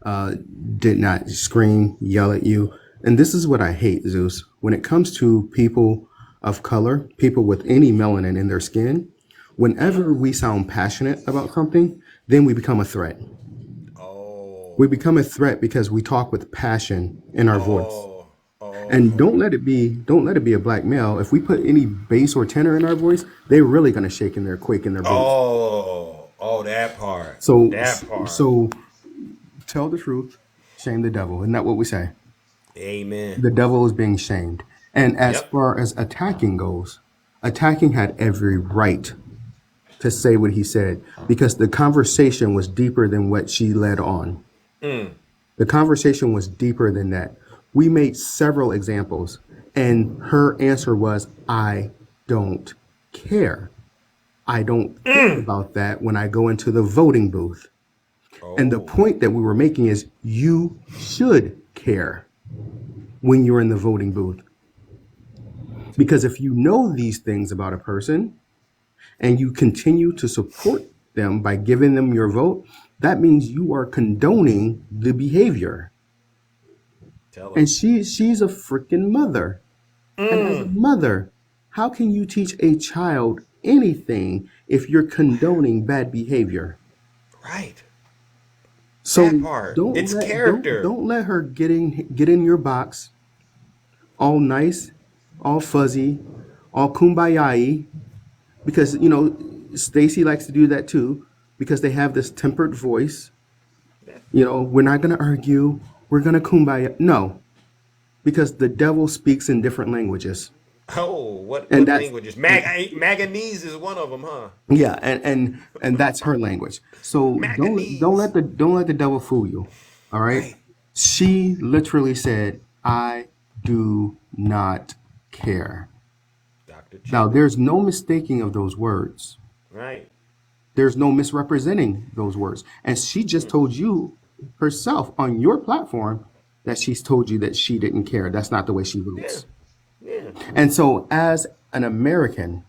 did not scream, yell at you. And this is what I hate, Zeus. When it comes to people of color, people with any melanin in their skin, whenever we sound passionate about something, then we become a threat. Oh. We become a threat because we talk with passion in our voice. And don't let it be a black male. If we put any bass or tenor in our voice, they're really gonna shake and they're quake in their boots. Oh, that part. So tell the truth, shame the devil. Isn't that what we say? Amen. The devil is being shamed. And as far as attacking goes, attacking had every right to say what he said because the conversation was deeper than what she led on. The conversation was deeper than that. We made several examples, and her answer was, I don't care. I don't think about that when I go into the voting booth. And the point that we were making is you should care when you're in the voting booth. Because if you know these things about a person and you continue to support them by giving them your vote, that means you are condoning the behavior. And she's a freaking mother. And as a mother, how can you teach a child anything if you're condoning bad behavior? Right. So It's character. Don't let her get in your box, all nice, all fuzzy, all kumbaya, because Stacy likes to do that too, because they have this tempered voice. We're not gonna argue. We're gonna kumbaya. No, because the devil speaks in different languages. Oh, what languages? Maganese is one of them, huh? Yeah, and that's her language. So don't let the devil fool you. All right? She literally said, "I do not care." Now, there's no mistaking of those words. Right. There's no misrepresenting those words. And she just told you herself on your platform that she's told you that she didn't care. That's not the way she votes. Yeah. And so as an American,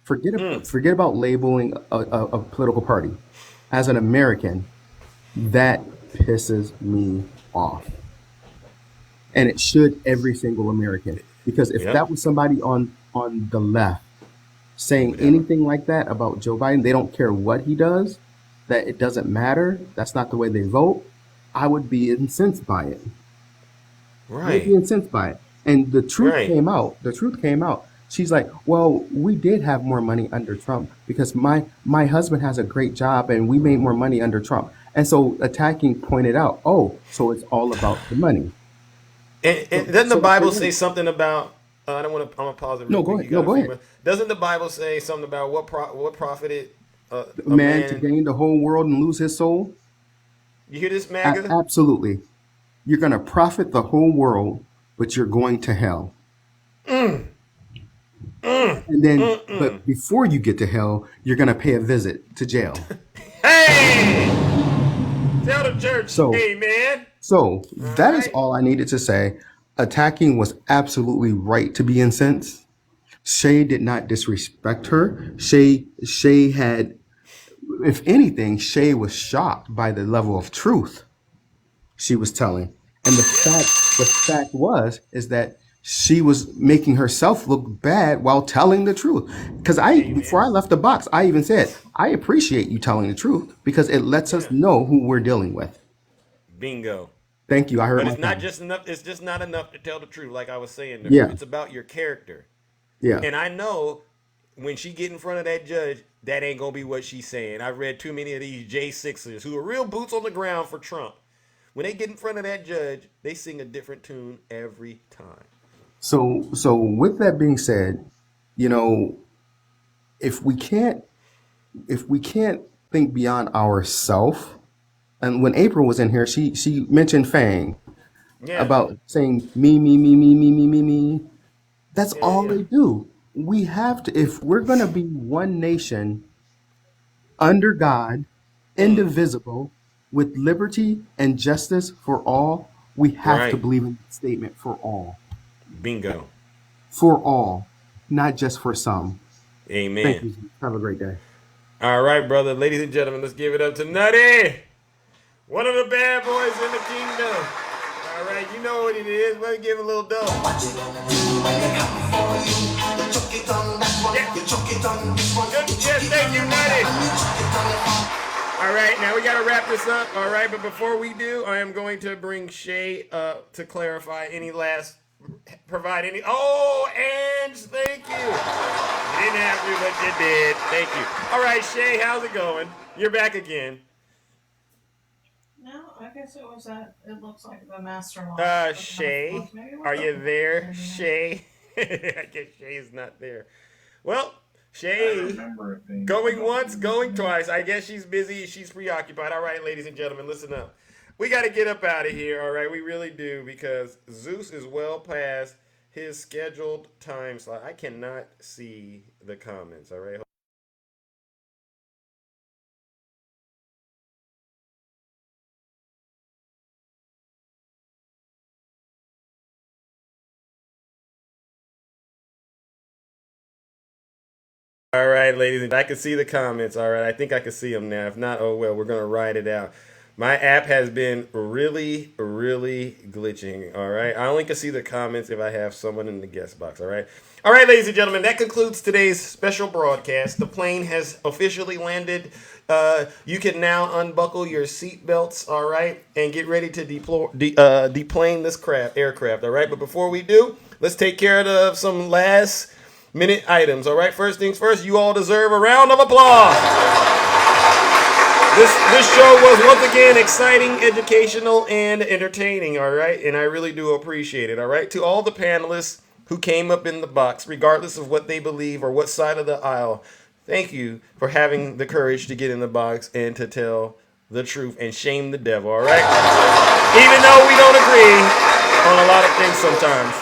Forget about labeling a political party. As an American, that pisses me off. And it should every single American. Because if that was somebody on the left saying anything like that about Joe Biden, they don't care what he does, that it doesn't matter, that's not the way they vote, I would be incensed by it. I would be incensed by it. And the truth came out. The truth came out. She's like, well, we did have more money under Trump because my husband has a great job and we made more money under Trump. And so attacking pointed out, oh, so it's all about the money. And doesn't the Bible say something about? I don't want to. I'm gonna pause it. No, go ahead. No, go ahead. Doesn't the Bible say something about what profited a man to gain the whole world and lose his soul? You hear this, MAGA? Absolutely. You're gonna profit the whole world, but you're going to hell. And then, but before you get to hell, you're gonna pay a visit to jail. Hey, tell the church, amen. So that is all I needed to say. Attacking was absolutely right to be incensed. Shay did not disrespect her. Shay had, if anything, Shay was shocked by the level of truth she was telling. And the fact is that she was making herself look bad while telling the truth. Because before I left the box, I even said, I appreciate you telling the truth because it lets us know who we're dealing with. Bingo. Thank you. I heard. But it's not just enough. It's just not enough to tell the truth, like I was saying. Yeah. It's about your character. Yeah. And I know when she get in front of that judge, that ain't gonna be what she's saying. I've read too many of these J6ers who are real boots on the ground for Trump. When they get in front of that judge, they sing a different tune every time. So with that being said, if we can't think beyond ourselves, and when April was in here, she mentioned Fang about saying me. That's all they do. We have to, if we're going to be one nation under God, indivisible, with liberty and justice for all, we have to believe in the statement for all. Bingo. For all, not just for some. Amen. Thank you. Have a great day. All right, brother. Ladies and gentlemen, let's give it up to Nutty. One of the bad boys in the kingdom. All right, you know what it is. Let's give him a little dough. Yes, thank you, Nutty. All right, now we got to wrap this up. All right, but before we do, I am going to bring Shay up to clarify provide any. Oh, Ange, thank you. You didn't have to, but you did. Thank you. All right, Shay, how's it going? You're back again. No, I guess it was it looks like the master law. Shay, are you there, Shay? I guess Shay is not there. Well, Shay, going once, going twice. I guess she's busy. She's preoccupied. All right, ladies and gentlemen, listen up. We got to get up out of here, all right? We really do, because Zeus is well past his scheduled time slot. I cannot see the comments, all right? All right, ladies, I can see the comments. All right, I think I can see them now. If not, oh well, we're going to ride it out. My app has been really, really glitching, all right? I only can see the comments if I have someone in the guest box, all right? All right, ladies and gentlemen, that concludes today's special broadcast. The plane has officially landed. You can now unbuckle your seatbelts, all right, and get ready to deplane this aircraft, all right? But before we do, let's take care of some last-minute items, all right? First things first, you all deserve a round of applause. This show was once again exciting, educational, and entertaining, all right? And I really do appreciate it, all right? To all the panelists who came up in the box, regardless of what they believe or what side of the aisle, thank you for having the courage to get in the box and to tell the truth and shame the devil, all right? Even though we don't agree on a lot of things sometimes.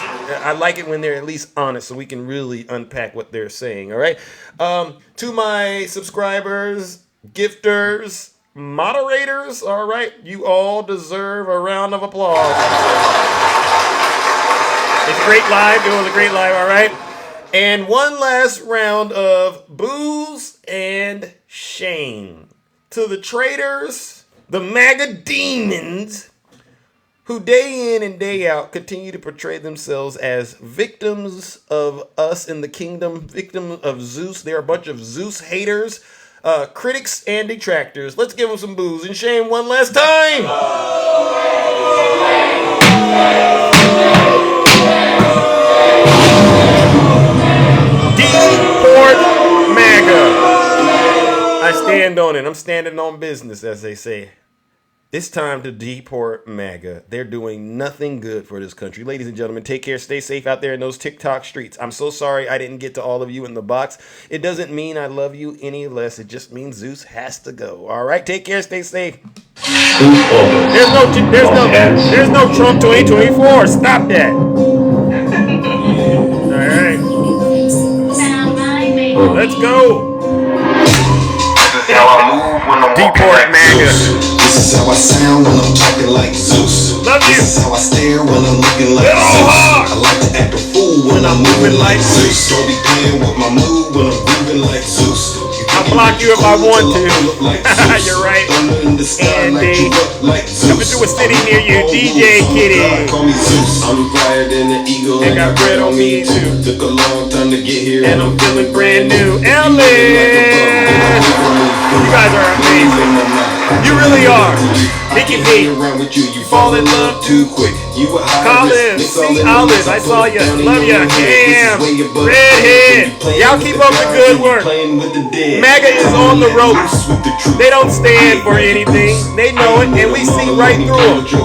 I like it when they're at least honest so we can really unpack what they're saying, all right? To my subscribers, gifters, moderators, all right, you all deserve a round of applause. It's a great live. It was a great live, all right? And one last round of booze and shame to the traitors, the MAGA demons, who day in and day out continue to portray themselves as victims of us in the kingdom, victims of Zeus. They're a bunch of Zeus haters, critics, and detractors. Let's give them some booze and shame one last time. Deport MAGA. I stand on it. I'm standing on business, as they say. It's time to deport MAGA. They're doing nothing good for this country. Ladies and gentlemen, take care. Stay safe out there in those TikTok streets. I'm so sorry I didn't get to all of you in the box. It doesn't mean I love you any less. It just means Zeus has to go. All right, take care. Stay safe. There's no Trump 2024. Stop that. All right. Let's go. Deport MAGA. This is how I sound when I'm talking like Zeus. Love you. This is how I stare when I'm looking like Zeus. I like to act a fool when I'm moving like Zeus. Don't be playing with my mood when I'm grooving like Zeus. I'll block you if I want to. You're right. And coming through a city near you, DJ Kitty. I'm flyer than an eagle. And got bread on me too. Took a long time to get here, and I'm feeling brand new. Ellen! You guys are amazing. You really are. Mickey B. You fall in love too quick. Colin, see Olive, I saw you. Love ya. Cam, Redhead. Y'all keep up the good work. MAGA is on the ropes. They don't stand for anything. They know it, and we see right through them.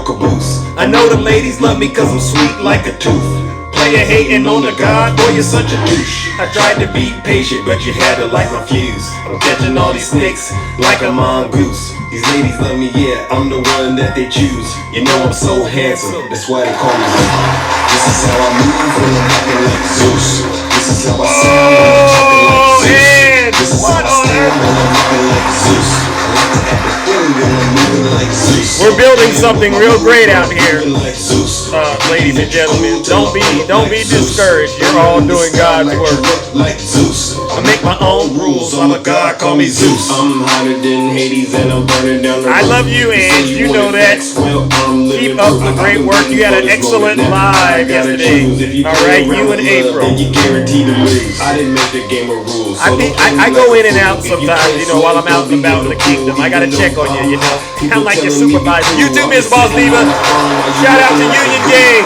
I know the ladies love me because I'm sweet like a tooth. Player hating on the God, boy, you're such a douche. I tried to be patient, but you had to light my fuse. I'm catching all these snakes like a mongoose. These ladies love me, yeah, I'm the one that they choose. You know I'm so handsome, that's why they call me Zeus. This is how I move when I'm acting like Zeus. This is how I sound when I'm talking like Zeus. This is how I stand when I'm looking like Zeus. I like to act a fool when I'm moving like Zeus. We're building something real great out here, ladies and gentlemen. Don't be discouraged. You're all doing God's work. I make my own rules. I'm a God. Call me Zeus. I'm hotter than Hades and I'm burning down the road. I love you, and you know that. Keep up the great work. You had an excellent live yesterday. All right, you and April. I didn't make the game of rules. I go in and out sometimes, you know, while I'm out and about in the kingdom. I gotta check on you, you know. I'm like your supervisor. You too, Miss Boss Diva. Shout out to Union Gang.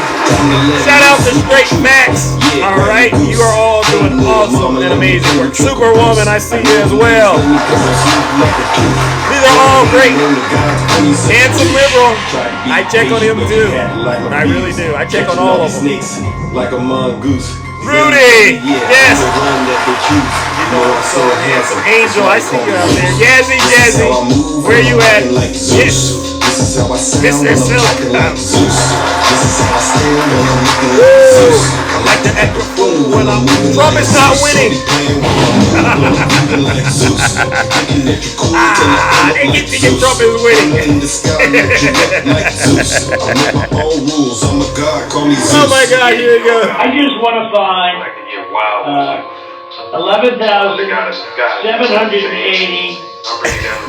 Shout out to Straight Max. All right, you are all doing awesome and amazing work. Superwoman, I see you as well. These are all great. Handsome Liberal, I check on him too. I really do. I check on all of them. Like a mongoose. Rudy, yes. You know I'm so handsome. Angel, I see you out there. Jazzy, where you at? Yes. This is how I sound Mr. when I'm Silk. talking like Zeus. This is how I stand when I'm looking like Zeus. I like to act a fool when I'm Trump is not winning. They get to get Trump is winning. Oh my God, here we go. I just want to find 11,780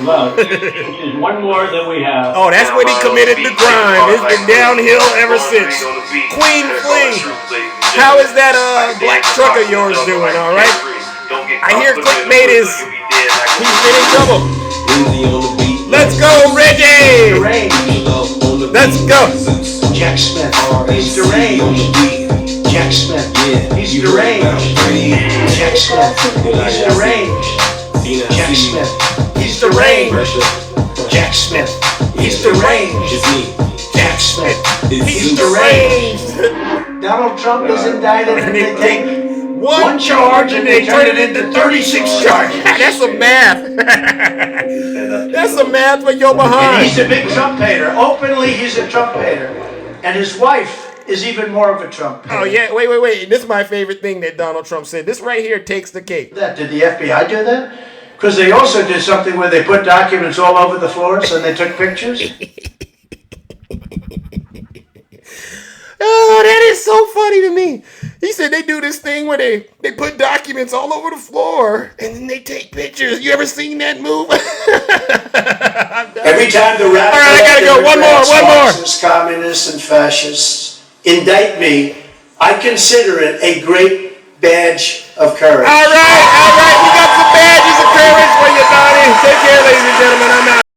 votes, which is one more than we have. Oh, that's when he committed the crime. It's been downhill ever since. Queen Flee, how is that black truck of yours doing? All right. I hear Clickbait he's been in trouble. Let's go, Reggie. Let's go. Jack Smith. He's deranged. Jack Smith. He's deranged. Jack Smith. He's deranged. Jack Smith. He's deranged. Jack Smith. He's deranged. Jack Smith. He's deranged. Donald Trump is indicted and they take one charge and they turn it into 36 charges. That's some math. That's some math for your behind. And he's a big Trump hater. Openly, he's a Trump hater. And his wife is even more of a Trump hater. Oh, yeah. Wait. This is my favorite thing that Donald Trump said. This right here takes the cake. Did the FBI do that? Because they also did something where they put documents all over the floors and they took pictures. Oh, that is so funny to me. He said they do this thing where they put documents all over the floor and then they take pictures. You ever seen that move? Every time the radical All right, I gotta go. One more. Marxists, communists, and fascists indict me, I consider it a great badge of courage. All right. We got some badges of courage for you, Donnie. Take care, ladies and gentlemen. I'm out.